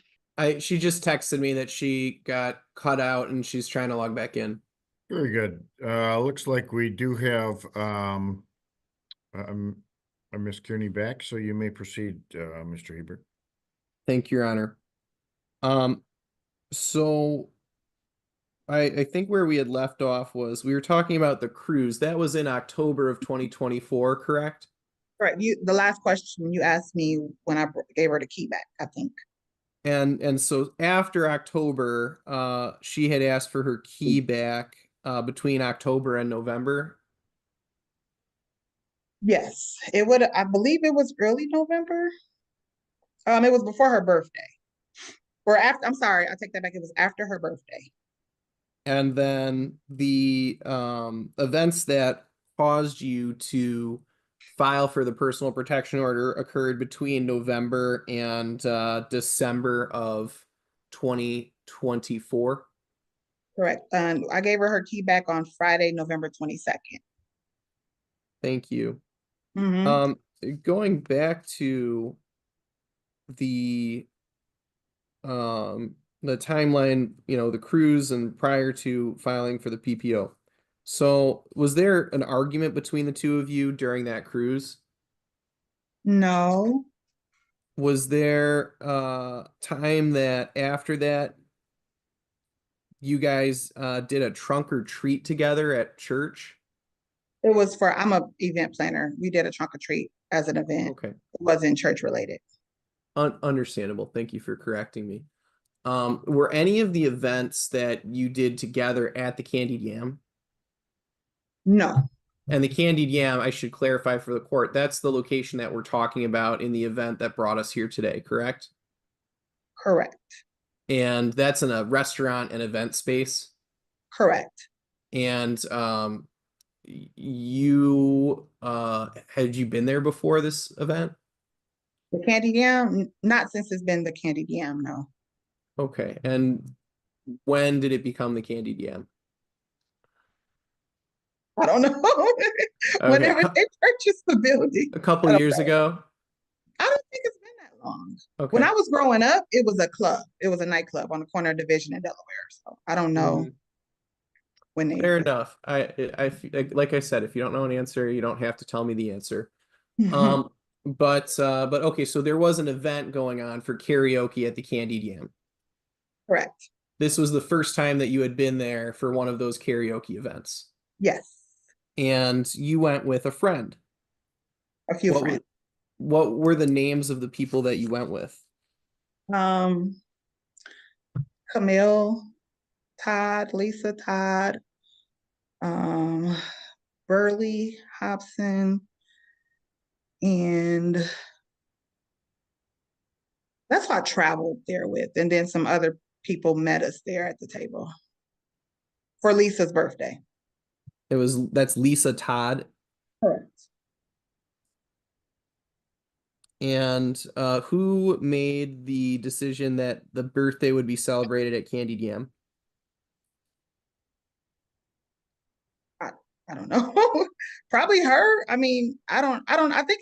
She just texted me that she got cut out and she's trying to log back in. Very good. Looks like we do have Miss Kearney back, so you may proceed, Mr. Hebert. Thank you, Your Honor. So I think where we had left off was we were talking about the cruise. That was in October of 2024, correct? Correct. The last question you asked me when I gave her the key back, I think. And so after October, she had asked for her key back between October and November. Yes, it I believe it was early November. It was before her birthday. Or after, I'm sorry, I take that back. It was after her birthday. And then the events that caused you to file for the personal protection order occurred between November and December of 2024. Correct. I gave her her key back on Friday, November 22nd. Thank you. Mhm. Going back to the timeline, the cruise and prior to filing for the PPO. So was there an argument between the two of you during that cruise? No, Was there time that after that you guys did a trunk or treat together at church? it was for, I'm a event planner. We did a trunk or treat as an event. Okay. It wasn't church related. Understandable. Thank you for correcting me. Were any of the events that you did together at the Candied Yam? No, And the Candied Yam, I should clarify for the court, that's the location that we're talking about in the event that brought us here today, correct? correct, And that's in a restaurant and event space. correct. And you had you been there before this event? The candied yam, not since it's been the candied yam, no. Okay. And when did it become the Candied Yam? I don't know. Whenever Okay. they purchased the building. A couple I don't years know. ago? I don't think it's been that long. Okay. When I was growing up, it was a club. It was a nightclub on the corner of Division in Delaware. So I don't know Mhm. when they. Fair enough. Like I said, if you don't know an answer, you don't have to tell me the answer. But okay, so there was an event going on for karaoke at the Candied Yam. Correct. This was the first time that you had been there for one of those karaoke events. Yes. And you went with a friend. A few friends. What were the names of the people that you went with? Camille, Todd, Lisa, Todd, Burley, Hobson, and that's who I traveled there with. And then some other people met us there at the table for Lisa's birthday. That's Lisa, Todd. Correct. And who made the decision that the birthday would be celebrated at Candied Yam? I don't know. Probably her. I mean, I think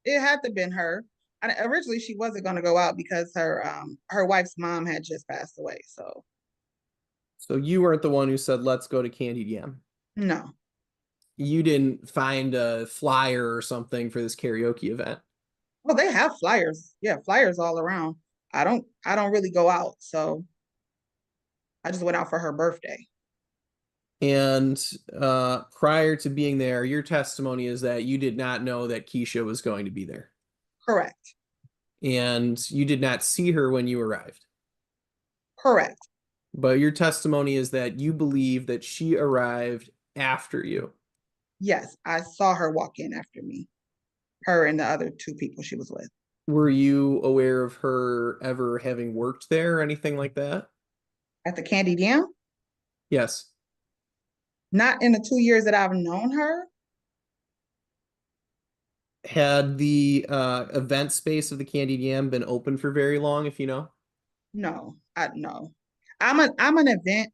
it had to been her. Originally she wasn't going to go out because her wife's mom had just passed away. So you weren't the one who said, let's go to Candied Yam. No. You didn't find a flyer or something for this karaoke event. Well, they have flyers. Yeah, flyers all around. I don't really go out, so I just went out for her birthday. And prior to being there, your testimony is that you did not know that Keisha was going to be there. Correct. And you did not see her when you arrived. Correct. But your testimony is that you believe that she arrived after you. Yes, I saw her walk in after me. Her and the other two people she was with. Were you aware of her ever having worked there or anything like that? At the Candied Yam? Yes. Not in the 2 years that I've known her. Had the event space of the Candied Yam been open for very long, if you know? No, no. I'm an event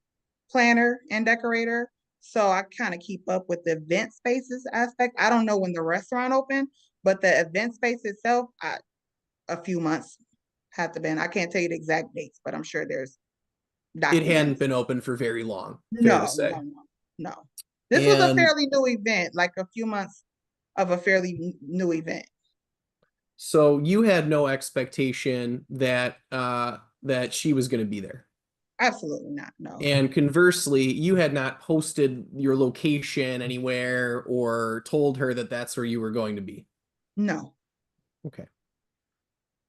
planner and decorator, so I kind of keep up with the event spaces aspect. I don't know when the restaurant opened, but the event space itself, a few months had to been. I can't tell you the exact dates, but I'm sure there's documents. It hadn't been open for very long. No. This was a fairly new event, like a few months of a fairly new event. So you had no expectation that that she was going to be there. Absolutely not, no. And conversely, you had not posted your location anywhere or told her that that's where you were going to be. No. Okay.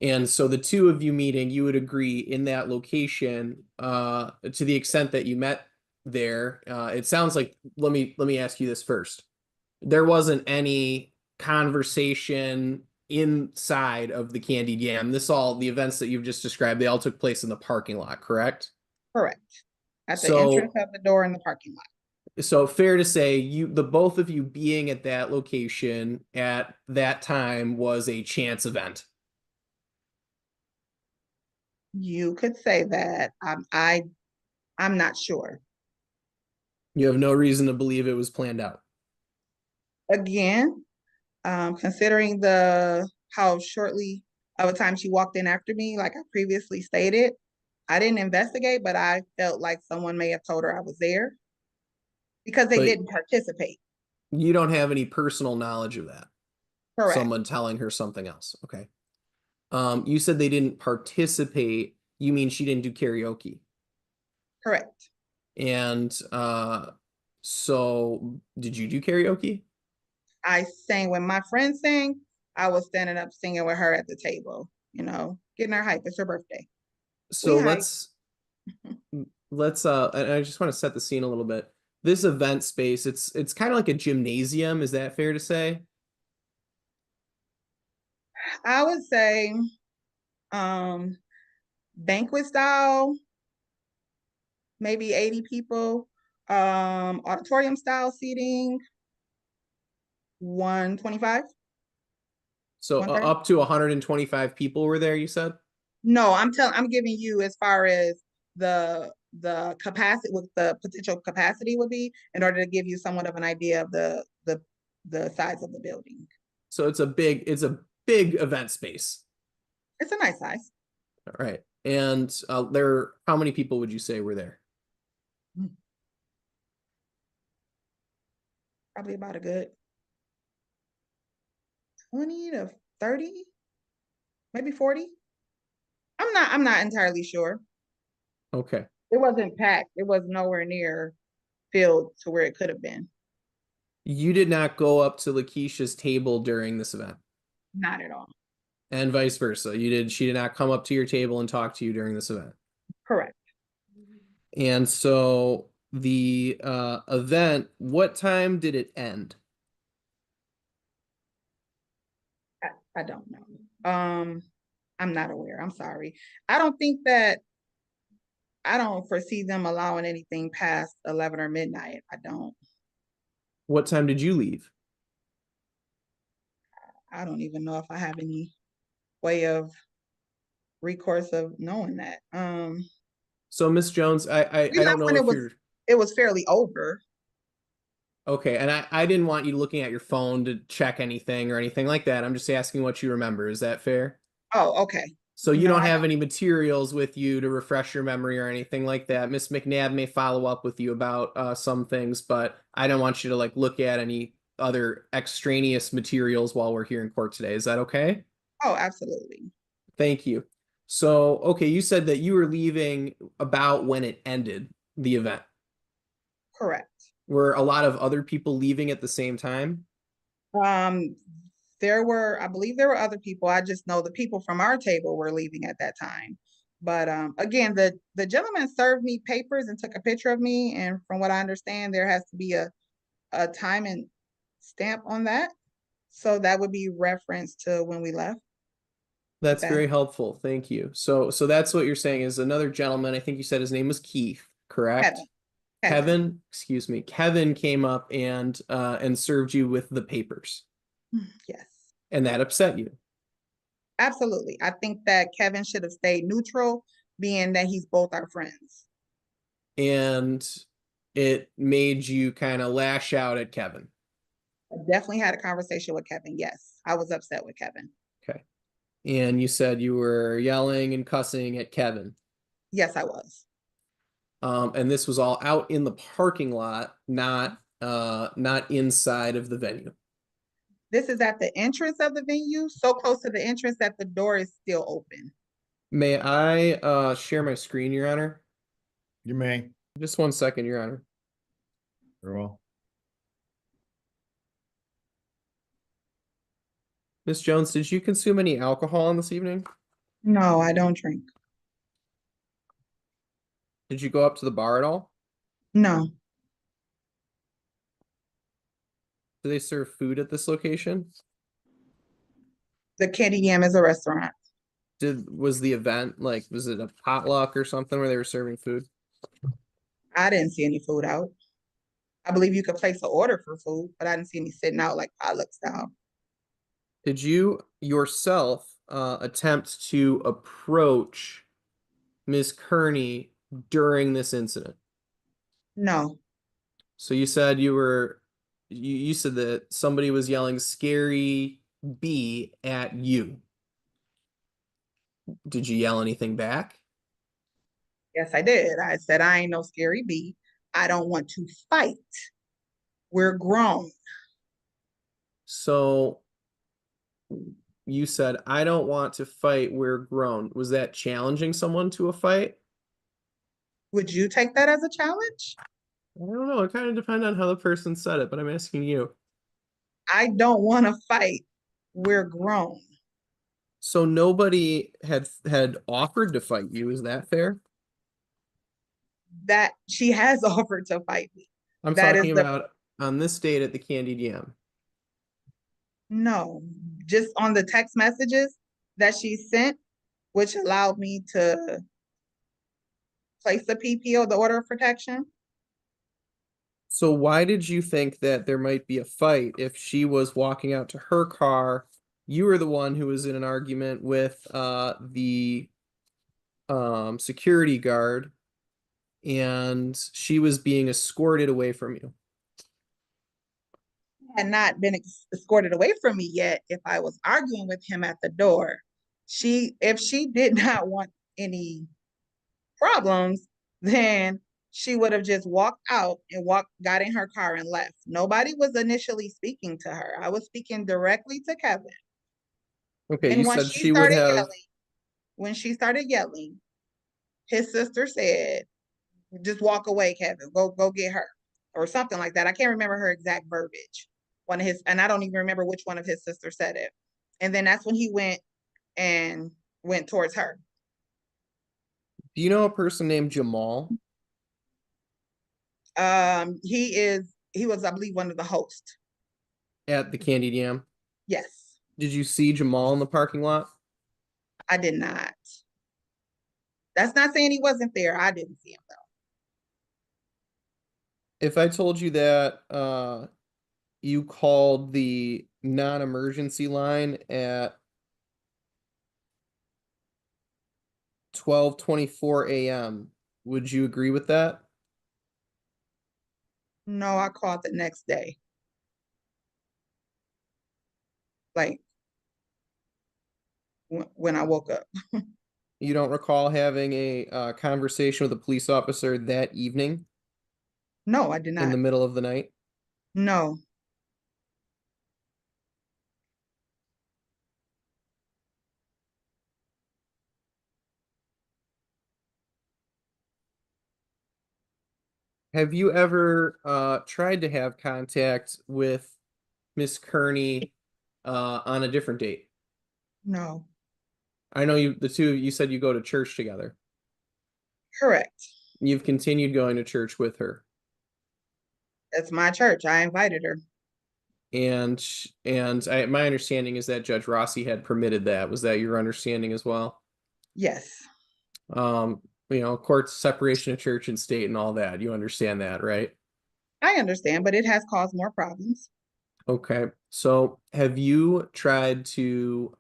And so the two of you meeting, you would agree in that location, to the extent that you met there. It sounds like, let me ask you this first. There wasn't any conversation inside of the Candied Yam. The events that you've just described, they all took place in the parking lot, correct? Correct. At the So- entrance of the door in the parking lot. So fair to say the both of you being at that location at that time was a chance event. You could say that. I'm not sure. You have no reason to believe it was planned out. Again, considering how shortly of a time she walked in after me, like I previously stated, I didn't investigate, but I felt like someone may have told her I was there because they But- didn't participate. You don't have any personal knowledge of that. Correct. Someone telling her something else. Okay. You said they didn't participate. You mean she didn't do karaoke? Correct. And so did you do karaoke? I sang when my friend sang, I was standing up singing with her at the table, getting her hype. It's her birthday. So We hype. let's and I just want to set the scene a little bit. This event space, it's kind of like a gymnasium, is that fair to say? I would say banquet style, maybe 80 people, auditorium style seating, 125. So 130? up to 125 people were there, you said? No, I'm giving you as far as the capacity, what the potential capacity would be in order to give you somewhat of an idea of the size of the building. So it's a big event space. It's a nice size. All right. And how many people would you say were there? Probably about a good 20 to 30, maybe 40. I'm not entirely sure. Okay. It wasn't packed. It was nowhere near filled to where it could have been. You did not go up to Lakeisha's table during this event, Not at all. and vice versa. She did not come up to your table and talk to you during this event. Correct. And so the event, what time did it end? I don't know. I'm not aware. I'm sorry. I don't foresee them allowing anything past 11 or midnight. I don't. What time did you leave? I don't even know if I have any way of recourse of knowing that. So Miss Jones, I We don't left know when if you're it was fairly over. okay, and I didn't want you looking at your phone to check anything or anything like that. I'm just asking what you remember. Is that fair? Oh, okay. So you No, don't I have any materials with you to refresh your memory or anything like that. Miss McNabb may follow up with you about some things, but I don't want you to look at any other extraneous materials while we're here in court today. Is that okay? Oh, absolutely. Thank you. So, okay, you said that you were leaving about when it ended, the event. Correct. Were a lot of other people leaving at the same time? I believe there were other people. I just know the people from our table were leaving at that time. But again, the gentleman served me papers and took a picture of me. And from what I understand, there has to be a time and stamp on that. So that would be reference to when we left. That's Okay. very helpful. Thank you. So that's what you're saying is another gentleman, I think you said his name was Keith, correct? Kevin, excuse me. Kevin came up and served you with the papers. Yes, And that upset you. absolutely. I think that Kevin should have stayed neutral, being that he's both our friends. And it made you kind of lash out at Kevin. I definitely had a conversation with Kevin. Yes, I was upset with Kevin. Okay. And you said you were yelling and cussing at Kevin. Yes, I was. And this was all out in the parking lot, not inside of the venue. This is at the entrance of the venue, so close to the entrance that the door is still open. May I share my screen, Your Honor? You may. Just 1 second, Your Honor. Very well. Miss Jones, did you consume any alcohol on this evening? No, I don't drink. Did you go up to the bar at all? No, Do they serve food at this location? The Candy Yam is a restaurant. Was the event like, was it a potluck or something where they were serving food? I didn't see any food out. I believe you could place an order for food, but I didn't see any sitting out like potluck style. Did you yourself attempt to approach Ms. Kearney during this incident? No, So you said you said that somebody was yelling "scary B" at you. Did you yell anything back? yes, I did. I said, I ain't no scary bee. I don't want to fight. We're grown. So you said, I don't want to fight, we're grown. Was that challenging someone to a fight? Would you take that as a challenge? I don't know. It kind of depends on how the person said it, but I'm asking you. I don't want to fight. We're grown. So nobody had offered to fight you, is that fair? That she has offered to fight me. I'm That talking is the about on this date at the Candied Yam. no, just on the text messages that she sent, which allowed me to place the PPO, the order of protection. So why did you think that there might be a fight if she was walking out to her car? You were the one who was in an argument with the security guard, and she was being escorted away from you. Had not been escorted away from me yet if I was arguing with him at the door. If she did not want any problems, then she would have just walked out and got in her car and left. Nobody was initially speaking to her. I was speaking directly to Kevin. Okay, And you when said she would have. when she started yelling, his sister said, just walk away, Kevin. Go get her. Or something like that. I can't remember her exact verbiage. And I don't even remember which one of his sisters said it. And then that's when he went towards her. Do you know a person named Jamal? He was, I believe, one of the hosts. At the Candied Yam? Yes. Did you see Jamal in the parking lot? I did not. That's not saying he wasn't there. I didn't see him though. If I told you that you called the non-emergency line at 12:24 a.m., would you agree with that? No, I called the next day. Like when I woke up. You don't recall having a conversation with a police officer that evening No, I did in not. the middle of the night? No. Have you ever tried to have contact with Miss Kearney on a different date? No. I know you said you go to church together. Correct. You've continued going to church with her. That's my church. I invited her. And my understanding is that Judge Rossi had permitted that. Was that your understanding as well? Yes. Court's separation of church and state and all that. You understand that, right? I understand, but it has caused more problems. Okay. So have you tried to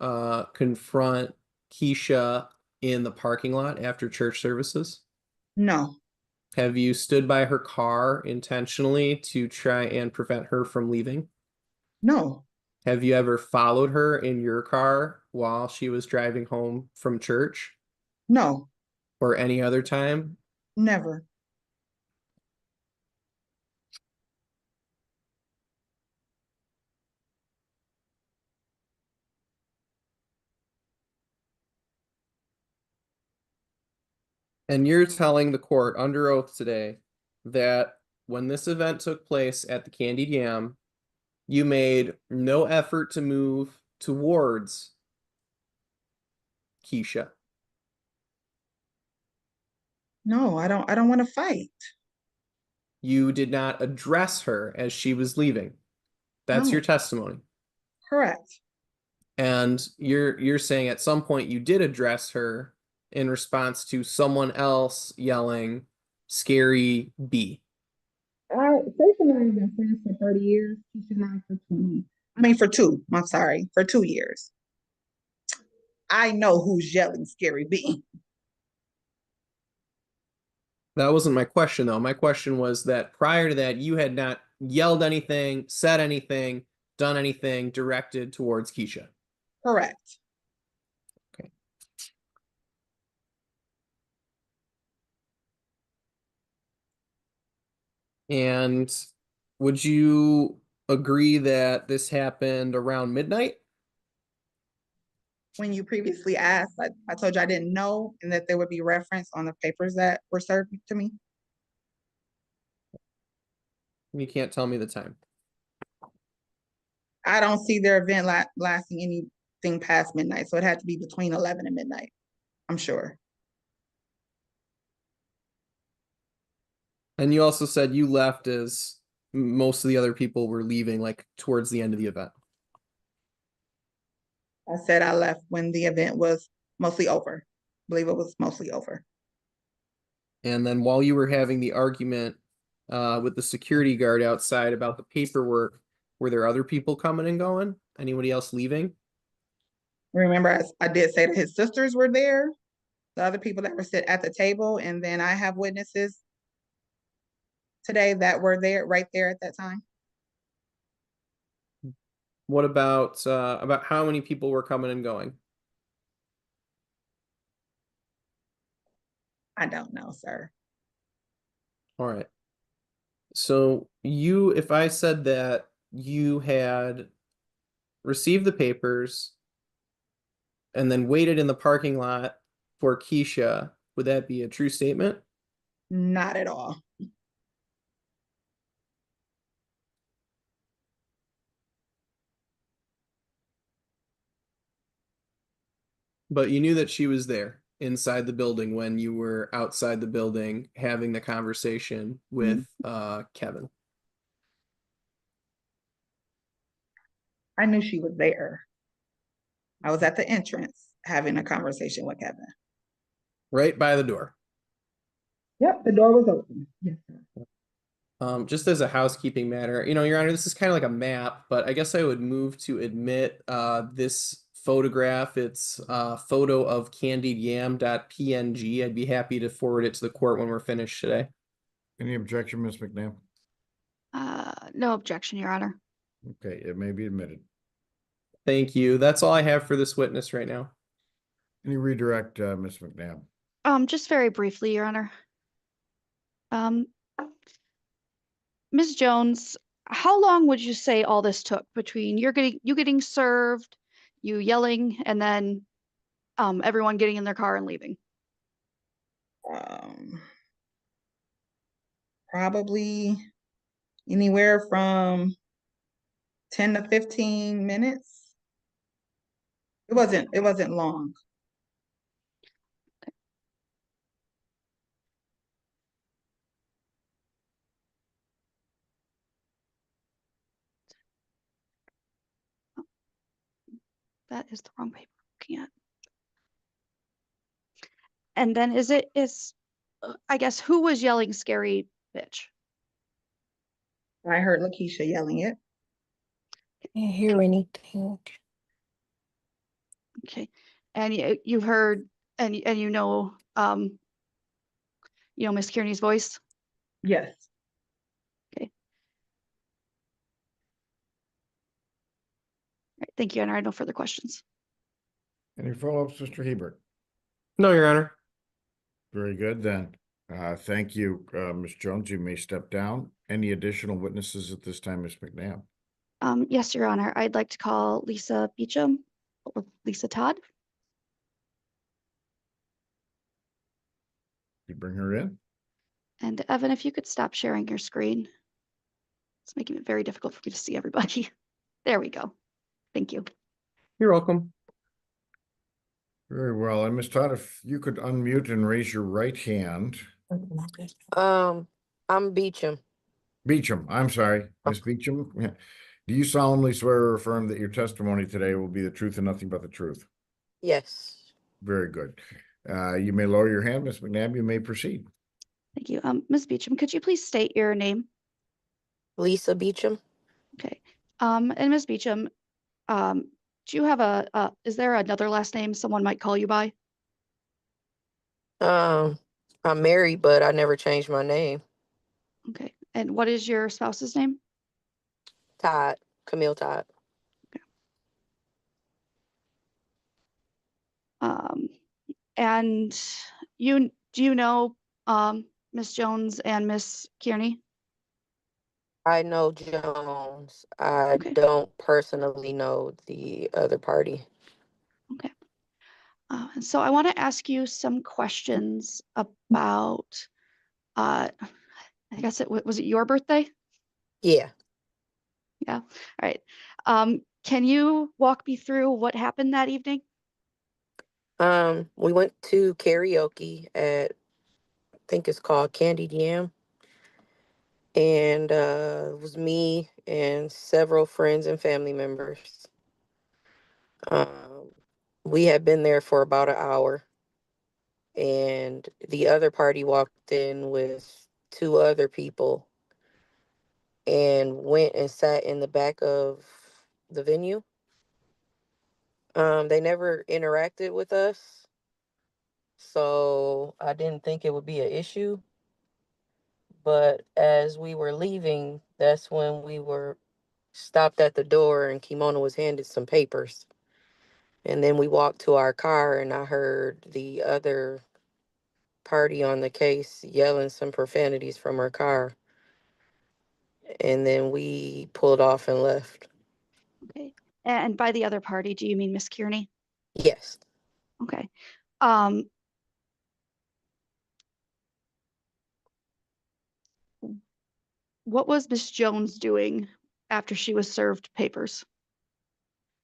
confront Keisha in the parking lot after church services? No. Have you stood by her car intentionally to try and prevent her from leaving? No. Have you ever followed her in your car while she was driving home from church? No. Or any other time? Never. And you're telling the court under oath today that when this event took place at the Candied Yam, you made no effort to move towards Keisha. No, I don't want to fight. You did not address her as she was leaving. That's No. your testimony. Correct. And you're saying at some point you did address her in response to someone else yelling scary B. Stacia and I have been friends for 30 years. Keisha and I for 20. I mean, for 2. I'm sorry, for 2 years. I know who's yelling scary B. That wasn't my question though. My question was that prior to that, you had not yelled anything, said anything, done anything directed towards Keisha. Correct. Okay. And would you agree that this happened around midnight? When you previously asked, I told you I didn't know and that there would be reference on the papers that were served to me. You can't tell me the time. I don't see their event lasting anything past midnight, so it had to be between 11 and midnight, I'm sure. And you also said you left as most of the other people were leaving, like towards the end of the event. I said I left when the event was mostly over. I believe it was mostly over. And then while you were having the argument with the security guard outside about the paperwork, were there other people coming and going? Anybody else leaving? Remember, I did say that his sisters were there, the other people that were sitting at the table, and then I have witnesses today that were there, right there at that time. What about how many people were coming and going? I don't know, sir. All right. So if I said that you had received the papers and then waited in the parking lot for Keisha, would that be a true statement? Not at all. But you knew that she was there inside the building when you were outside the building having the conversation with Kevin. I knew she was there. I was at the entrance having a conversation with Kevin. Right by the door. Yep, the door was open. Yes, sir. Just as a housekeeping matter, Your Honor, this is kind of like a map, but I guess I would move to admit this photograph. It's a photo of candied.yam.png. I'd be happy to forward it to the court when we're finished today. Any objection, Ms. McNabb? No objection, Your Honor. Okay, it may be admitted. Thank you. That's all I have for this witness right now. Any redirect, Ms. McNabb? Just very briefly, Your Honor. Ms. Jones, how long would you say all this took between you getting served, you yelling, and then everyone getting in their car and leaving? Probably anywhere from 10 to 15 minutes. It wasn't long. That is the wrong paper. Can't. And then I guess, who was yelling scary bitch? I heard Lakeisha yelling it. Can't hear anything. Okay. And you heard and Miss Kearney's voice? Yes. Okay. All right, thank you, Honor. I have no further questions. Any follow-ups, Mr. Hebert? No, Your Honor. Very good then. Thank you, Ms. Jones. You may step down. Any additional witnesses at this time, Ms. McNabb? Yes, Your Honor. I'd like to call Lisa Bechum or Lisa Todd. You bring her in. And Evan, if you could stop sharing your screen. It's making it very difficult for me to see everybody. There we go. Thank you. You're welcome. Very well. And Ms. Todd, if you could unmute and raise your right hand. I'm Bechum. Bechum, I'm sorry, Ms. Bechum. Yeah. Do you solemnly swear or affirm that your testimony today will be the truth and nothing but the truth? Yes. Very good. You may lower your hand, Ms. McNabb. You may proceed. Thank you. Ms. Bechum, could you please state your name? Lisa Bechum. Okay. And Ms. Bechum, do you have is there another last name someone might call you by? I'm married, but I never changed my name. Okay. And what is your spouse's name? Todd. Camille Todd. And do you know Miss Jones and Miss Kearney? I know Jones. I Okay. don't personally know the other party. Okay. So I want to ask you some questions about, I guess was it your birthday? Yeah. Yeah. All right. Can you walk me through what happened that evening? We went to karaoke at, I think it's called Candied Yam. And it was me and several friends and family members. We had been there for about an hour. And the other party walked in with two other people and went and sat in the back of the venue. They never interacted with us, so I didn't think it would be an issue. But as we were leaving, that's when we were stopped at the door and Kimona was handed some papers. And then we walked to our car and I heard the other party on the case yelling some profanities from her car. And then we pulled off and left. Okay. And by the other party, do you mean Miss Kearney? Yes. Okay. What was Miss Jones doing after she was served papers?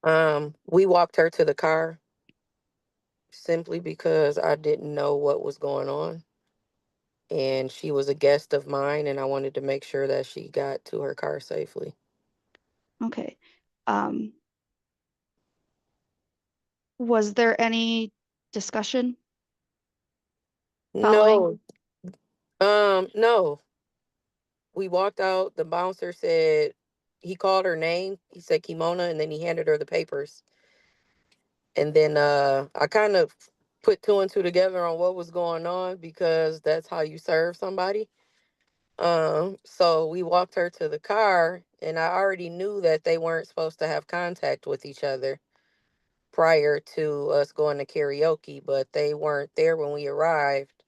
We walked her to the car simply because I didn't know what was going on. And she was a guest of mine and I wanted to make sure that she got to her car safely. Okay. Was there any discussion following? No. We walked out, the bouncer said, he called her name, he said Kimona, and then he handed her the papers. And then I kind of put two and two together on what was going on because that's how you serve somebody. So we walked her to the car and I already knew that they weren't supposed to have contact with each other prior to us going to karaoke, but they weren't there when we arrived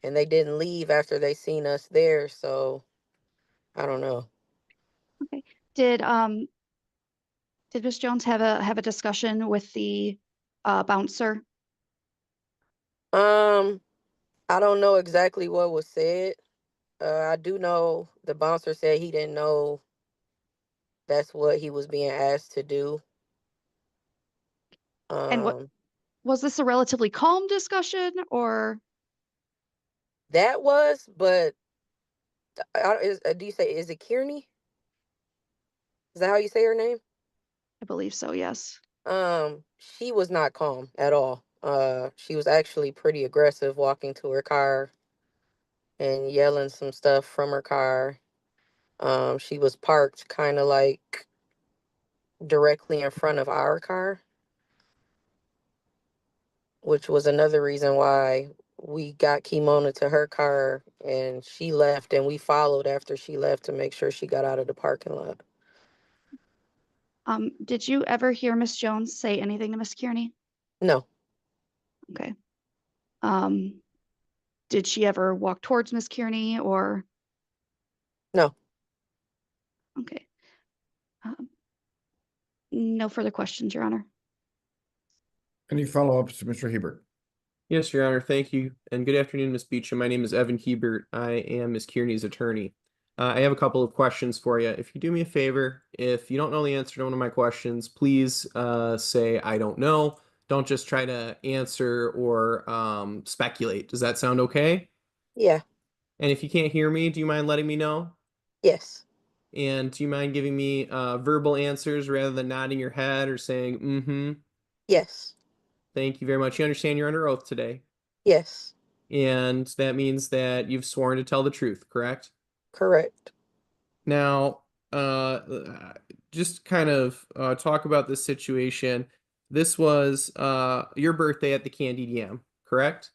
and they didn't leave after they seen us there. So I don't know. Okay. Did Miss Jones have a discussion with the bouncer? I don't know exactly what was said. I do know the bouncer said he didn't know that's what he was being asked to do. And what was this a relatively calm discussion or? That was, but do you say, is it Kearney? Is that how you say her name? I believe so, yes. She was not calm at all. She was actually pretty aggressive walking to her car and yelling some stuff from her car. She was parked kind of like directly in front of our car, which was another reason why we got Kimona to her car and she left and we followed after she left to make sure she got out of the parking lot. Did you ever hear Miss Jones say anything to Miss Kearney? No. Okay. Did she ever walk towards Miss Kearney or? No. Okay. No further questions, Your Honor. Any follow-ups, Mr. Hebert? Yes, Your Honor. Thank you. And good afternoon, Ms. Bechum. My name is Evan Hebert. I am Ms. Kearney's attorney. I have a couple of questions for you. If you do me a favor, if you don't know the answer to one of my questions, please say, I don't know. Don't just try to answer or speculate. Does that sound okay? Yeah. And if you can't hear me, do you mind letting me know? Yes. And do you mind giving me verbal answers rather than nodding your head or saying, mm-hmm? Yes. Thank you very much. You understand you're under oath today. Yes. And that means that you've sworn to tell the truth, correct? Correct. Now, just kind of talk about this situation. This was your birthday at the Candied Yam, correct?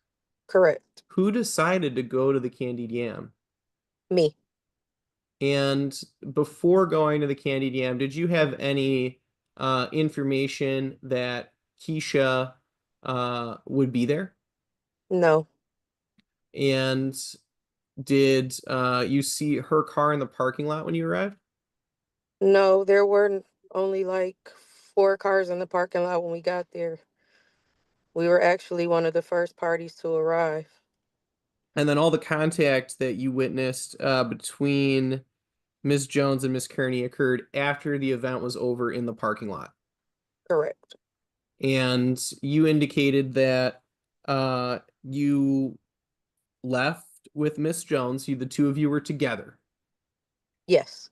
Correct. Who decided to go to the Candied Yam? Me. And before going to the Candied Yam, did you have any information that Keisha would be there? No. And did you see her car in the parking lot when you arrived? No, there were only like 4 cars in the parking lot when we got there. We were actually one of the first parties to arrive. And then all the contact that you witnessed between Ms. Jones and Ms. Kearney occurred after the event was over in the parking lot. Correct. And you indicated that you left with Miss Jones. The two of you were together. Yes.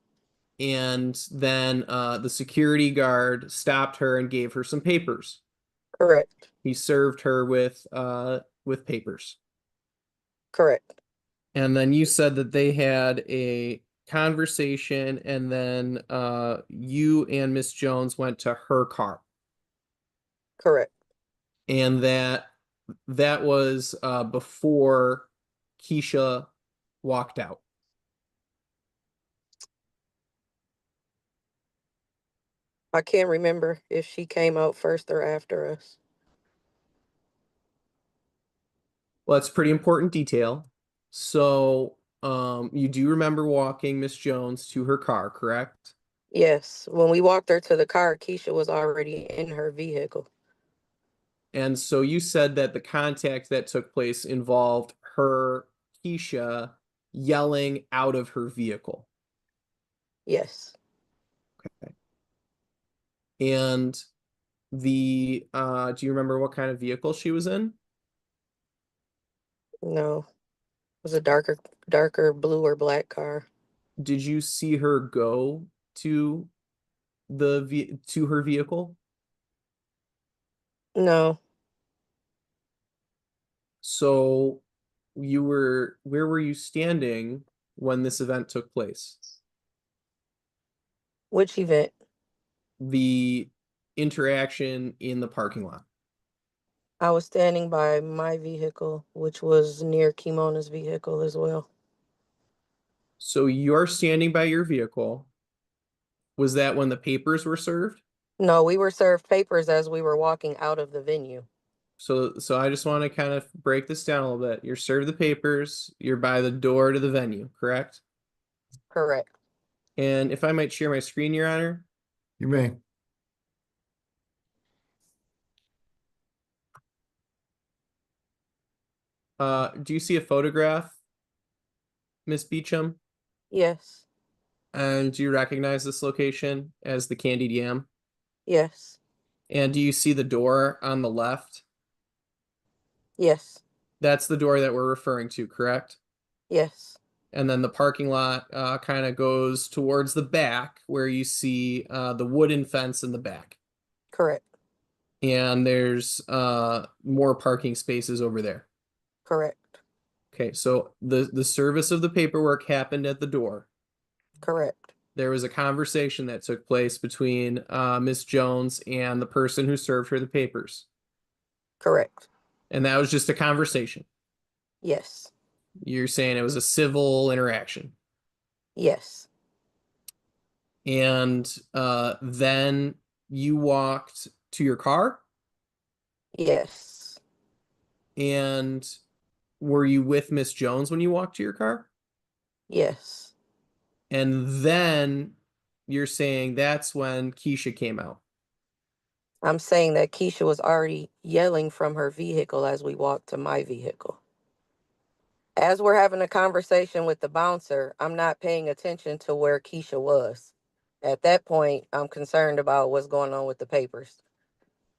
And then the security guard stopped her and gave her some papers. Correct. He served her with papers. Correct. And then you said that they had a conversation, and then you and Miss Jones went to her car. Correct. And that was before Keisha walked out. I can't remember if she came out first or after us. Well, that's a pretty important detail. So you do remember walking Miss Jones to her car, correct? Yes. When we walked her to the car, Keisha was already in her vehicle. And so you said that the contact that took place involved her, Keisha, yelling out of her vehicle. Yes. Okay. And do you remember what kind of vehicle she was in? No. It was a darker blue or black car. Did you see her go to her vehicle? No. So where were you standing when this event took place? Which event? The interaction in the parking lot. I was standing by my vehicle, which was near Kimona's vehicle as well. So you're standing by your vehicle. Was that when the papers were served? No, we were served papers as we were walking out of the venue. So I just want to kind of break this down a little bit. You're served the papers, you're by the door to the venue, correct? Correct. And if I might share my screen, Your Honor. You may. Do you see a photograph, Miss Bechum? Yes. And do you recognize this location as the Candied Yam? Yes. And do you see the door on the left? Yes. That's the door that we're referring to, correct? Yes. And then the parking lot kind of goes towards the back where you see the wooden fence in the back. Correct. And there's more parking spaces over there. Correct. Okay, so the service of the paperwork happened at the door. Correct. There was a conversation that took place between Miss Jones and the person who served her the papers. Correct. And that was just a conversation. Yes. You're saying it was a civil interaction. Yes. And then you walked to your car? Yes. And were you with Miss Jones when you walked to your car? Yes. And then you're saying that's when Keisha came out. I'm saying that Keisha was already yelling from her vehicle as we walked to my vehicle. As we're having a conversation with the bouncer, I'm not paying attention to where Keisha was. At that point, I'm concerned about what's going on with the papers.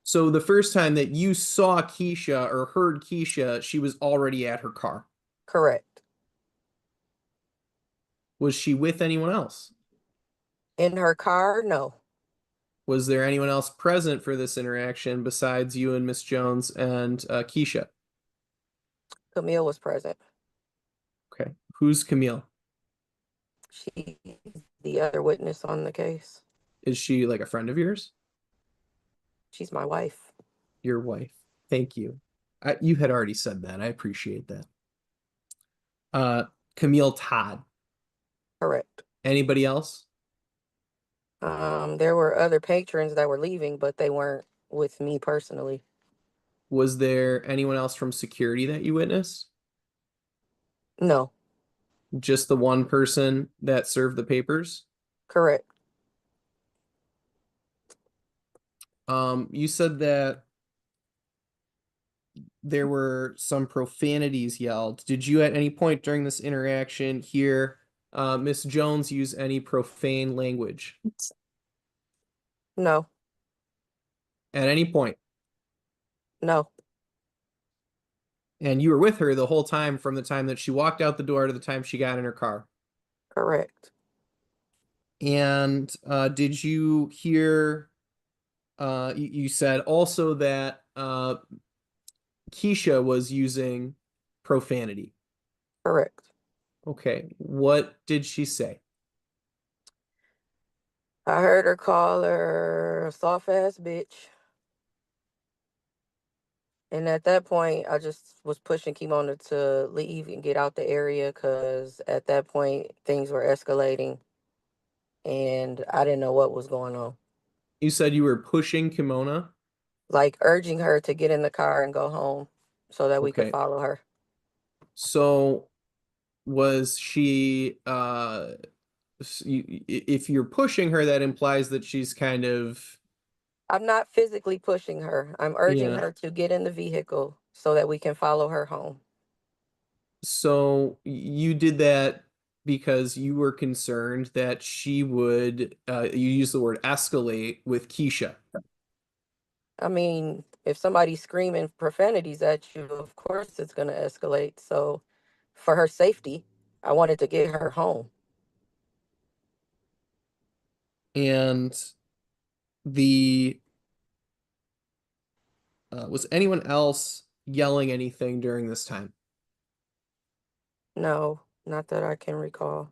So the first time that you saw Keisha or heard Keisha, she was already at her car. Correct. Was she with anyone else? In her car? No. Was there anyone else present for this interaction besides you and Miss Jones and Keisha? Camille was present. Okay. Who's Camille? She's the other witness on the case. Is she like a friend of yours? She's my wife. Your wife. Thank you. You had already said that. I appreciate that. Camille Todd. Correct. Anybody else? There were other patrons that were leaving, but they weren't with me personally. Was there anyone else from security that you witnessed? No. Just the one person that served the papers? Correct. You said that there were some profanities yelled. Did you at any point during this interaction hear Miss Jones use any profane language? No. At any point? No. And you were with her the whole time from the time that she walked out the door to the time she got in her car? Correct. And did you hear, you said also that Keisha was using profanity? Correct. Okay, what did she say? I heard her call her a soft ass bitch. And at that point, I just was pushing Kimona to leave and get out the area because at that point, things were escalating and I didn't know what was going on. You said you were pushing Kimona? Like urging her to get in the car and go home so that we could Okay. follow her. So was she, if you're pushing her, that implies that she's kind of, I'm not physically pushing her. I'm urging Yeah. her to get in the vehicle so that we can follow her home. so you did that because you were concerned that she would, you use the word escalate with Keisha. I mean, if somebody's screaming profanities at you, of course it's going to escalate. So for her safety, I wanted to get her home. And the, was anyone else yelling anything during this time? No, not that I can recall.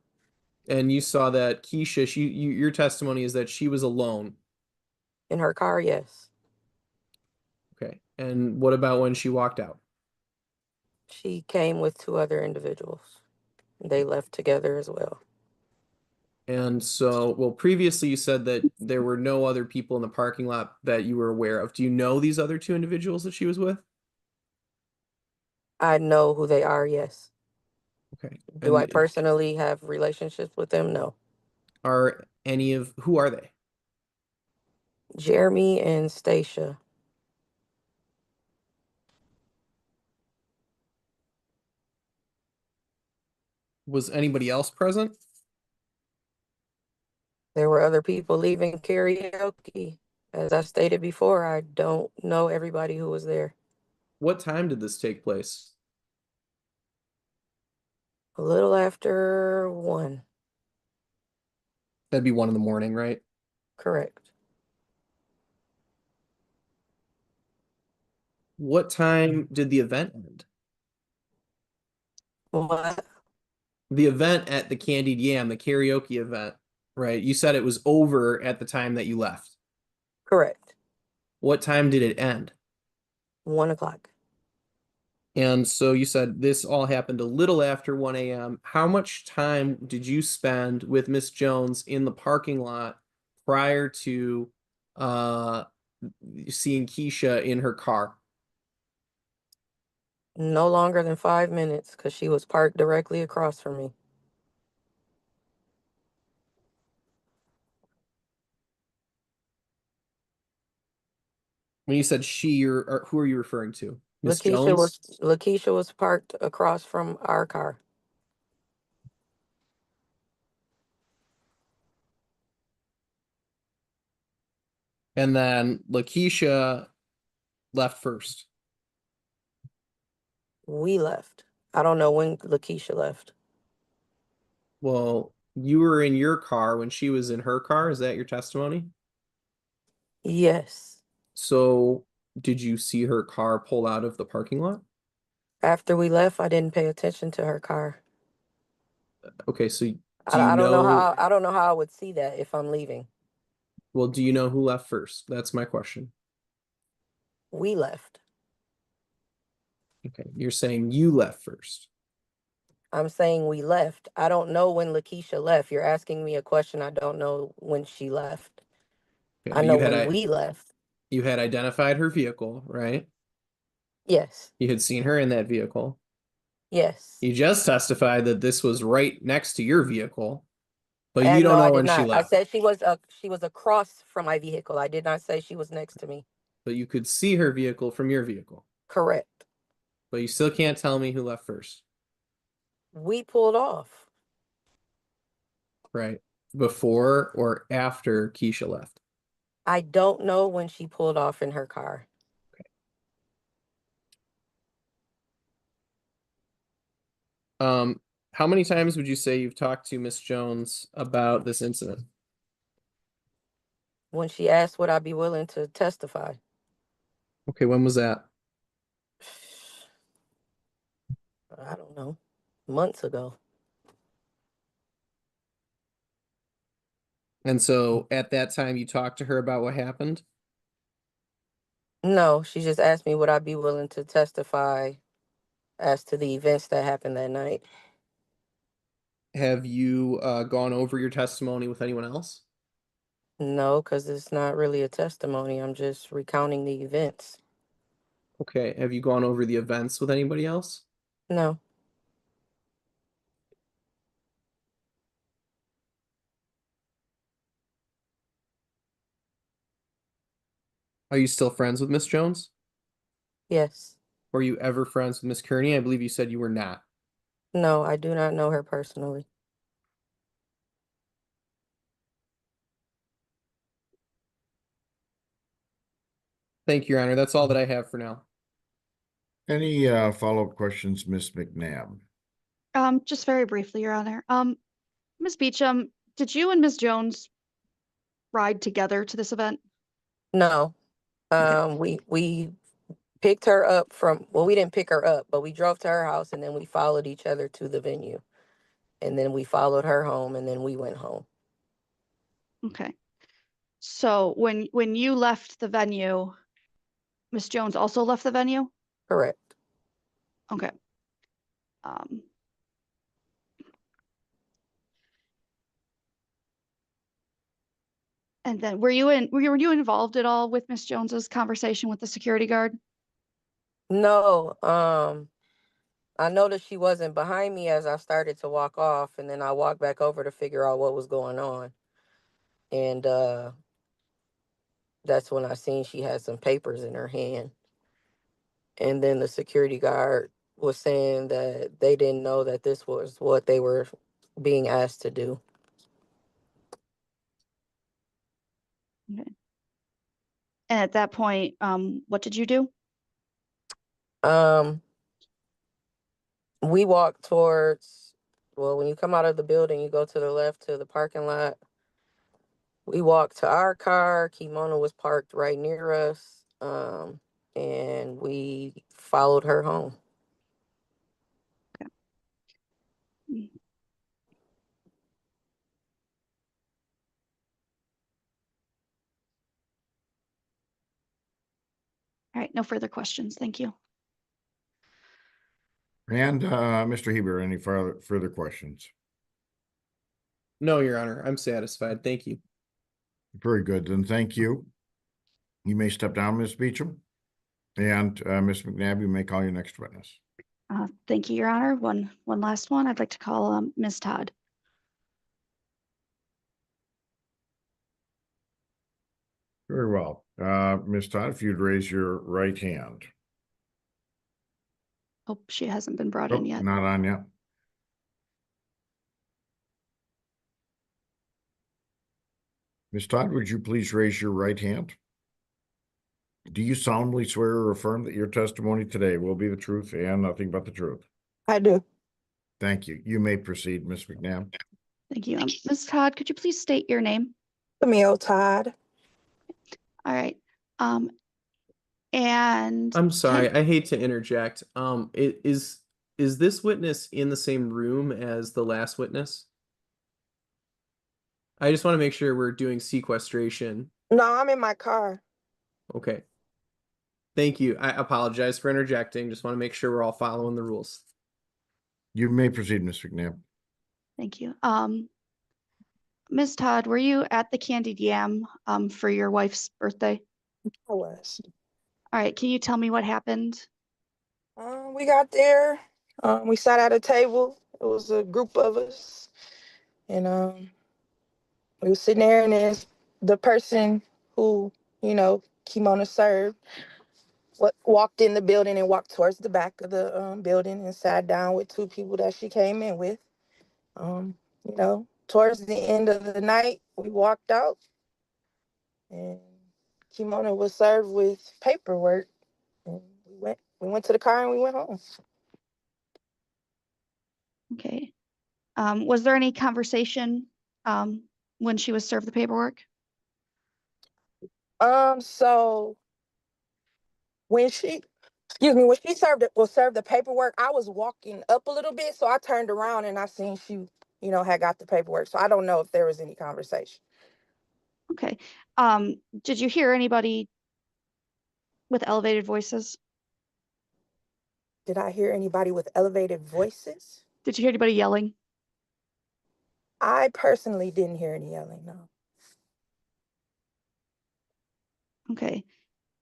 And you saw that Keisha, your testimony is that she was alone. In her car, yes. Okay. And what about when she walked out? She came with two other individuals. They left together as well. And so, well, previously you said that there were no other people in the parking lot that you were aware of. Do you know these other two individuals that she was with? I know who they are, yes. Okay. Do I And personally have relationships with them? No. who are they? Jeremy and Stacia. Was anybody else present? There were other people leaving karaoke. As I stated before, I don't know everybody who was there. What time did this take place? A little after 1. That'd be 1 in the morning, right? Correct. What time did the event end? What? The event at the Candied Yam, the karaoke event, right? You said it was over at the time that you left. Correct. What time did it end? 1 o'clock. And so you said this all happened a little after 1 a.m. How much time did you spend with Miss Jones in the parking lot prior to seeing Keisha in her car? No longer than 5 minutes because she was parked directly across from me. When you said she, who are you referring to? Miss Lakeisha Jones? Lakeisha was parked across from our car. And then Lakeisha left first. We left. I don't know when Lakeisha left. Well, You were in your car when she was in her car. Is that your testimony? Yes. So did you see her car pull out of the parking lot? After we left, I didn't pay attention to her car. Okay, so do I you don't know know, how I don't know how I would see that if I'm leaving. well, do you know who left first? That's my question. We left. Okay, you're saying you left first. I'm saying we left. I don't know when Lakeisha left. You're asking me a question. I don't know when she left. Okay, I but know when we left. you had identified her vehicle, right? Yes. You had seen her in that vehicle. Yes. You just testified that this was right next to your vehicle, but you And don't no, know I did when she not. I left. said she was across from my vehicle. I did not say she was next to me. But you could see her vehicle from your vehicle. Correct. But you still can't tell me who left first, We pulled off. right? Before or after Keisha left? I don't know when she pulled off in her car. How many times would you say you've talked to Miss Jones about this incident? When she asked would I be willing to testify. Okay, when was that? I don't know. Months ago. And so at that time you talked to her about what happened? No, she just asked me would I be willing to testify as to the events that happened that night. Have you gone over your testimony with anyone else? No, because it's not really a testimony. I'm just recounting the events. Okay, have you gone over the events with anybody else? No. Are you still friends with Miss Jones? Yes. Were you ever friends with Miss Kearney? I believe you said you were not. No, I do not know her personally. Thank you, Your Honor. That's all that I have for now. Any follow-up questions, Ms. McNabb? Just very briefly, Your Honor. Ms. Bechum, did you and Ms. Jones ride together to this event? No. We picked her up we didn't pick her up, but we drove to her house and then we followed each other to the venue. And then we followed her home and then we went home. Okay. So when you left the venue, Ms. Jones also left the venue? Correct. Okay. And then were you involved at all with Ms. Jones's conversation with the security guard? No, I noticed she wasn't behind me as I started to walk off, and then I walked back over to figure out what was going on. And that's when I seen she had some papers in her hand. And then the security guard was saying that they didn't know that this was what they were being asked to do. Okay. And at that point, what did you do? We walked towards, well, when you come out of the building, you go to the left to the parking lot. We walked to our car. Kimona was parked right near us. And we followed her home. Mm. All right, no further questions. Thank you. And Mr. Heber, any further questions? No, Your Honor. I'm satisfied. Thank you. Very good, then thank you. You may step down, Ms. Bechum. And Ms. McNabb, you may call your next witness. Thank you, Your Honor. One last one. I'd like to call Ms. Todd. Very well. Ms. Todd, if you'd raise your right hand. Oh, she hasn't been brought Oh, in yet. not on yet. Ms. Todd, would you please raise your right hand? Do you solemnly swear or affirm that your testimony today will be the truth and nothing but the truth? I do. Thank you. You may proceed, Ms. McNabb. Thank you. Ms. Todd, could you please state your name? Camille, Todd. All right. And I'm sorry, I hate to interject. Is this witness in the same room as the last witness? I just want to make sure we're doing sequestration. No, I'm in my car. Okay. Thank you. I apologize for interjecting. Just want to make sure we're all following the rules. You may proceed, Ms. McNabb. thank you. Ms. Todd, were you at the Candied Yam for your wife's birthday? I was. All right. Can you tell me what happened? We got there. We sat at a table. It was a group of us, and we were sitting there, and then the person who, Kimona served, walked in the building and walked towards the back of the building and sat down with two people that she came in with. Towards the end of the night, we walked out, and Kimona was served with paperwork, and we went to the car and we went home. Okay. Was there any conversation when she was served the paperwork? So when she served the paperwork, I was walking up a little bit, so I turned around and I seen she, had got the paperwork. So I don't know if there was any conversation. Okay. Did you hear anybody with elevated voices? Did I hear anybody with elevated voices? Did you hear anybody yelling? I personally didn't hear any yelling, no. Okay.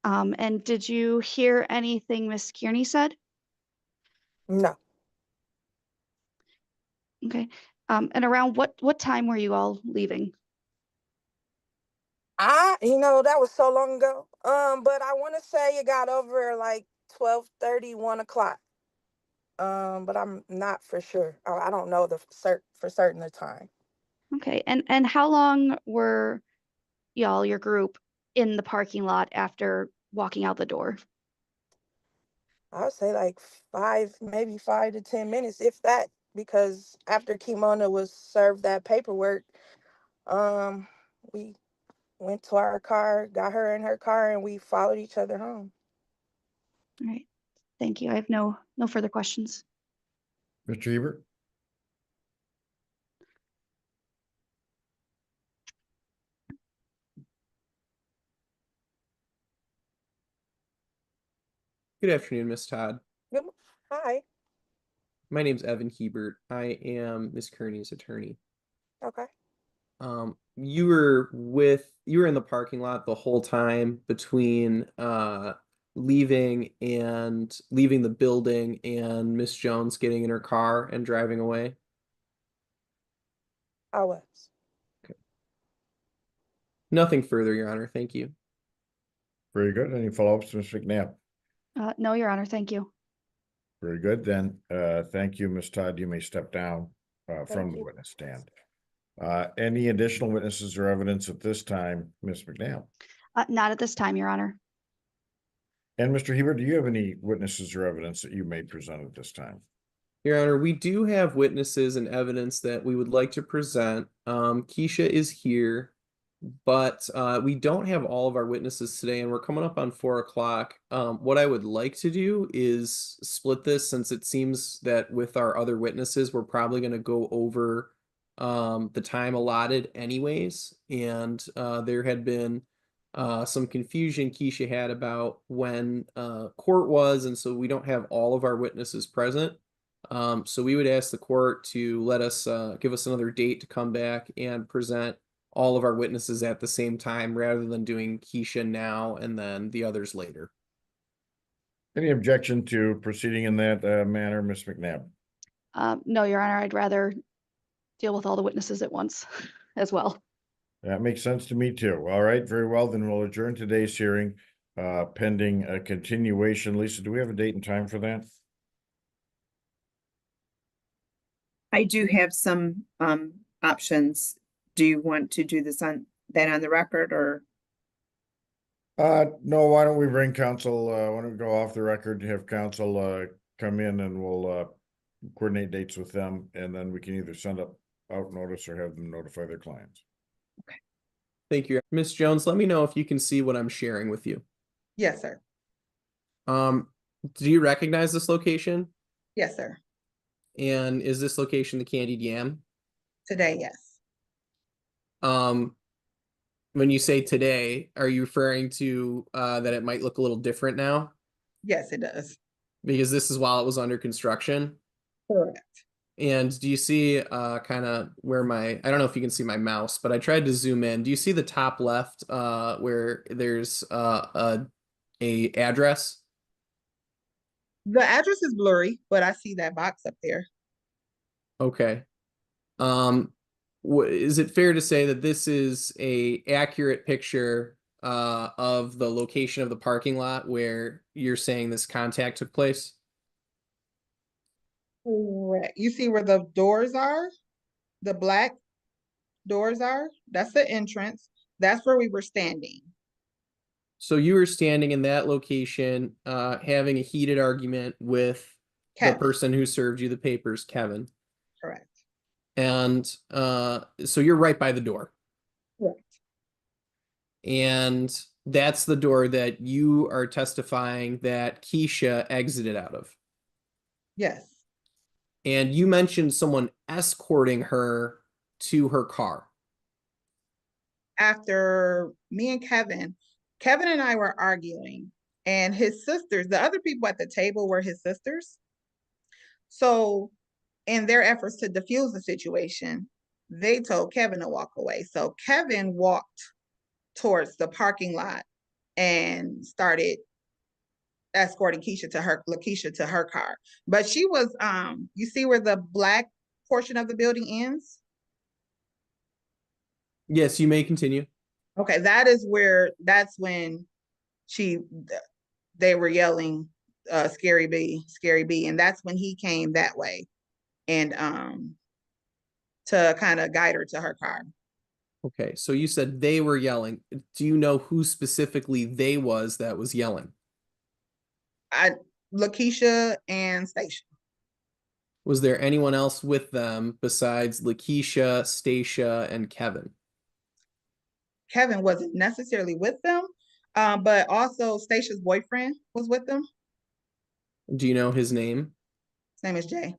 And did you hear anything Miss Kearney said? No. Okay. And around what time were you all leaving? That was so long ago. But I want to say it got over like 12:30, 1 o'clock. But I'm not for sure. I don't know for certain the time. Okay. And how long were y'all, your group, in the parking lot after walking out the door? I would say like maybe 5 to 10 minutes, if that, because after Kimona was served that paperwork, we went to our car, got her in her car, and we followed each other home. All right. Thank you. I have no further questions. Mr. Hebert? Good afternoon, Miss Todd. Hi. My name's Evan Hebert. I am Miss Kearney's attorney. Okay. You were in the parking lot the whole time between leaving the building and Miss Jones getting in her car and driving away? I was. Okay. Nothing further, Your Honor. Thank you. Very good. Any follow-ups, Ms. McNabb? No, Your Honor. Thank you. Very good. Then, thank you, Ms. Todd. You may step down from the you. witness stand. Any additional witnesses or evidence at this time, Ms. McNabb? Not at this time, Your Honor. And Mr. Hebert, do you have any witnesses or evidence that you may present at this time? Your Honor, we do have witnesses and evidence that we would like to present. Keisha is here, but we don't have all of our witnesses today, and we're coming up on 4 o'clock. What I would like to do is split this, since it seems that with our other witnesses, we're probably going to go over the time allotted anyways. And there had been some confusion Keisha had about when court was, and so we don't have all of our witnesses present. So we would ask the court to let us give us another date to come back and present all of our witnesses at the same time, rather than doing Keisha now and then the others later. Any objection to proceeding in that manner, Ms. McNabb? No, Your Honor. I'd rather deal with all the witnesses at once as well. That makes sense to me too. All right, very well. Then we'll adjourn today's hearing pending a continuation. Lisa, do we have a date and time for that? I do have some options. Do you want to do this on the record, or? No, why don't we bring counsel, why don't we go off the record, have counsel come in, and we'll coordinate dates with them, and then we can either send up out notice or have them notify their clients. Thank you. Ms. Jones, let me know if you can see what I'm sharing with you. Yes, sir. Do you recognize this location? Yes, sir. And is this location the Candied Yam? Today, yes. When you say today, are you referring to that it might look a little different now? Yes, it does. Because this is while it was under construction? Correct. And do you see kind of where I don't know if you can see my mouse, but I tried to zoom in. Do you see the top left where there's a address? The address is blurry, but I see that box up there. Okay. Is it fair to say that this is a accurate picture of the location of the parking lot where you're saying this contact took place? Correct. You see where the doors are? The black doors are? That's the entrance. That's where we were standing. So you were standing in that location, having a heated argument with Kevin. the person who served you the papers, Kevin. Correct. And so you're right by the door. Correct. And that's the door that you are testifying that Keisha exited out of. Yes. And you mentioned someone escorting her to her car. After me and Kevin and I were arguing, and his sisters, the other people at the table were his sisters. So in their efforts to diffuse the situation, they told Kevin to walk away. So Kevin walked towards the parking lot and started escorting Lakeisha to her car. But she was, you see where the black portion of the building ends? Yes, you may continue. Okay, that's when they were yelling, scary B. And that's when he came that way and to kind of guide her to her car. Okay, so you said they were yelling. Do you know who specifically they was that was yelling? Lakeisha and Stacia. Was there anyone else with them besides Lakeisha, Stacia, and Kevin? Kevin wasn't necessarily with them, but also Stacia's boyfriend was with them. Do you know his name? His name is Jay.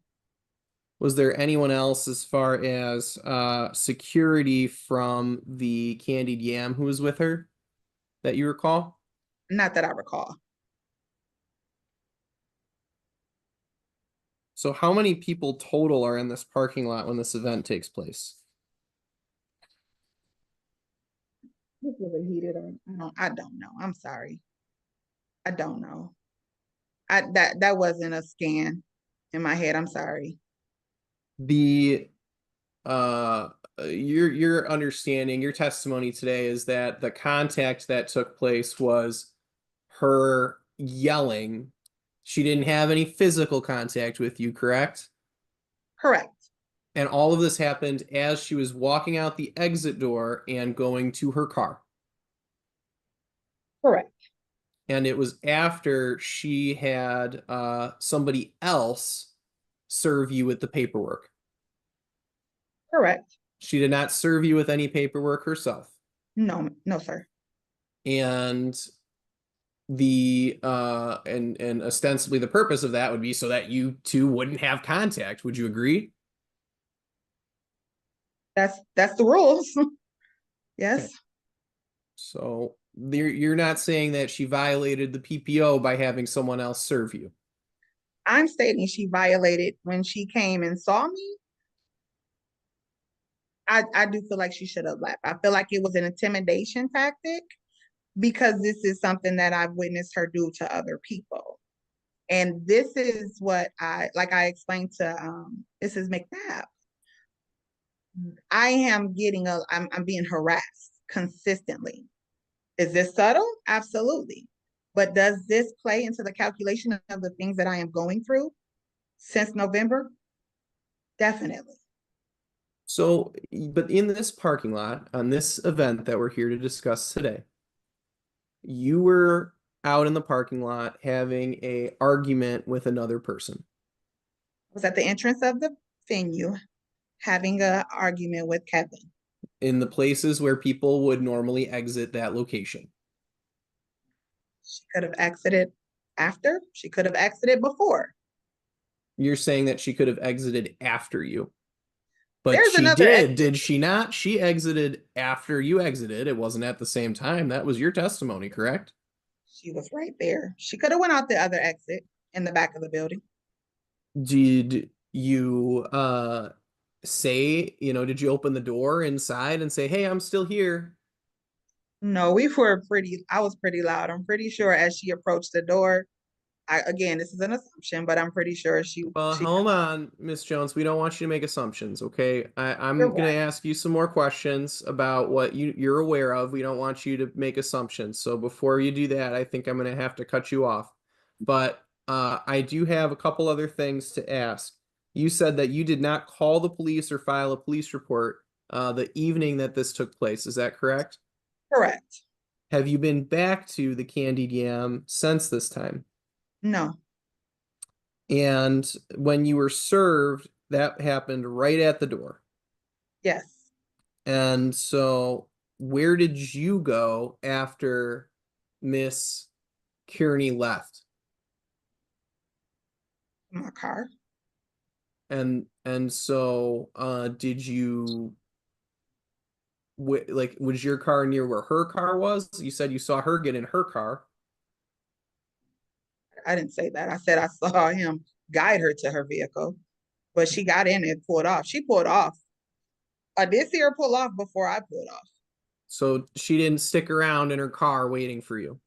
Was there anyone else as far as security from the Candied Yam who was with her that you recall? Not that I recall. So how many people total are in this parking lot when this event takes place? This was a heated, I don't know. I'm sorry. I don't know. That wasn't a scan in my head. I'm sorry. The your understanding, your testimony today is that the contact that took place was her yelling. She didn't have any physical contact with you, correct? Correct. And all of this happened as she was walking out the exit door and going to her car. Correct. And it was after she had somebody else serve you with the paperwork. Correct. She did not serve you with any paperwork herself. No, sir. And and ostensibly the purpose of that would be so that you two wouldn't have contact. Would you agree? That's the rules. Yes. Okay. So you're not saying that she violated the PPO by having someone else serve you. I'm stating she violated when she came and saw me. I do feel like she should have left. I feel like it was an intimidation tactic because this is something that I've witnessed her do to other people. And this is what I explained to Mrs. McNabb. I am I'm being harassed consistently. Is this subtle? Absolutely. But does this play into the calculation of the things that I am going through since November? Definitely. So, but in this parking lot, on this event that we're here to discuss today, you were out in the parking lot having a argument with another person. I was at the entrance of the venue having a argument with Kevin. in the places where people would normally exit that location. She could have exited after. She could have exited before. You're saying that she could have exited after you. But There's she another did she not? She exited after you exited. It wasn't at the same time. That was your testimony, correct? She was right there. She could have went out the other exit in the back of the building. Did you say, did you open the door inside and say, "Hey, I'm still here"? No, I was pretty loud. I'm pretty sure as she approached the door, again, this is an assumption, but I'm pretty sure she Hold on, Miss Jones. We don't want you to make assumptions, okay? I'm You're gonna right. ask you some more questions about what you're aware of. We don't want you to make assumptions. So before you do that, I think I'm gonna have to cut you off. But I do have a couple other things to ask. You said that you did not call the police or file a police report the evening that this took place. Is that correct? correct. Have you been back to the Candied Yam since this time? No, And when you were served, that happened right at the door. yes. And so where did you go after Miss Kearney left? My car. And so did you was your car near where her car was? You said you saw her get in her car. I didn't say that. I said I saw him guide her to her vehicle, but she got in and pulled off. She pulled off. I did see her pull off before I pulled off. So she didn't stick around in her car waiting for you.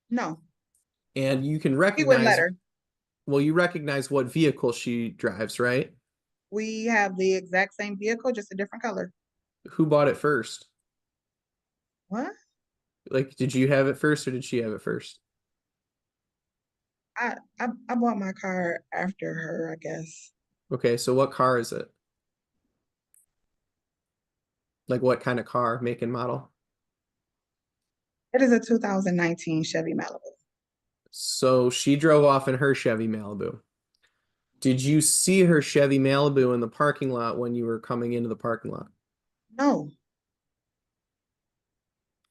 No, And you can he wouldn't recognize, let her. well, you recognize what vehicle she drives, right? We have the exact same vehicle, just a different color. Who bought it first? What? Like, did you have it first or did she have it first? I bought my car after her, I guess. Okay, so what car is it? Like, what kind of car, make and model? It is a 2019 Chevy Malibu. So she drove off in her Chevy Malibu. Did you see her Chevy Malibu in the parking lot when you were coming into the parking lot? No,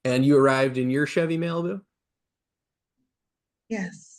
And you arrived in your Chevy Malibu? yes.